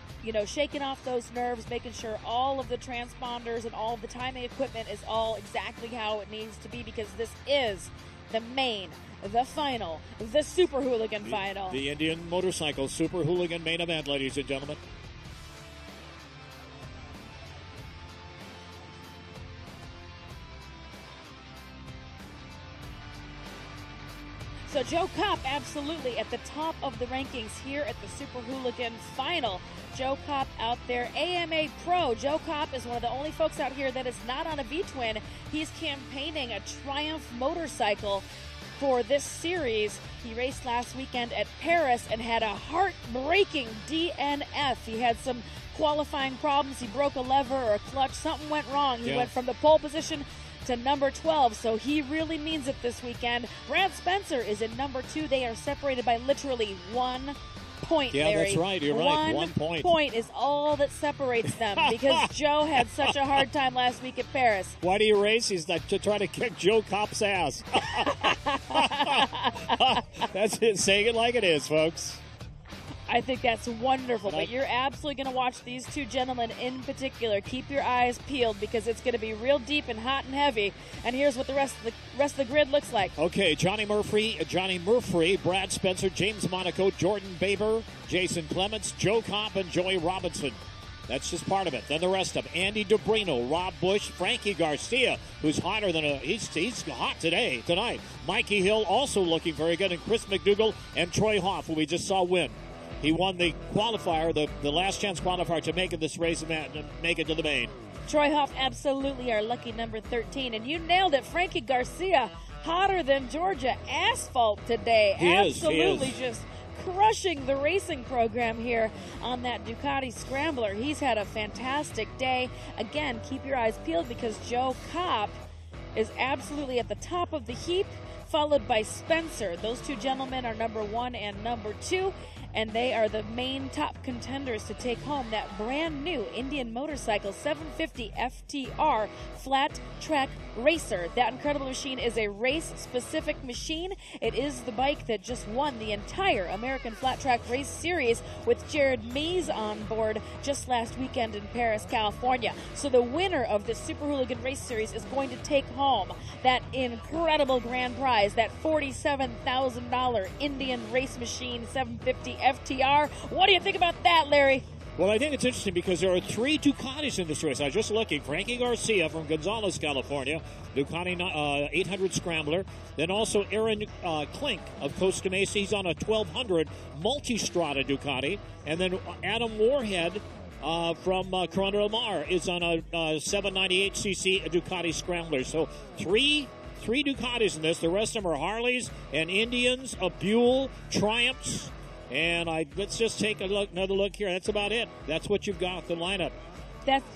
shaking off those nerves, making sure all of the transponders and all of the timing equipment is all exactly how it needs to be, because this is the main, the final, the Super Hooligan final. The Indian Motorcycle Super Hooligan main event, ladies and gentlemen. So Joe Kopp absolutely at the top of the rankings here at the Super Hooligan final. Joe Kopp out there, AMA Pro. Joe Kopp is one of the only folks out here that is not on a V-twin. He's campaigning a Triumph motorcycle for this series. He raced last weekend at Paris and had a heartbreaking DNF. He had some qualifying problems. He broke a lever or a clutch. Something went wrong. He went from the pole position to number 12, so he really means it this weekend. Brad Spencer is in number 2. They are separated by literally 1 point. Yeah, Larry. That's right. You're right. 1 point. 1 point is all that separates them because Joe had such a hard time last week at Paris. Why do you race? He's to try to kick Joe Kopp's ass. That's it. Saying it like it is, folks. I think that's wonderful, but you're absolutely going to watch these two gentlemen in particular. Keep your eyes peeled because it's going to be real deep and hot and heavy. And here's what the rest of the grid looks like. Okay, Johnny Murphy, Brad Spencer, James Monaco, Jordan Baber, Jason Clements, Joe Kopp, and Joey Robinson. That's just part of it. Then the rest of them. Andy DeBrino, Rob Bush, Frankie Garcia, who's hotter than he's hot tonight. Mikey Hill also looking very good, and Chris McDougall and Troy Hoff, who we just saw win. He won the qualifier, the last chance qualifier to make it this race and make it to the main. Troy Hoff, absolutely our lucky number 13. And you nailed it. Frankie Garcia, hotter than Georgia asphalt today. He absolutely is. Just crushing the racing program here on that Ducati Scrambler. He's had a fantastic day. Again, keep your eyes peeled because Joe Kopp is absolutely at the top of the heap, followed by Spencer. Those two gentlemen are number 1 and number 2, and they are the main top contenders to take home that brand new Indian Motorcycle 750 FTR flat track racer. That incredible machine is a race-specific machine. It is the bike that just won the entire American Flat Track Race Series with Jared Mays on board just last weekend in Paris, California. So the winner of the Super Hooligan Race Series is going to take home that incredible grand prize, that $47,000 Indian Race Machine 750 FTR. What do you think about that, Larry? Well, I think it's interesting because there are 3 Ducatis in this race. I was just looking. Frankie Garcia from Gonzales, California, Ducati 800 Scrambler. Then also Aaron Klink of Costa Mesa. He's on a 1200 Multistrada Ducati. And then Adam Warhead from Corona del Mar is on a 798cc Ducati Scrambler. So three Ducatis in this. The rest of them are Harleys and Indians, a Buell, Triumphs. And let's just take another look here. That's about it. That's what you've got, the lineup.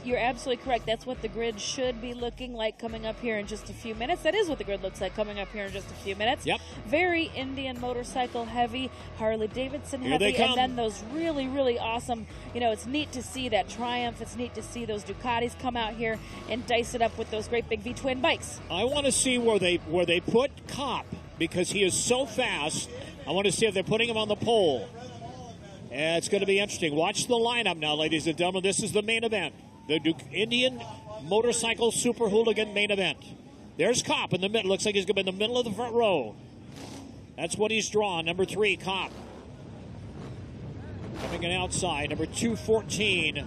You're absolutely correct. That's what the grid should be looking like coming up here in just a few minutes. That is what the grid looks like coming up here in just a few minutes. Yep. Very Indian motorcycle heavy, Harley Davidson Here heavy, they come. and then those really, really awesome, it's neat to see that Triumph. It's neat to see those Ducatis come out here and dice it up with those great big V-twin bikes. I want to see where they put Kopp because he is so fast. I want to see if they're putting him on the pole. And it's going to be interesting. Watch the lineup now, ladies and gentlemen. This is the main event. The Indian Motorcycle Super Hooligan main event. There's Kopp in the middle. Looks like he's going to be in the middle of the front row. That's what he's drawn. Number 3, Kopp. Coming in outside. Number 214.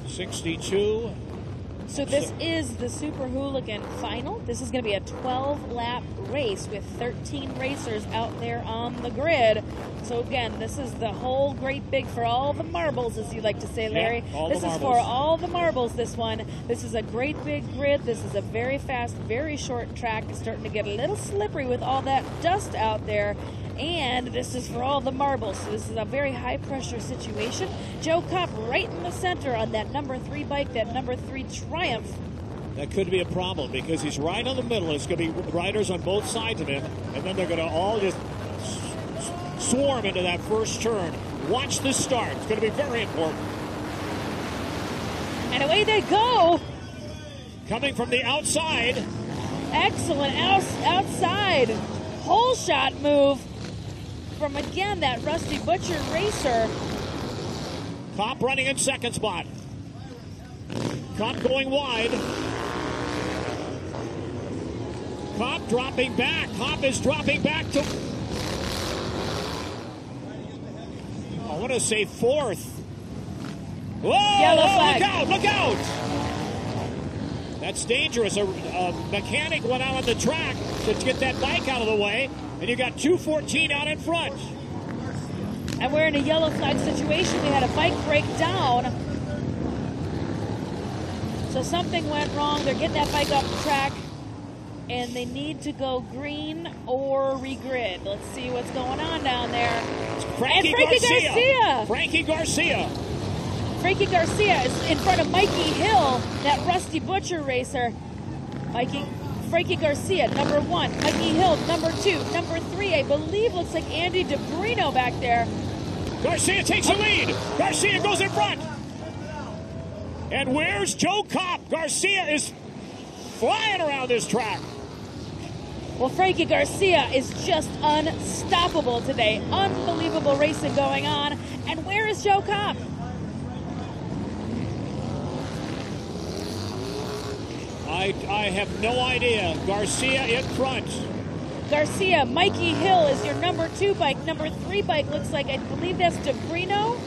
$62. So this is the Super Hooligan final. This is going to be a 12-lap race with 13 racers out there on the grid. So again, this is the whole great big for all the marbles, as you like to say, Larry. Yeah, this is for all the marbles, this one. This is a great big grid. This is a very fast, very short track. It's starting to get a little slippery with all that dust out there. And this is for all the marbles. So this is a very high-pressure situation. Joe Kopp right in the center on that number 3 bike, that number 3 Triumph. That could be a problem because he's right on the middle. It's going to be riders on both sides of him, and then they're going to all just swarm into that first turn. Watch this start. It's going to be very important. And away they go. Coming from the outside. Excellent outside hole shot move from, again, that Rusty Butcher racer. Kopp running in second spot. Kopp going wide. Kopp dropping back. Kopp is dropping back to, I want to say 4th. Whoa! Yellow Whoa, flag. look out! That's dangerous. A mechanic went out on the track to get that bike out of the way, and you got 214 out in front. And we're in a yellow flag situation. We had a bike break down. So something went wrong. They're getting that bike off the track, and they need to go green or regrid. Let's see what's going on down there. Frankie Garcia. Frankie Garcia. Frankie Garcia is in front of Mikey Hill, that Rusty Butcher racer. Frankie Garcia, number 1. Mikey Hill, number 2. Number 3, I believe, looks like Andy DeBrino back there. Garcia takes the lead. Garcia goes in front. And where's Joe Kopp? Garcia is flying around this track. Well, Frankie Garcia is just unstoppable today. Unbelievable racing going on. And where is Joe Kopp? I have no idea. Garcia in front. Garcia, Mikey Hill is your number 2 bike. Number 3 bike looks like, I believe that's Degenerate.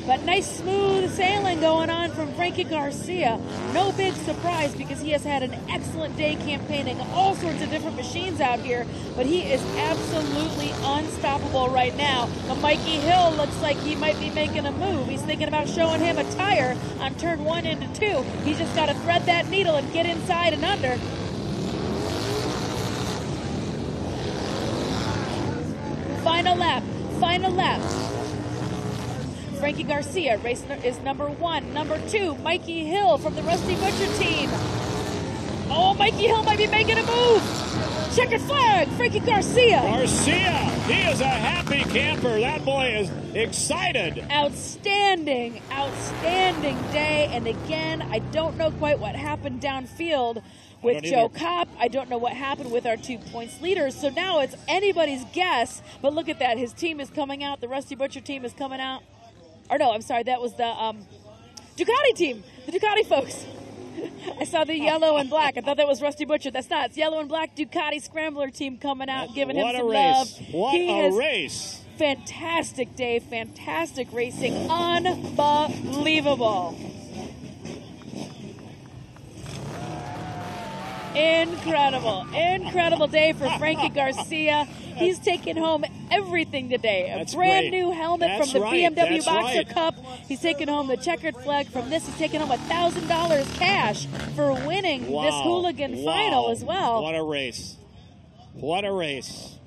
But nice smooth sailing going on from Frankie Garcia. No big surprise because he has had an excellent day campaigning all sorts of different machines out here, but he is absolutely unstoppable right now. But Mikey Hill looks like he might be making a move. He's thinking about showing him a tire on turn 1 into 2. He's just got to thread that needle and get inside and under. Final lap, final lap. Frankie Garcia, race is number 1. Number 2, Mikey Hill from the Rusty Butcher team. Oh, Mikey Hill might be making a move. Checkered flag, Frankie Garcia. Garcia, he is a happy camper. That boy is excited. Outstanding, outstanding day. And again, I don't know quite what happened downfield with Joe Kopp. I don't know what happened with our 2 points leaders. So now it's anybody's guess. But look at that. His team is coming out. The Rusty Butcher team is coming out. Or no, I'm sorry, that was the Ducati team, the Ducati folks. I saw the yellow and black. I thought that was Rusty Butcher. That's not. It's yellow and black Ducati Scrambler team coming out, giving him some love. What a race. Fantastic day, fantastic racing, unbelievable. Incredible day for Frankie Garcia. He's taking home everything today. A brand new helmet from the BMW Boxer Cup. He's taking home the checkered flag from this. He's taking home $1,000 cash for winning this Hooligan final as well. What a race. What a race.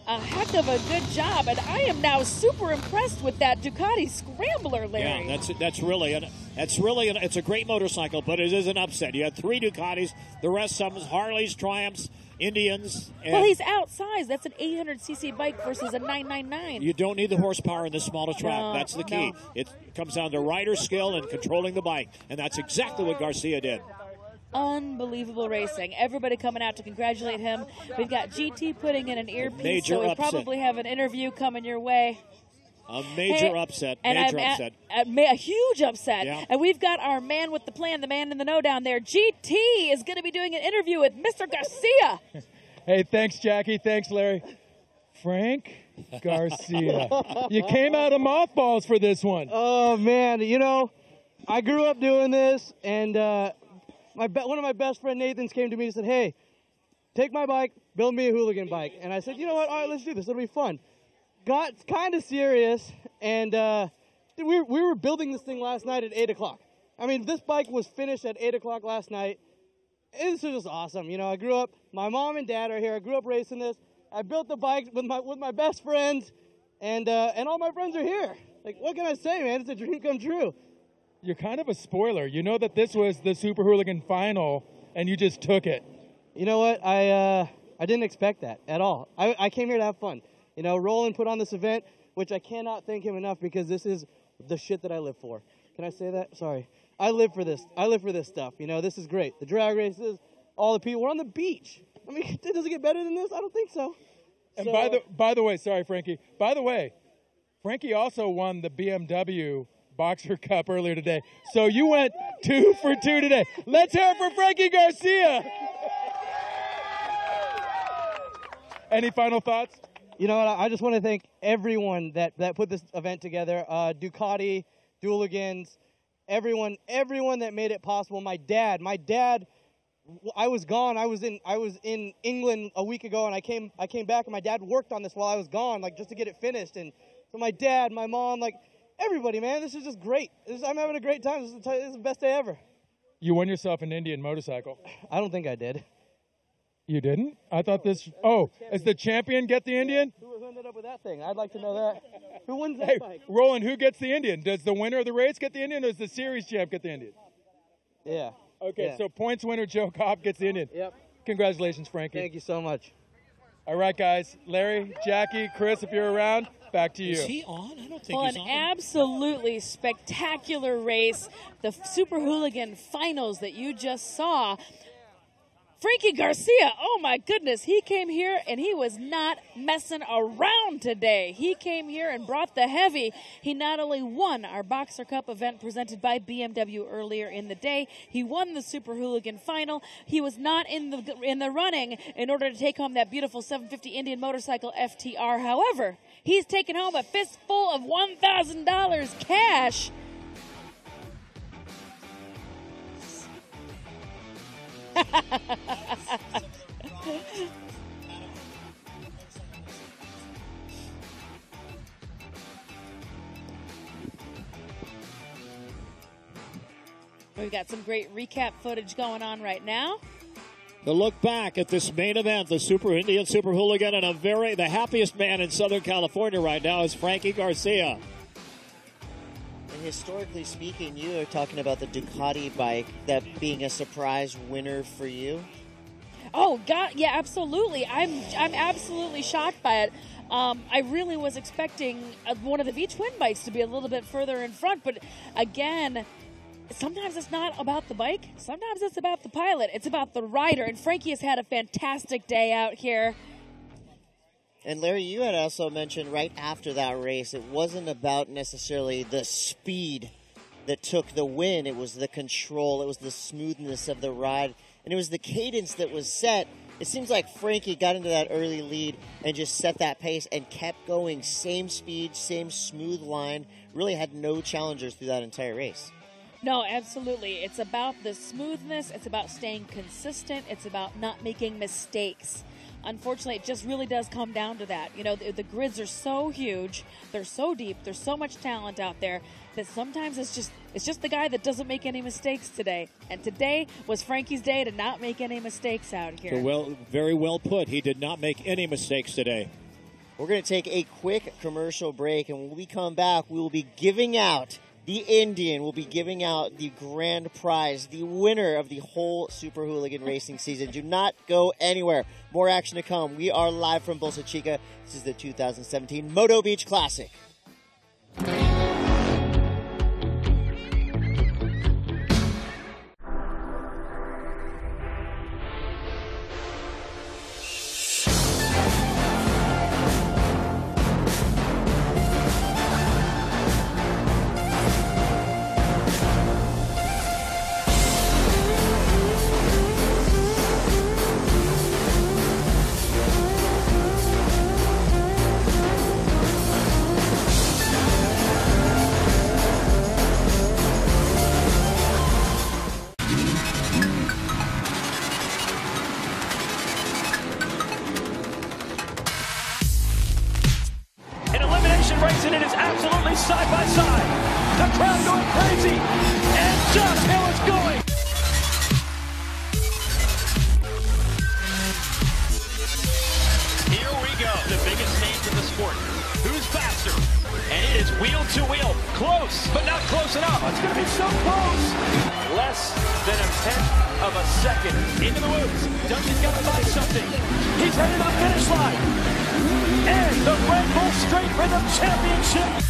A heck of a good job, and I am now super impressed with that Ducati Scrambler, Larry. Yeah, it's a great motorcycle, but it is an upset. You had 3 Ducatis, the rest some Harleys, Triumphs, Indians. Well, he's outsized. That's an 800cc bike versus a 999. You don't need the horsepower in this smaller track. No, that's the key. It comes down to rider skill and controlling the bike, and that's exactly what Garcia did. Unbelievable racing. Everybody coming out to congratulate him. We've got GT putting in an earpiece, so we probably have an interview coming your way. A major upset. A huge upset. Yeah. And we've got our man with the plan, the man in the know down there. GT is going to be doing an interview with Mr. Garcia. Hey, thanks, Jackie. Thanks, Larry. Frank Garcia. You came out of mothballs for this one. Oh, man. You know, I grew up doing this, and one of my best friend Nathan's came to me and said, hey, take my bike, build me a Hooligan bike. And I said, you know what, all right, let's do this. It'll be fun. Got kind of serious, and we were building this thing last night at 8 o'clock. I mean, this bike was finished at 8 o'clock last night. This was just awesome. You know, I grew up, my mom and dad are here. I grew up racing this. I built the bike with my best friends, and all my friends are here. Like, what can I say, man? It's a dream come true. You're kind of a spoiler. You know that this was the Super Hooligan final, and you just took it. You know what? I didn't expect that at all. I came here to have fun. You know, Roland put on this event, which I cannot thank him enough because this is the shit that I live for. Can I say that? Sorry. I live for this. I live for this stuff. You know, this is great. The drag races, all the people. We're on the beach. I mean, does it get better than this? I don't think so. And by the way, sorry, Frankie. By the way, Frankie also won the BMW Boxer Cup earlier today. So you went 2 for 2 today. Let's hear it for Frankie Garcia. Any final thoughts? You know what? I just want to thank everyone that put this event together. Ducati, Hooligans, everyone that made it possible. My dad. I was gone. I was in England a week ago, and I came back, and my dad worked on this while I was gone, like just to get it finished. And so my dad, my mom, like everybody, man, this is just great. I'm having a great time. This is the best day ever. You won yourself an Indian motorcycle. I don't think I did. You didn't? I thought this. Oh, does the champion get the Indian? Who ended up with that thing? I'd like to know that. Who wins that bike? Roland, who gets the Indian? Does the winner of the race get the Indian, or does the series champ get the Indian? Yeah. Okay, yeah. So points winner Joe Kopp gets the Indian. Yep. Congratulations, Frankie. Thank you so much. All right, guys. Larry, Jackie, Chris, if you're around, back to you. Is he on? I don't think well, he's on. An absolutely spectacular race. The Super Hooligan finals that you just saw. Frankie Garcia, oh my goodness, he came here and he was not messing around today. He came here and brought the heavy. He not only won our Boxer Cup event presented by BMW earlier in the day, he won the Super Hooligan final. He was not in the running in order to take home that beautiful 750 Indian motorcycle FTR. However, he's taken home a fistful of $1,000 cash. We've got some great recap footage going on right now. To look back at this main event, the Super Indian Super Hooligan, and the happiest man in Southern California right now is Frankie Garcia. And historically speaking, you are talking about the Ducati bike, that being a surprise winner for you. Oh God, yeah, absolutely. I'm absolutely shocked by it. I really was expecting one of the V-twin bikes to be a little bit further in front, but again, sometimes it's not about the bike. Sometimes it's about the pilot. It's about the rider, and Frankie has had a fantastic day out here. And Larry, you had also mentioned right after that race, it wasn't about necessarily the speed that took the win. It was the control. It was the smoothness of the ride. And it was the cadence that was set. It seems like Frankie got into that early lead and just set that pace and kept going. Same speed, same smooth line. Really had no challengers through that entire race. No, absolutely. It's about the smoothness. It's about staying consistent. It's about not making mistakes. Unfortunately, it just really does come down to that. You know, the grids are so huge. They're so deep. There's so much talent out there that sometimes it's just the guy that doesn't make any mistakes today. And today was Frankie's day to not make any mistakes out here. So very well put. He did not make any mistakes today. We're going to take a quick commercial break, and when we come back, we will be giving out the Indian. Will be giving out the grand prize, the winner of the whole Super Hooligan racing season. Do not go anywhere. More action to come. We are live from Bolsa Chica. This is the 2017 Moto Beach Classic. Racing, it is absolutely side by side. The crowd going crazy, and just how it's going. Here we go, the biggest names in the sport. Who's faster? And it is wheel to wheel, close, but not close enough. It's going to be so close. Less than a tenth of a second into the woods. Duncan's got to buy something. He's headed up finish line. And the Red Bull Straight Rhythm Championship.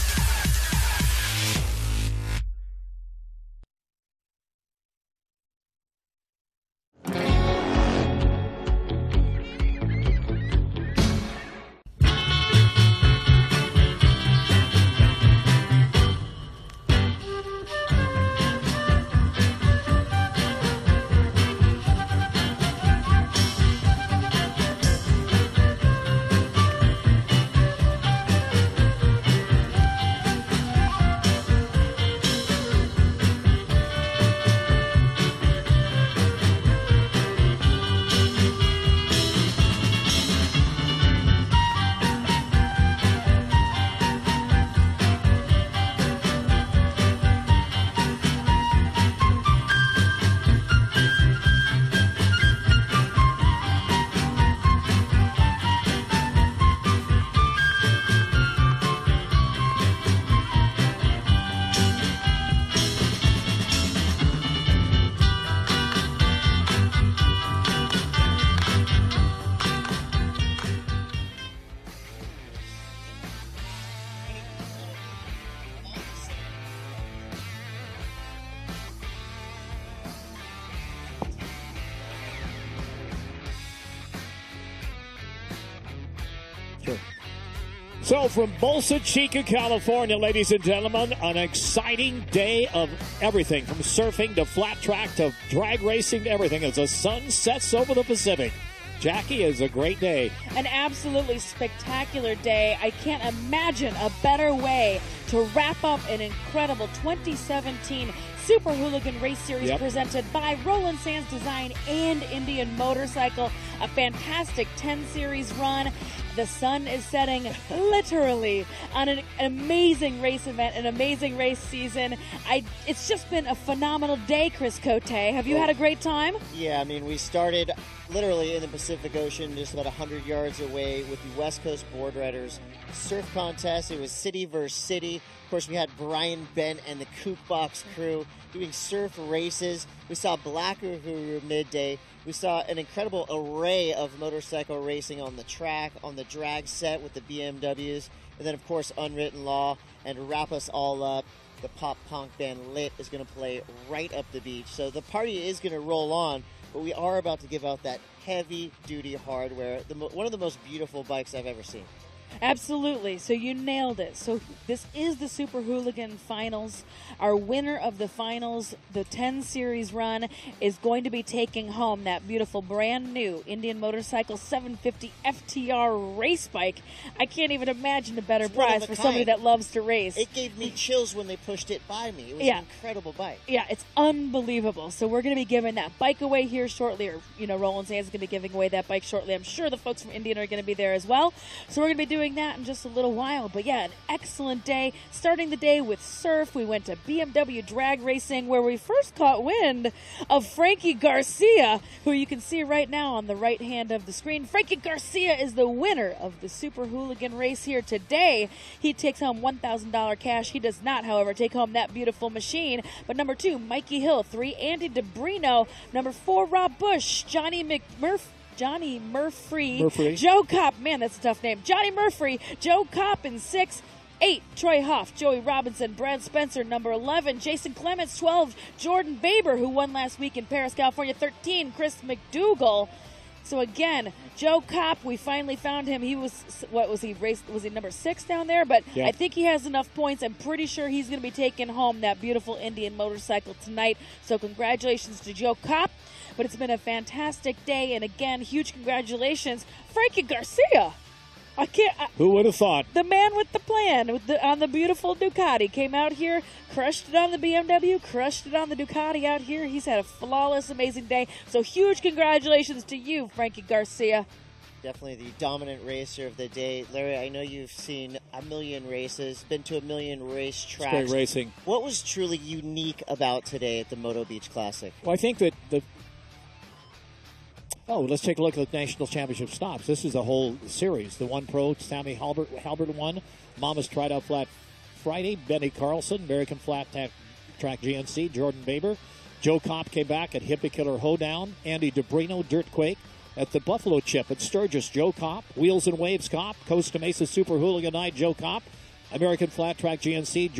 Sure. So from Bolsa Chica, California, ladies and gentlemen, an exciting day of everything, from surfing to flat track to drag racing to everything, as the sun sets over the Pacific. Jackie, is a great day. An absolutely spectacular day. I can't imagine a better way to wrap up an incredible 2017 Super Hooligan Race Series presented by Roland Sands Design and Indian Motorcycle. A fantastic 10 Series run. The sun is setting literally on an amazing race event, an amazing race season. It's just been a phenomenal day, Chris Cote. Have you had a great time? Yeah, I mean, we started literally in the Pacific Ocean, just about 100 yards away, with the West Coast Board Riders surf contest. It was city versus city. Of course, we had Brian Bent and the Kook Box crew doing surf races. We saw Black Uhuru midday. We saw an incredible array of motorcycle racing on the track, on the drag set with the BMWs, and then, of course, Unwritten Law. And to wrap us all up, the pop punk band Lit is going to play right up the beach. So the party is going to roll on, but we are about to give out that heavy-duty hardware, one of the most beautiful bikes I've ever seen. Absolutely. So you nailed it. So this is the Super Hooligan Finals. Our winner of the finals, the 10 Series run, is going to be taking home that beautiful brand new Indian Motorcycle 750 FTR race bike. I can't even imagine a better prize for somebody that loves to race. It gave me chills when they pushed it by me. It was an incredible bike. Yeah, it's unbelievable. So we're going to be giving that bike away here shortly, or, Roland Sands is going to be giving away that bike shortly. I'm sure the folks from Indian are going to be there as well. So we're going to be doing that in just a little while. But yeah, an excellent day. Starting the day with surf, we went to BMW drag racing, where we first caught wind of Frankie Garcia, who you can see right now on the right hand of the screen. Frankie Garcia is the winner of the Super Hooligan race here today. He takes home $1,000 cash. He does not, however, take home that beautiful machine. But number 2, Mikey Hill. 3, Andy DeBrino. Number 4, Rob Bush. Johnny Murphy, Joe Kopp, man, that's a tough name. Johnny Murphy, Joe Kopp in 6, 8, Troy Hoff, Joey Robinson, Brad Spencer, number 11, Jason Clements, 12, Jordan Baber, who won last week in Paris, California, 13, Chris McDougall. So again, Joe Kopp, we finally found him. He was, was he number 6 down there? But I think he has enough points. I'm pretty sure he's going to be taking home that beautiful Indian motorcycle tonight. So congratulations to Joe Kopp. But it's been a fantastic day, and again, huge congratulations, Frankie Garcia. Who would have thought? The man with the plan on the beautiful Ducati came out here, crushed it on the BMW, crushed it on the Ducati out here. He's had a flawless, amazing day. So huge congratulations to you, Frankie Garcia. Definitely the dominant racer of the day. Larry, I know you've seen a million races, been to a million racetracks. It's great racing. What was truly unique about today at the Moto Beach Classic? Well, I think that let's take a look at the National Championship stops. This is the whole series. The one pro, Sammy Halbert won. Mama's tried out flat Friday. Benny Carlson, American Flat Track GNC, Jordan Baber. Joe Kopp came back at Hippie Killer Hoedown. Andy DeBrino, Dirt Quake. At the Buffalo Chip at Sturgis, Joe Kopp. Wheels and Waves Kopp. Costa Mesa Super Hooligan Night, Joe Kopp. American Flat Track GNC,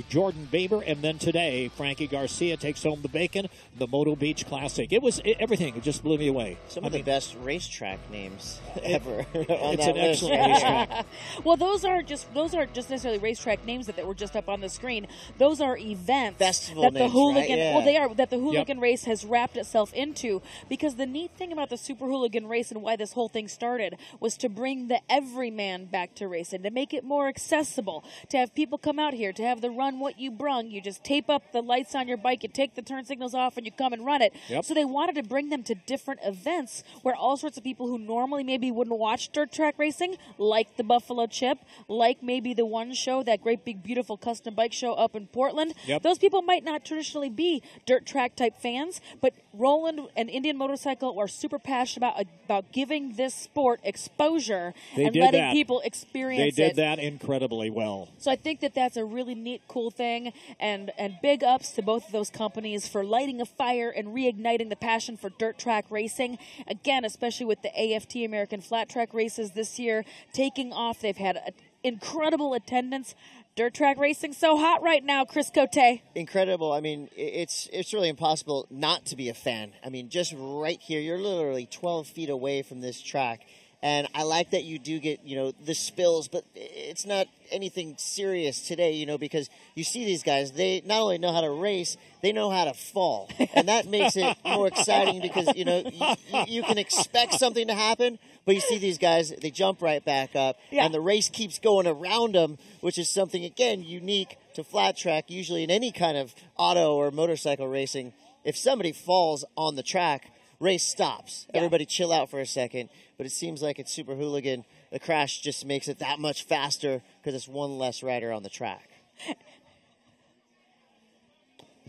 Jordan Baber, and then today, Frankie Garcia takes home the bacon, the Moto Beach Classic. Everything. It just blew me away. Some of the best racetrack names ever. It's an excellent racetrack. Well, those aren't just necessarily racetrack names that were just up on the screen. Those are events festival that names, the Hooligan. right? Yeah. Well, they are that the Hooligan race has wrapped itself into. Because the neat thing about the Super Hooligan race and why this whole thing started was to bring the everyman back to racing, to make it more accessible. To have people come out here, to have the run what you brung. You just tape up the lights on your bike, you take the turn signals off, and you come and run it. Yep. So they wanted to bring them to different events where all sorts of people who normally maybe wouldn't watch dirt track racing, like the Buffalo Chip, like maybe the One Show, that great big beautiful custom bike show up in Portland. Yep. Those people might not traditionally be dirt track type fans, but Roland and Indian Motorcycle are super passionate about giving this sport exposure and letting people experience it. They did that incredibly well. So I think that that's a really neat, cool thing, and big ups to both of those companies for lighting a fire and reigniting the passion for dirt track racing. Again, especially with the AFT American Flat Track races this year taking off. They've had incredible attendance. Dirt track racing so hot right now, Chris Cote. Incredible. I mean, it's really impossible not to be a fan. I mean, just right here, you're literally 12 feet away from this track. And I like that you do get, the spills, but it's not anything serious today, because you see these guys, they not only know how to race, they know how to fall. And that makes it more exciting because, you can expect something to happen, but you see these guys, they jump right back up, and the race keeps going around them, which is something, again, unique to flat track. Usually in any kind of auto or motorcycle racing, if somebody falls on the track, race stops. Everybody chill out for a second. But it seems like it's Super Hooligan. The crash just makes it that much faster because it's one less rider on the track.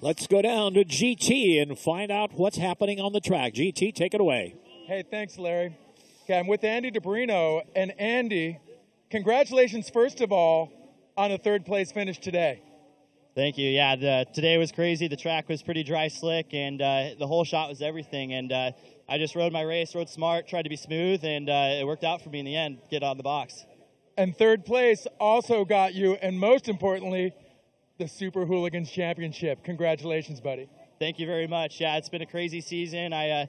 Let's go down to GT and find out what's happening on the track. GT, take it away. Hey, thanks, Larry. Okay, I'm with Andy DeBrino. And Andy, congratulations, first of all, on a third-place finish today. Thank you. Yeah, today was crazy. The track was pretty dry, slick, and the whole shot was everything. And I just rode my race, rode smart, tried to be smooth, and it worked out for me in the end, get on the box. And third place also got you, and most importantly, the Super Hooligans Championship. Congratulations, buddy. Thank you very much. Yeah, it's been a crazy season. I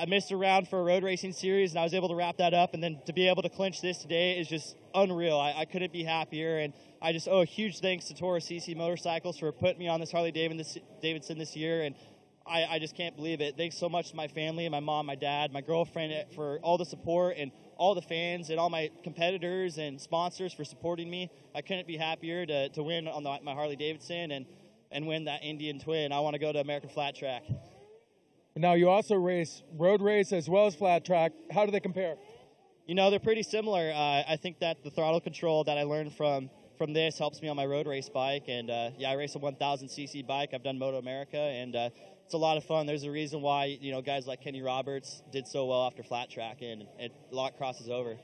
missed a round for a road racing series, and I was able to wrap that up. And then to be able to clinch this today is just unreal. I couldn't be happier, and I just owe a huge thanks to Toro CC Motorcycles for putting me on this Harley Davidson this year, and I just can't believe it. Thanks so much to my family, my mom, my dad, my girlfriend for all the support, and all the fans and all my competitors and sponsors for supporting me. I couldn't be happier to win on my Harley Davidson and win that Indian Twin. I want to go to American Flat Track. Now you also race road race as well as flat track. How do they compare? They're pretty similar. I think that the throttle control that I learned from this helps me on my road race bike. And, I race a 1,000cc bike. I've done Moto America, and it's a lot of fun. There's a reason why, guys like Kenny Roberts did so well after flat track, and a lot crosses over.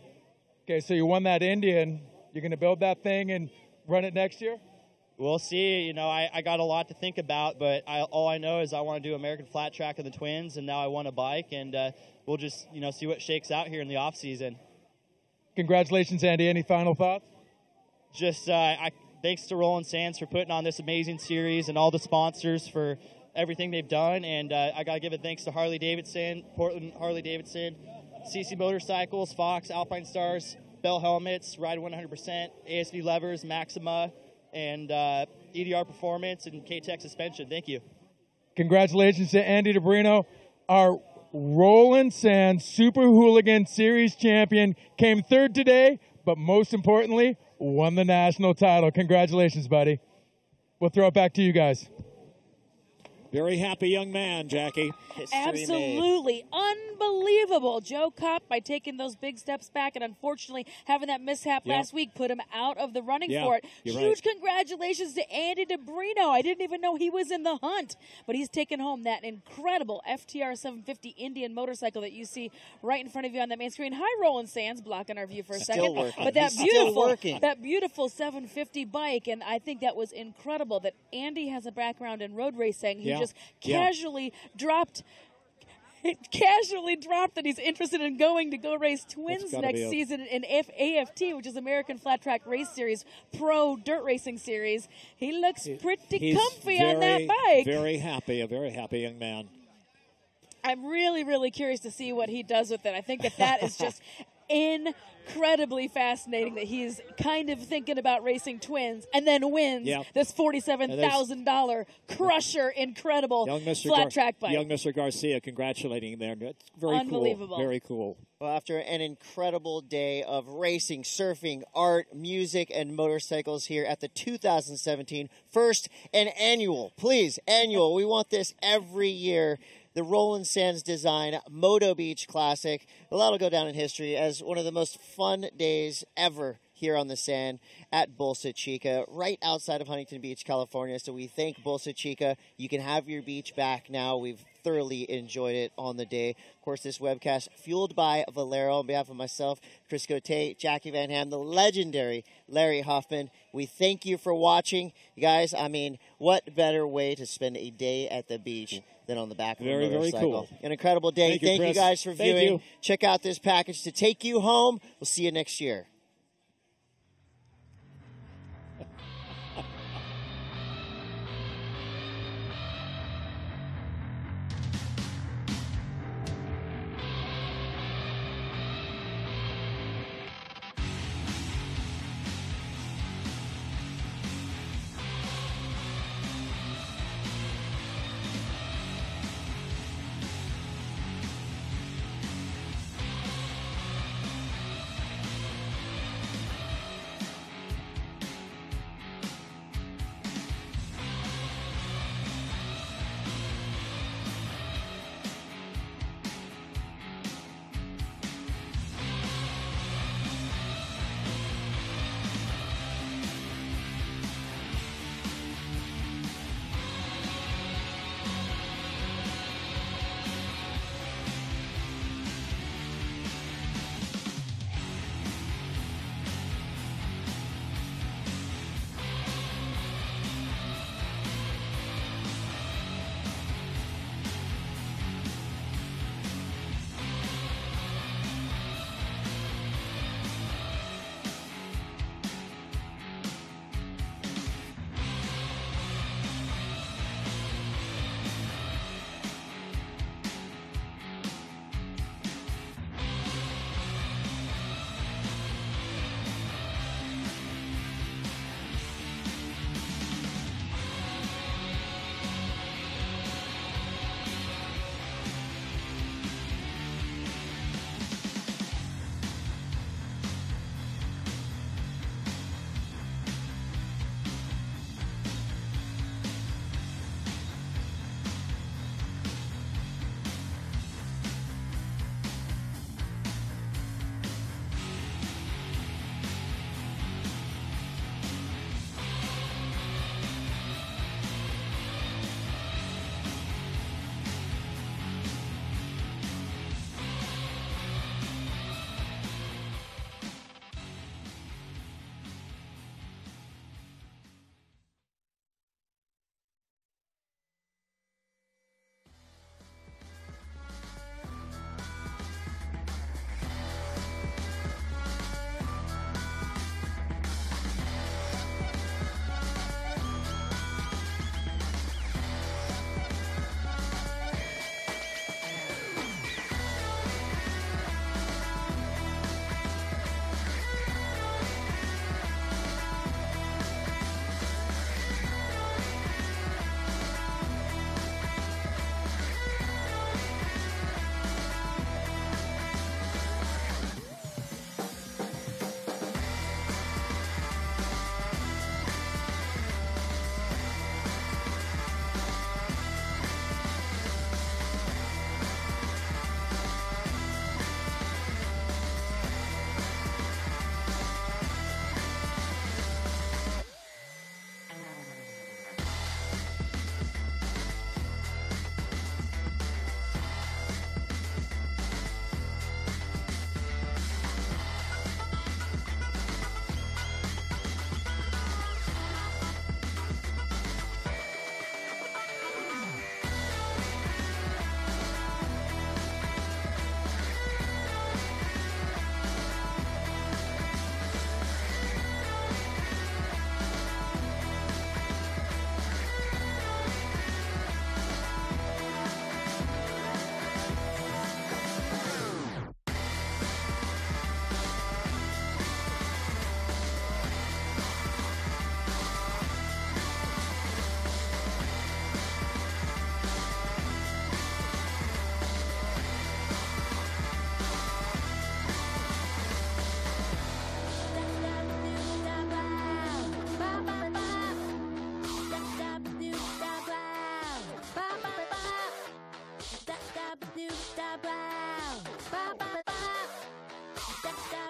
Okay, so you won that Indian. You're going to build that thing and run it next year? We'll see. I got a lot to think about, but all I know is I want to do American Flat Track and the Twins, and now I want a bike, and we'll just, see what shakes out here in the off season. Congratulations, Andy. Any final thoughts? Just thanks to Roland Sands for putting on this amazing series and all the sponsors for everything they've done. And I got to give it thanks to Harley Davidson, Portland Harley Davidson, CC Motorcycles, Fox, Alpine Stars, Bell Helmets, Ride 100%, ASV Levers, Maxima, and EDR Performance and K-Tech Suspension. Thank you. Congratulations to Andy DeBrino, our Roland Sands Super Hooligan Series champion. Came third today, but most importantly, won the national title. Congratulations, buddy. We'll throw it back to you guys. Very happy young man, Jackie. Absolutely unbelievable. Joe Kopp, by taking those big steps back and unfortunately having that mishap last week, put him out of the running for it. Huge congratulations to Andy DeBrino. I didn't even know he was in the hunt, but he's taken home that incredible FTR 750 Indian motorcycle that you see right in front of you on the main screen. Hi, Roland Sands, blocking our view for a second. But that beautiful 750 bike, and I think that was incredible that Andy has a background in road racing. He just casually dropped that he's interested in going to go race Twins next season in AFT, which is American Flat Track Race Series, Pro Dirt Racing Series. He looks pretty comfy on that bike. A very happy young man. I'm really, really curious to see what he does with it. I think that is just incredibly fascinating that he's kind of thinking about racing Twins and then wins this $47,000 crusher incredible flat track bike. Young Mr. Garcia congratulating him there. That's very unbelievable. Cool. Very cool. Well, after an incredible day of racing, surfing, art, music, and motorcycles here at the 2017 first and annual, please, annual. We want this every year. The Roland Sands design Moto Beach Classic. Well, that'll go down in history as one of the most fun days ever here on the sand at Bolsa Chica, right outside of Huntington Beach, California. So we thank Bolsa Chica. You can have your beach back now. We've thoroughly enjoyed it on the day. Of course, this webcast fueled by Valero. On behalf of myself, Chris Cote, Jackie Van Ham, the legendary Larry Hoffman, we thank you for watching. You guys, I mean, what better way to spend a day at the beach than on the back of a motorcycle. Very cool. An incredible day. Thank you guys for viewing. Check out this package to take you home. We'll see you next year.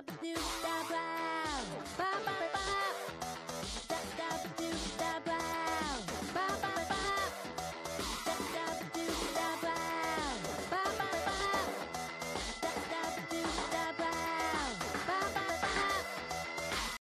ba-doo-da.